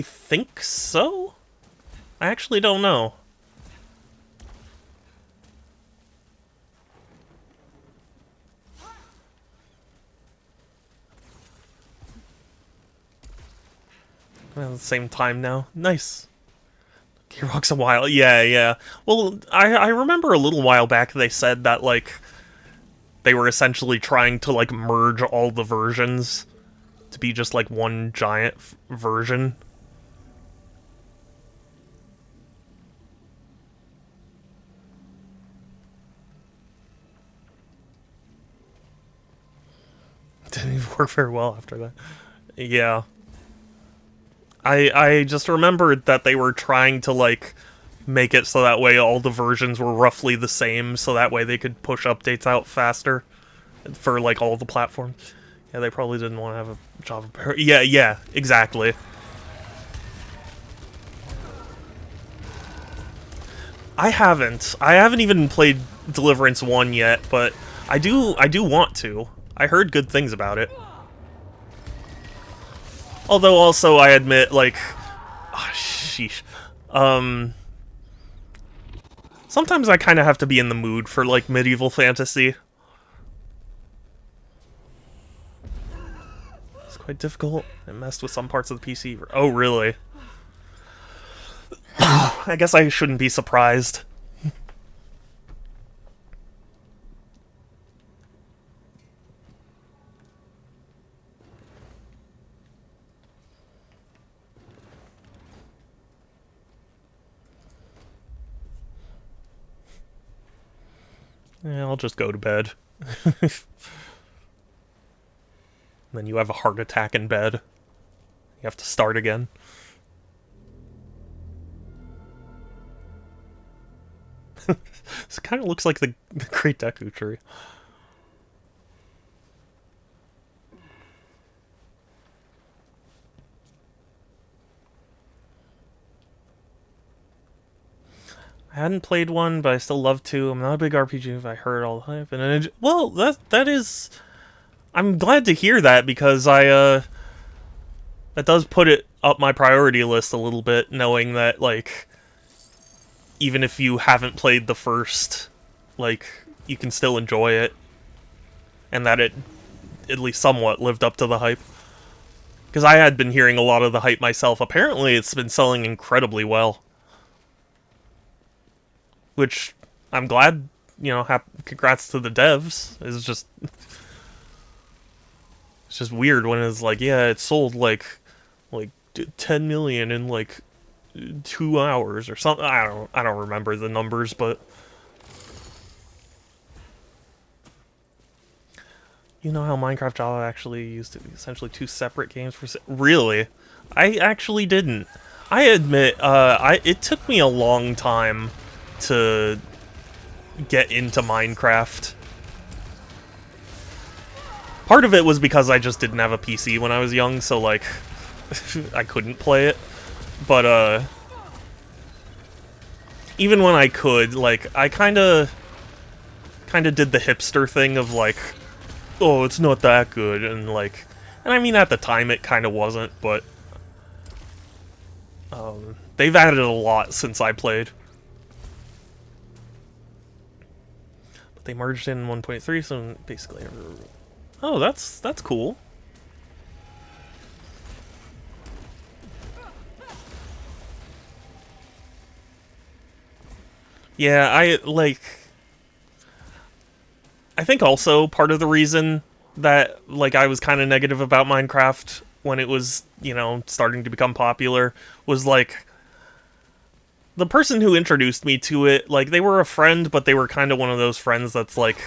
think so? I actually don't know. Well, same time now. Nice. Gearbox a while. Yeah. Well, I remember a little while back they said that, like, they were essentially trying to, like, merge all the versions to be just, like, one giant version. Didn't even work very well after that. Yeah. I just remembered that they were trying to, like, make it so that way all the versions were roughly the same, so that way they could push updates out faster for, like, all the platforms. Yeah, they probably didn't want to have a Java... Yeah, exactly. I haven't even played Deliverance 1 yet, but I do want to. I heard good things about it. Although also I admit, like, oh, sheesh. Sometimes I kind of have to be in the mood for, like, medieval fantasy. It's quite difficult. It messed with some parts of the PC. Oh, really? I guess I shouldn't be surprised. Yeah, I'll just go to bed. Then you have a heart attack in bed. You have to start again. This kind of looks like the Great Deku Tree. I hadn't played one, but I still love to. I'm not a big RPG if I heard all the hype. And well, that is... I'm glad to hear that, because that does put it up my priority list a little bit, knowing that, like, even if you haven't played the first, like, you can still enjoy it. And that it, at least somewhat, lived up to the hype. Because I had been hearing a lot of the hype myself. Apparently, it's been selling incredibly well. Which, I'm glad congrats to the devs. It's just weird when it's like, yeah, it sold like 10 million in like 2 hours or something. I don't remember the numbers, but you know how Minecraft Java actually used to be essentially 2 separate games for really? I actually didn't. I admit, it took me a long time to get into Minecraft. Part of it was because I just didn't have a PC when I was young, so, like, I couldn't play it. But, even when I could, like, I kinda did the hipster thing of, like, oh, it's not that good, and, like... And I mean, at the time, it kinda wasn't, but... they've added a lot since I played. But they merged in 1.3, so basically... Oh, that's cool. Yeah, I think also part of the reason that, like, I was kind of negative about Minecraft when it was, you know, starting to become popular was, like, the person who introduced me to it, like, they were a friend, but they were kind of one of those friends that's, like,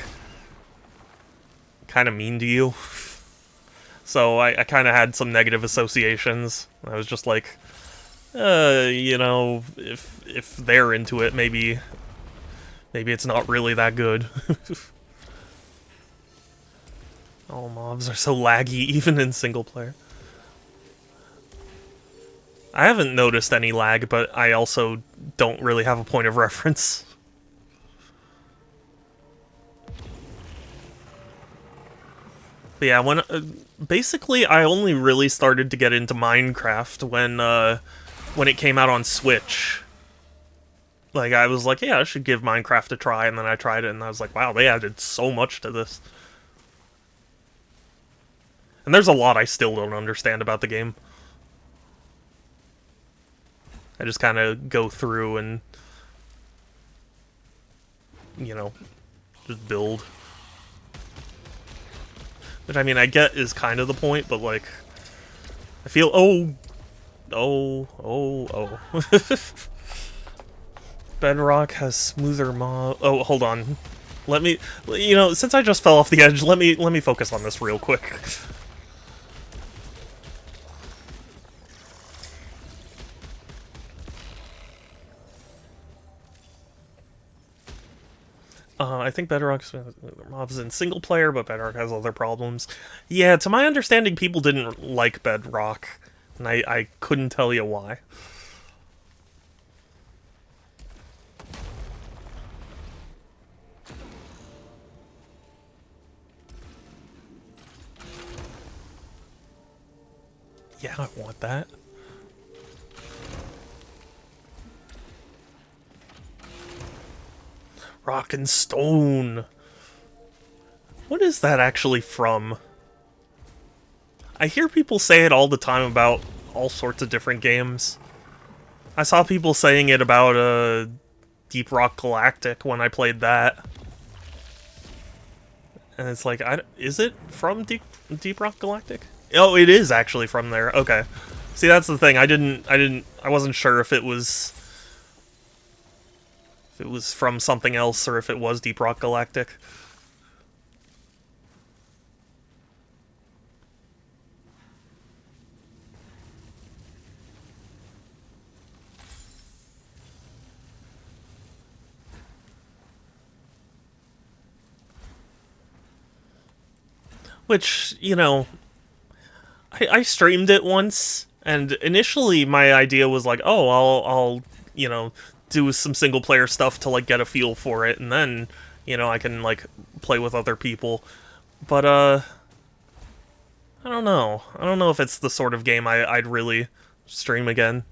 kind of mean to you. So I kind of had some negative associations. I was just like, you know, if they're into it, maybe it's not really that good. All mobs are so laggy, even in single player. I haven't noticed any lag, but I also don't really have a point of reference. But yeah, basically I only really started to get into Minecraft when it came out on Switch. Like, I was like, yeah, I should give Minecraft a try, and then I tried it, and I was like, wow, they added so much to this. And there's a lot I still don't understand about the game. I just kind of go through and, you know, just build. Which, I mean, I get is kind of the point, but, like, I feel, oh. Bedrock has smoother mob. Oh, hold on. Let me, you know, since I just fell off the edge, let me focus on this real quick. I think Bedrock's mobs in single player, but Bedrock has other problems. Yeah, to my understanding, people didn't like Bedrock, and I couldn't tell you why. Yeah, I want that. Rock and Stone. What is that actually from? I hear people say it all the time about all sorts of different games. I saw people saying it about Deep Rock Galactic when I played that. And it's like, is it from Deep Rock Galactic? Oh, it is actually from there. Okay. See, that's the thing. I wasn't sure if it was from something else or if it was Deep Rock Galactic. Which, you know, I streamed it once, and initially my idea was like, oh, I'll you know, do some single player stuff to, like, get a feel for it, and then, you know, I can, like, play with other people. But, I don't know. I don't know if it's the sort of game I'd really stream again.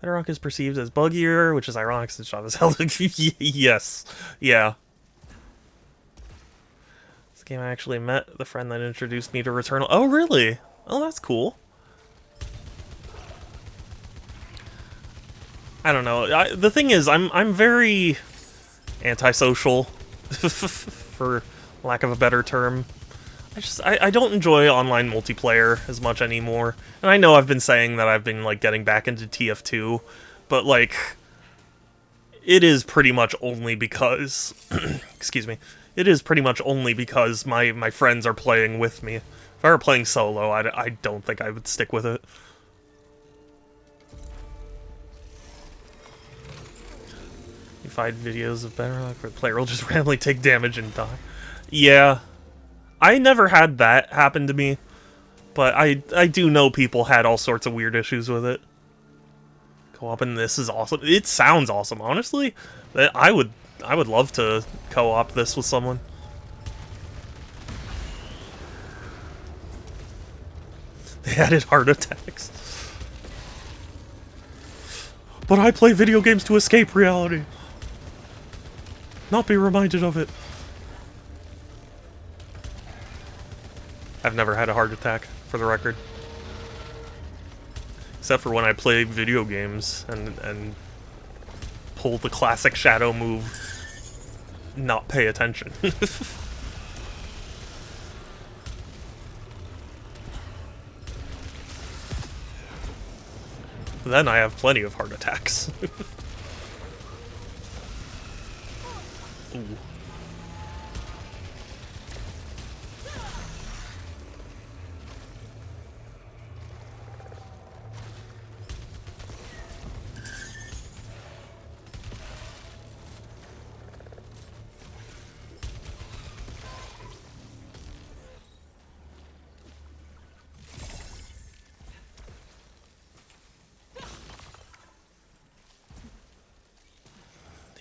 Bedrock is perceived as buggier, which is ironic since Java's held. Yes. Yeah. This game I actually met the friend that introduced me to Returnal. Oh, really? Oh, that's cool. I don't know. The thing is, I'm very antisocial, for lack of a better term. I don't enjoy online multiplayer as much anymore. And I know I've been saying that I've been, like, getting back into TF2, but, like, it is pretty much only because... excuse me. It is pretty much only because my friends are playing with me. If I were playing solo, I don't think I would stick with it. You find videos of Bedrock where the player will just randomly take damage and die. Yeah. I never had that happen to me, but I do know people had all sorts of weird issues with it. Co-op in this is awesome. It sounds awesome, honestly. I would love to co-op this with someone. They added heart attacks. But I play video games to escape reality. Not be reminded of it. I've never had a heart attack, for the record. Except for when I play video games and pull the classic shadow move, not pay attention. Then I have plenty of heart attacks. Ooh.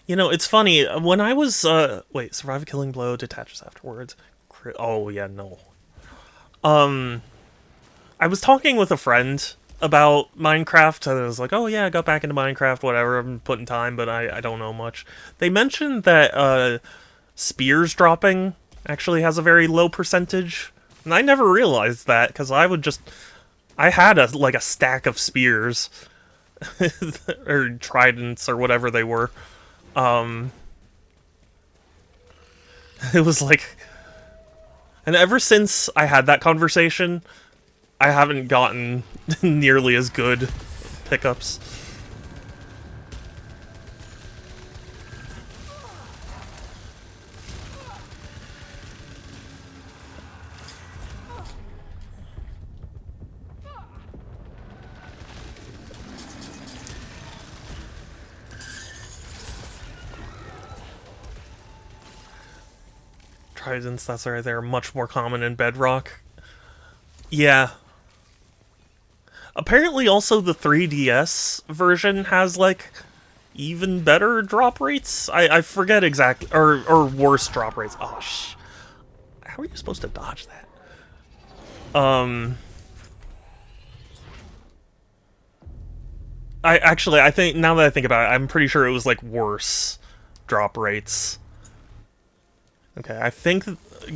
You know, it's funny, when I was, wait, survive a killing blow, detaches afterwards. Oh, yeah, no. I was talking with a friend about Minecraft, and I was like, oh yeah, I got back into Minecraft, whatever, I'm putting time, but I don't know much. They mentioned that, spears dropping actually has a very low percentage, and I never realized that, because I had a stack of spears, or tridents, or whatever they were. It was like... And ever since I had that conversation, I haven't gotten nearly as good pickups. Tridents, that's right, they're much more common in Bedrock. Yeah. Apparently also the 3DS version has, like, even better drop rates? I forget exactly, or worse drop rates. Oh, how are you supposed to dodge that? I think, now that I think about it, I'm pretty sure it was, like, worse drop rates. Okay, I think,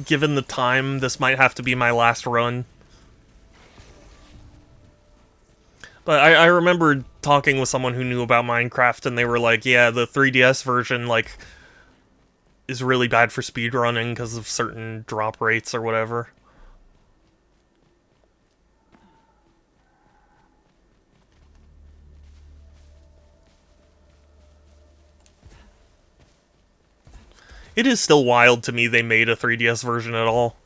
given the time, this might have to be my last run. But I remember talking with someone who knew about Minecraft, and they were like, yeah, the 3DS version, like, is really bad for speedrunning because of certain drop rates or whatever. It is still wild to me they made a 3DS version at all.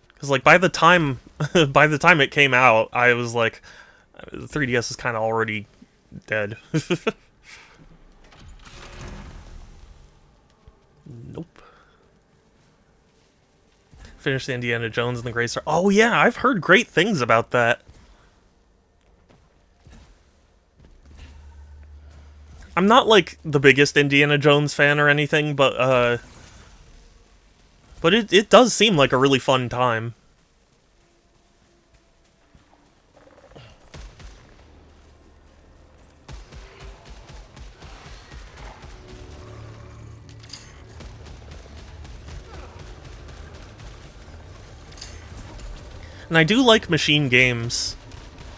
Because, like, by the time it came out, I was like, the 3DS is kind of already dead. Nope. Finished Indiana Jones and the Great Star. Oh yeah, I've heard great things about that. I'm not, like, the biggest Indiana Jones fan or anything, but it does seem like a really fun time. And I do like Machine Games.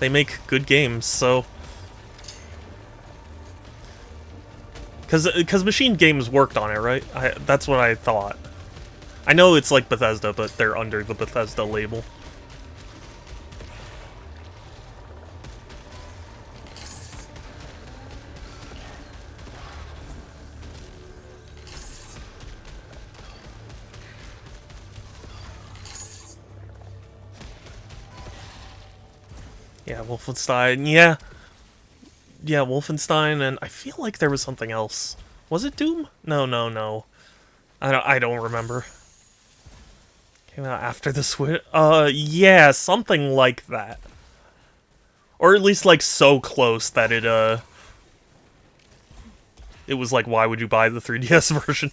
They make good games, so... Because Machine Games worked on it, right? That's what I thought. I know it's like Bethesda, but they're under the Bethesda label. Yeah, Wolfenstein, yeah. Yeah, Wolfenstein, and I feel like there was something else. Was it Doom? No. I don't remember. Came out after the Switch. Yeah, something like that. Or at least like so close that it was like, why would you buy the 3DS version?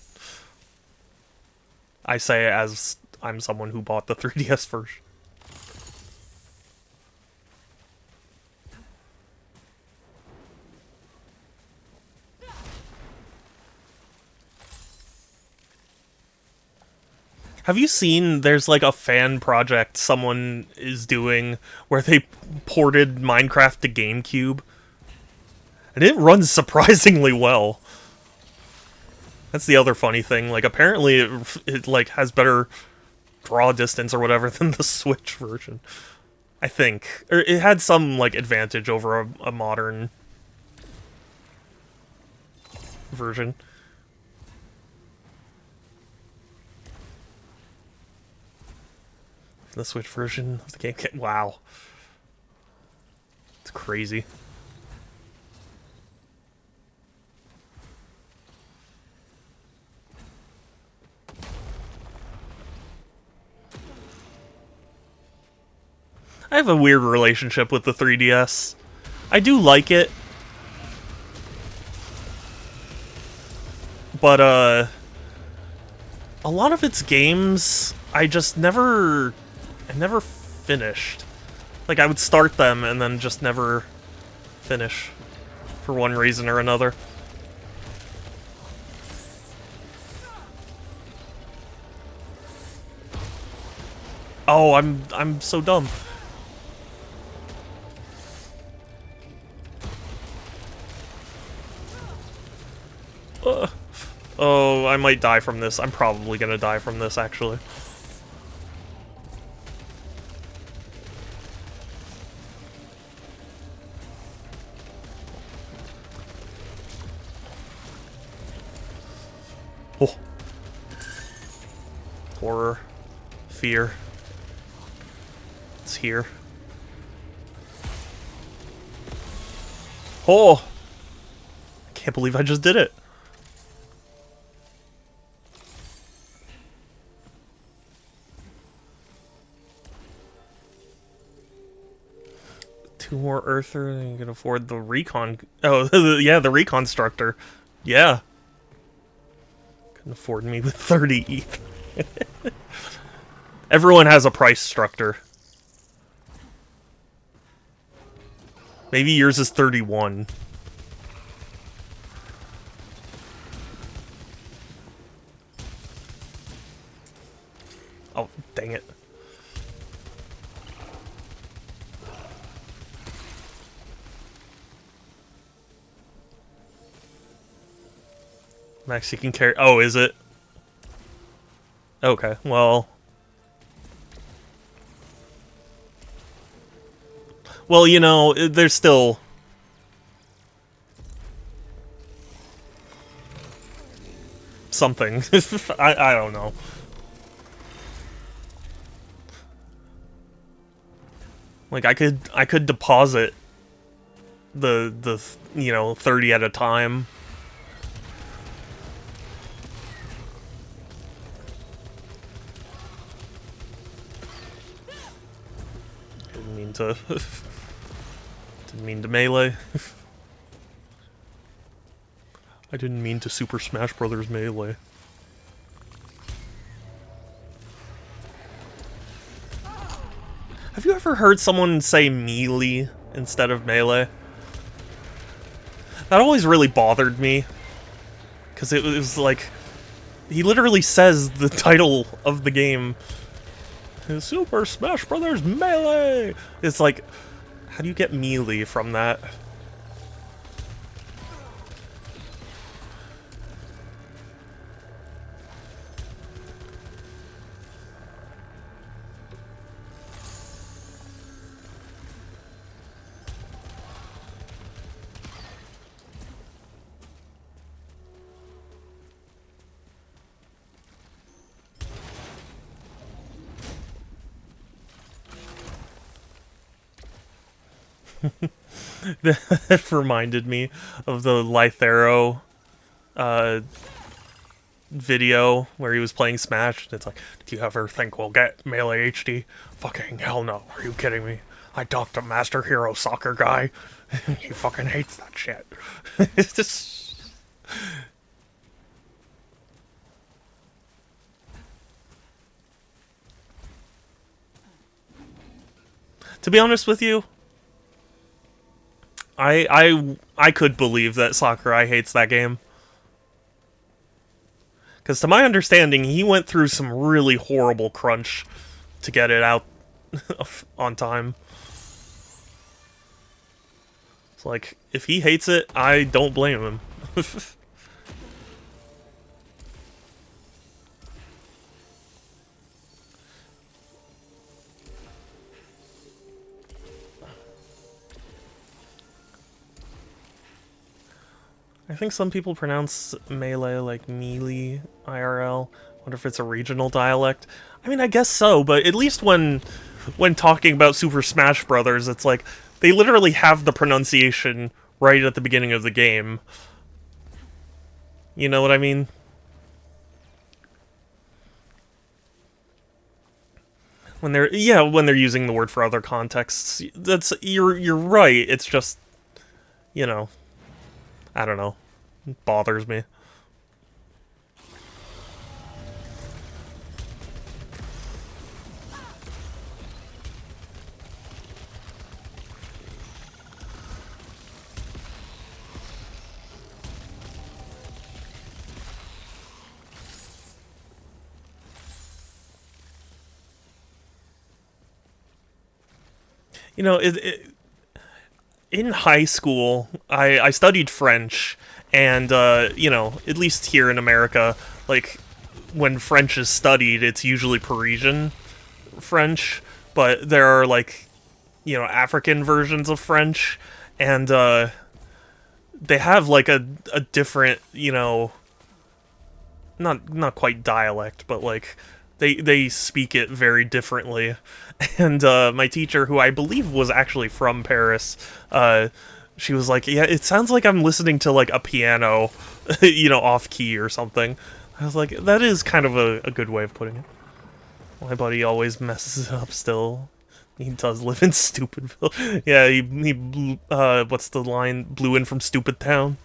I say as I'm someone who bought the 3DS version. Have you seen there's like a fan project someone is doing where they ported Minecraft to GameCube? And it runs surprisingly well. That's the other funny thing. Like, apparently it like has better draw distance or whatever than the Switch version. I think. Or it had some like advantage over a modern version. The Switch version of the game. Wow. It's crazy. I have a weird relationship with the 3DS. I do like it. But, a lot of its games, I just never finished. Like, I would start them and then just never finish. For one reason or another. Oh, I'm so dumb. Oh, I might die from this. I'm probably gonna die from this, actually. Oh. Horror. Fear. It's here. Oh! I can't believe I just did it. Two more Earther, and you can afford the recon. Oh, yeah, the reconstructor. Yeah. Couldn't afford me with 30 ETH. Everyone has a price structure. Maybe yours is 31. Oh, dang it. Max, you can carry. Oh, is it? Okay, well. Well, you know, there's still. Something. I don't know. Like, I could deposit the you know, 30 at a time. Didn't mean to melee. I didn't mean to Super Smash Brothers melee. Have you ever heard someone say melee instead of melee? That always really bothered me. Because it was like... He literally says the title of the game. Super Smash Brothers Melee! It's like, how do you get melee from that? That reminded me of the Lythero video where he was playing Smash. It's like, do you ever think we'll get Melee HD? Fucking hell no. Are you kidding me? I talked to Master Hero Soccer Guy. He fucking hates that shit. It's just... To be honest with you, I could believe that Sakurai hates that game. Because to my understanding, he went through some really horrible crunch to get it out on time. It's like, if he hates it, I don't blame him. I think some people pronounce Melee like Melee IRL. Wonder if it's a regional dialect. I mean, I guess so, but at least when talking about Super Smash Brothers, it's like they literally have the pronunciation right at the beginning of the game. You know what I mean? When they're using the word for other contexts, you're right. It's just, you know, I don't know. It bothers me. You know, in high school, I studied French, and, you know, at least here in America, like, when French is studied, it's usually Parisian French, but there are, like, you know, African versions of French, and, they have, like, a different, you know, not quite dialect, but, like, they speak it very differently. And my teacher, who I believe was actually from Paris, she was like, yeah, it sounds like I'm listening to, like, a piano, you know, off-key or something. I was like, that is kind of a good way of putting it. My buddy always messes it up still. He does live in Stupidville. Yeah, he what's the line? Blew in from Stupid Town.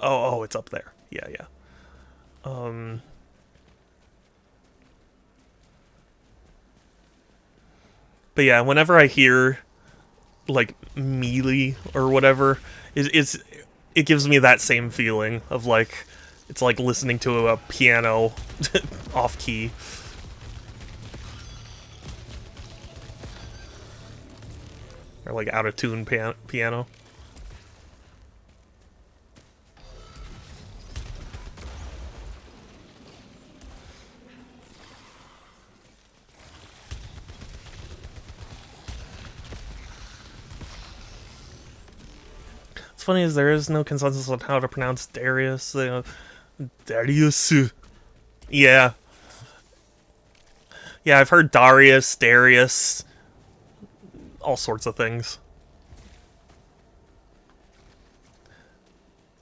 Oh, it's up there. Yeah. But yeah, whenever I hear, like, melee or whatever, it gives me that same feeling of, like, it's like listening to a piano off-key. Or, like, out-of-tune piano. What's funny is there is no consensus on how to pronounce Darius. Darius. Yeah. Yeah, I've heard Darius, Darius, all sorts of things.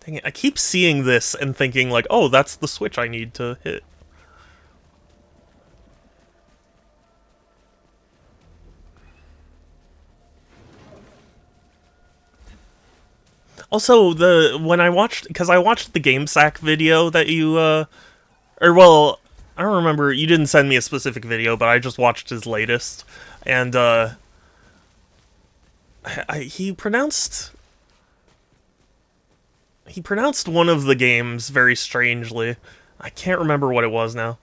Dang it, I keep seeing this and thinking, like, oh, that's the switch I need to hit. Also, when I watched the GameSack video that you, or well, I don't remember, you didn't send me a specific video, but I just watched his latest, and, he pronounced one of the games very strangely. I can't remember what it was now.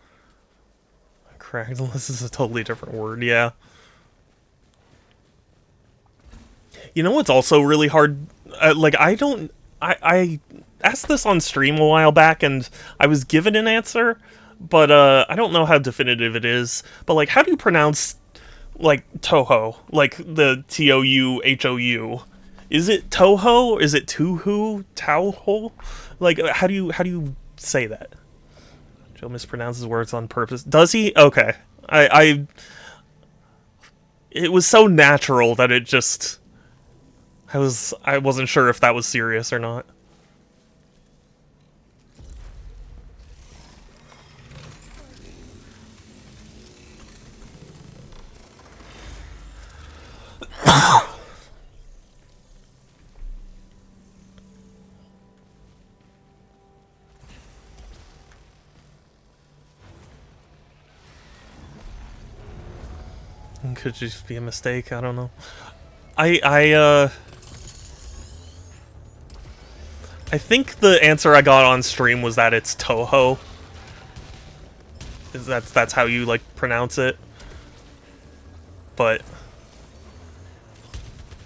Correct, this is a totally different word, yeah. You know what's also really hard? Like, I asked this on stream a while back, and I was given an answer, but I don't know how definitive it is. But, like, how do you pronounce, like, Toho? Like, the Touhou? Is it Toho? Is it Tuhu? Tauho? Like, how do you say that? Joe mispronounces words on purpose. Does he? Okay. I it was so natural that it just I wasn't sure if that was serious or not. Could just be a mistake, I don't know. I think the answer I got on stream was that it's Toho. That's how you like pronounce it. But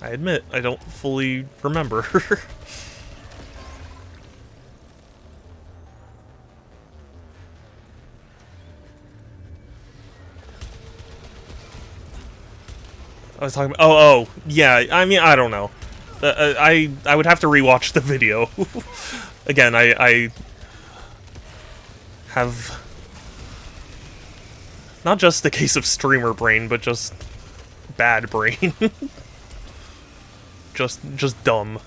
I admit I don't fully remember. I was talking about, oh, yeah, I mean, I don't know. I would have to rewatch the video. Again, I have not just a case of streamer brain, but just bad brain. just dumb.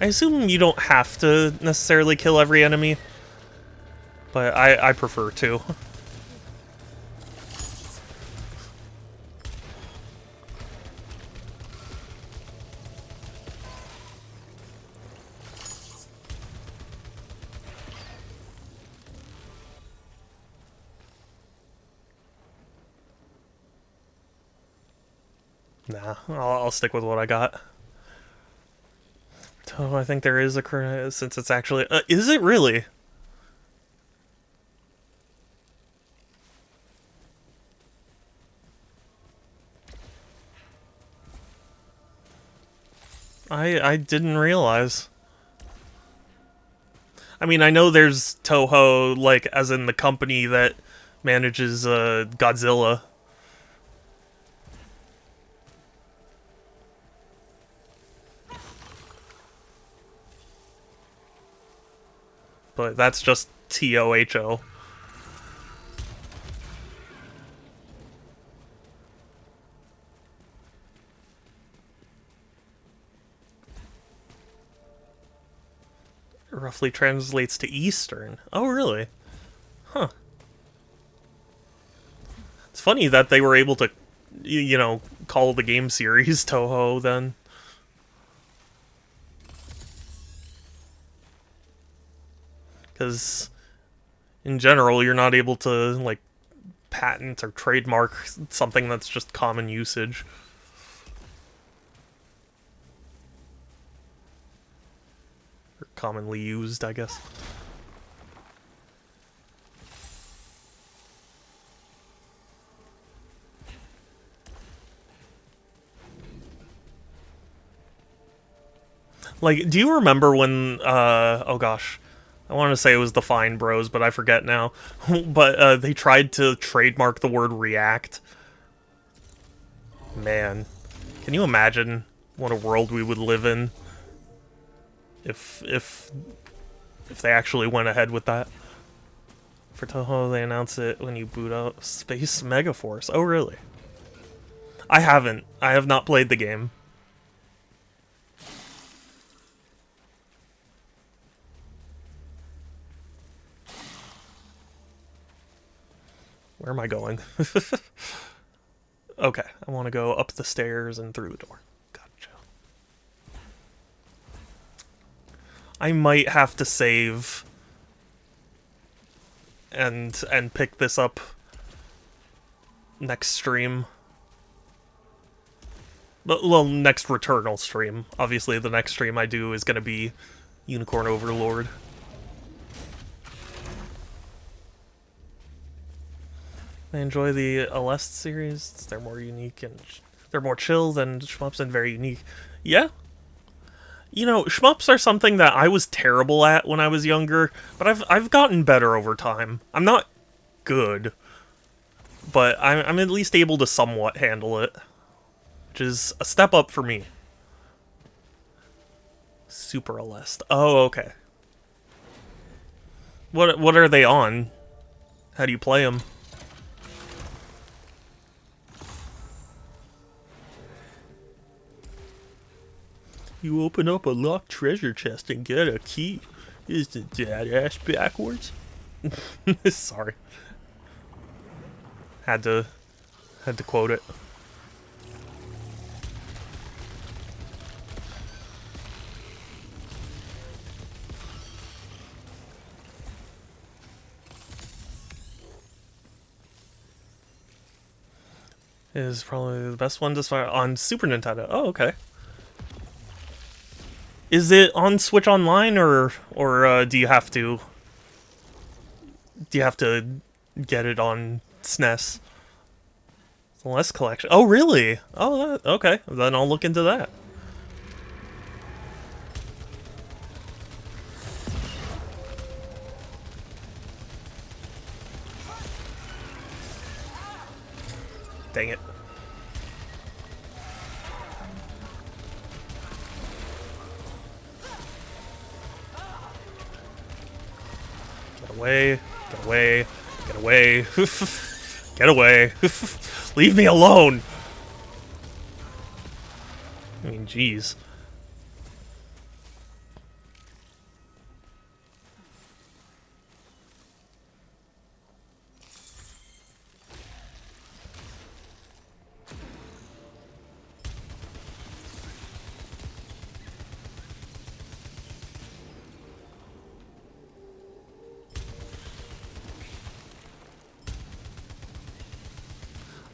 I assume you don't have to necessarily kill every enemy, but I prefer to. Nah, I'll stick with what I got. Oh, I think there is a since it's actually is it really? I didn't realize. I mean, I know there's Toho, like as in the company that manages Godzilla. But that's just TOHO. It roughly translates to Eastern. Oh, really? Huh. It's funny that they were able to, you know, call the game series Toho then. Because in general, you're not able to, like, patent or trademark something that's just common usage. Or commonly used, I guess. Like, do you remember when, oh gosh, I want to say it was the Fine Bros, but I forget now. But they tried to trademark the word React. Man, can you imagine what a world we would live in if they actually went ahead with that? For Toho, they announce it when you boot up Space Megaforce. Oh, really? I haven't. I have not played the game. Where am I going? Okay, I want to go up the stairs and through the door. Gotcha. I might have to save and pick this up next stream. Well, next Returnal stream. Obviously, the next stream I do is going to be Unicorn Overlord. I enjoy the Aleste series. They're more unique and they're more chill than shmups and very unique. Yeah, You know, shmups are something that I was terrible at when I was younger, but I've gotten better over time. I'm not good, but I'm at least able to somewhat handle it, which is a step up for me. Super Aleste. Oh, okay. What are they on? How do you play them? You open up a locked treasure chest and get a key. Isn't that ass backwards? Sorry. Had to quote it. Is probably the best one to start on Super Nintendo. Oh, okay. Is it on Switch Online or do you have to get it on SNES? Celeste Collection. Oh, really? Oh, okay. Then I'll look into that. Dang it. Get away. Get away. Get away. Get away. Leave me alone. I mean, jeez.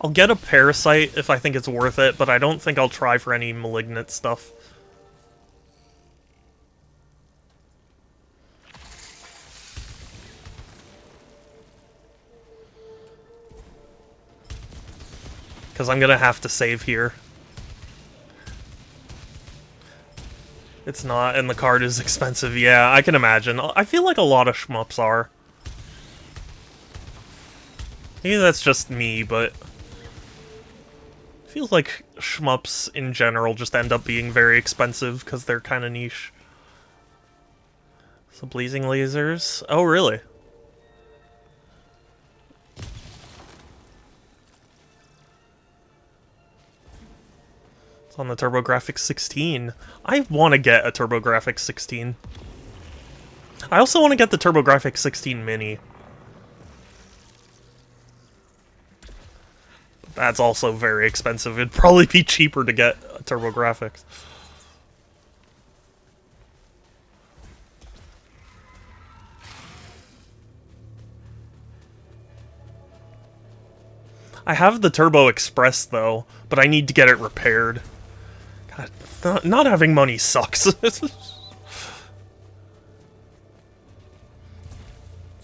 I'll get a Parasite if I think it's worth it, but I don't think I'll try for any Malignant stuff. Because I'm gonna have to save here. It's not, and the card is expensive. Yeah, I can imagine. I feel like a lot of shmups are. Maybe that's just me, but feels like shmups in general just end up being very expensive because they're kind of niche. So Blazing Lasers. Oh, really? It's on the TurboGrafx 16. I want to get a TurboGrafx 16. I also want to get the TurboGrafx 16 Mini. That's also very expensive. It'd probably be cheaper to get a TurboGrafx. I have the Turbo Express, though, but I need to get it repaired. God, not having money sucks. It's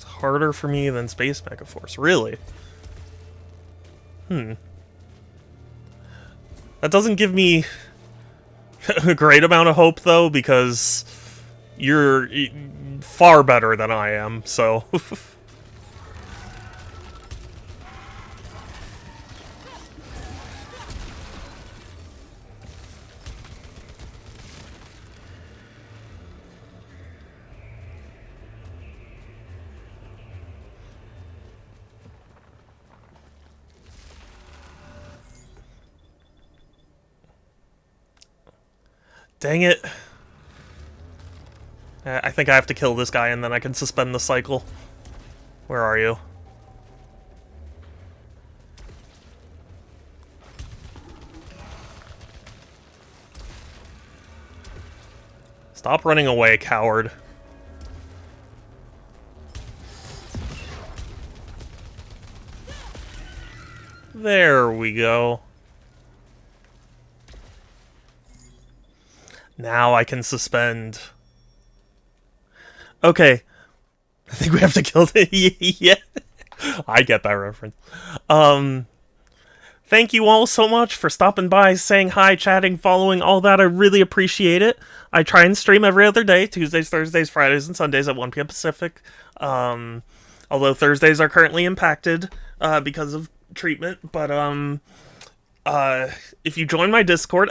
harder for me than Space Megaforce. Really? That doesn't give me a great amount of hope, though, because you're far better than I am, so... Dang it. I think I have to kill this guy and then I can suspend the cycle. Where are you? Stop running away, coward. There we go. Now I can suspend. Okay. I think we have to kill the... Yeah. I get that reference. Thank you all so much for stopping by, saying hi, chatting, following, all that. I really appreciate it. I try and stream every other day, Tuesdays, Thursdays, Fridays, and Sundays at 1 p.m. Pacific. Although Thursdays are currently impacted because of treatment. But if you join my Discord,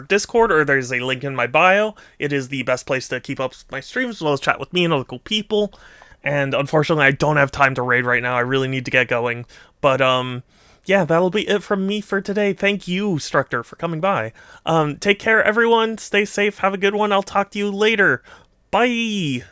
!Discord, or there's a link in my bio, it is the best place to keep up with my streams, as well as chat with me and other cool people. And unfortunately, I don't have time to raid right now. I really need to get going. But, yeah, that'll be it from me for today. Thank you, Structor, for coming by. Take care, everyone. Stay safe. Have a good one. I'll talk to you later. Bye!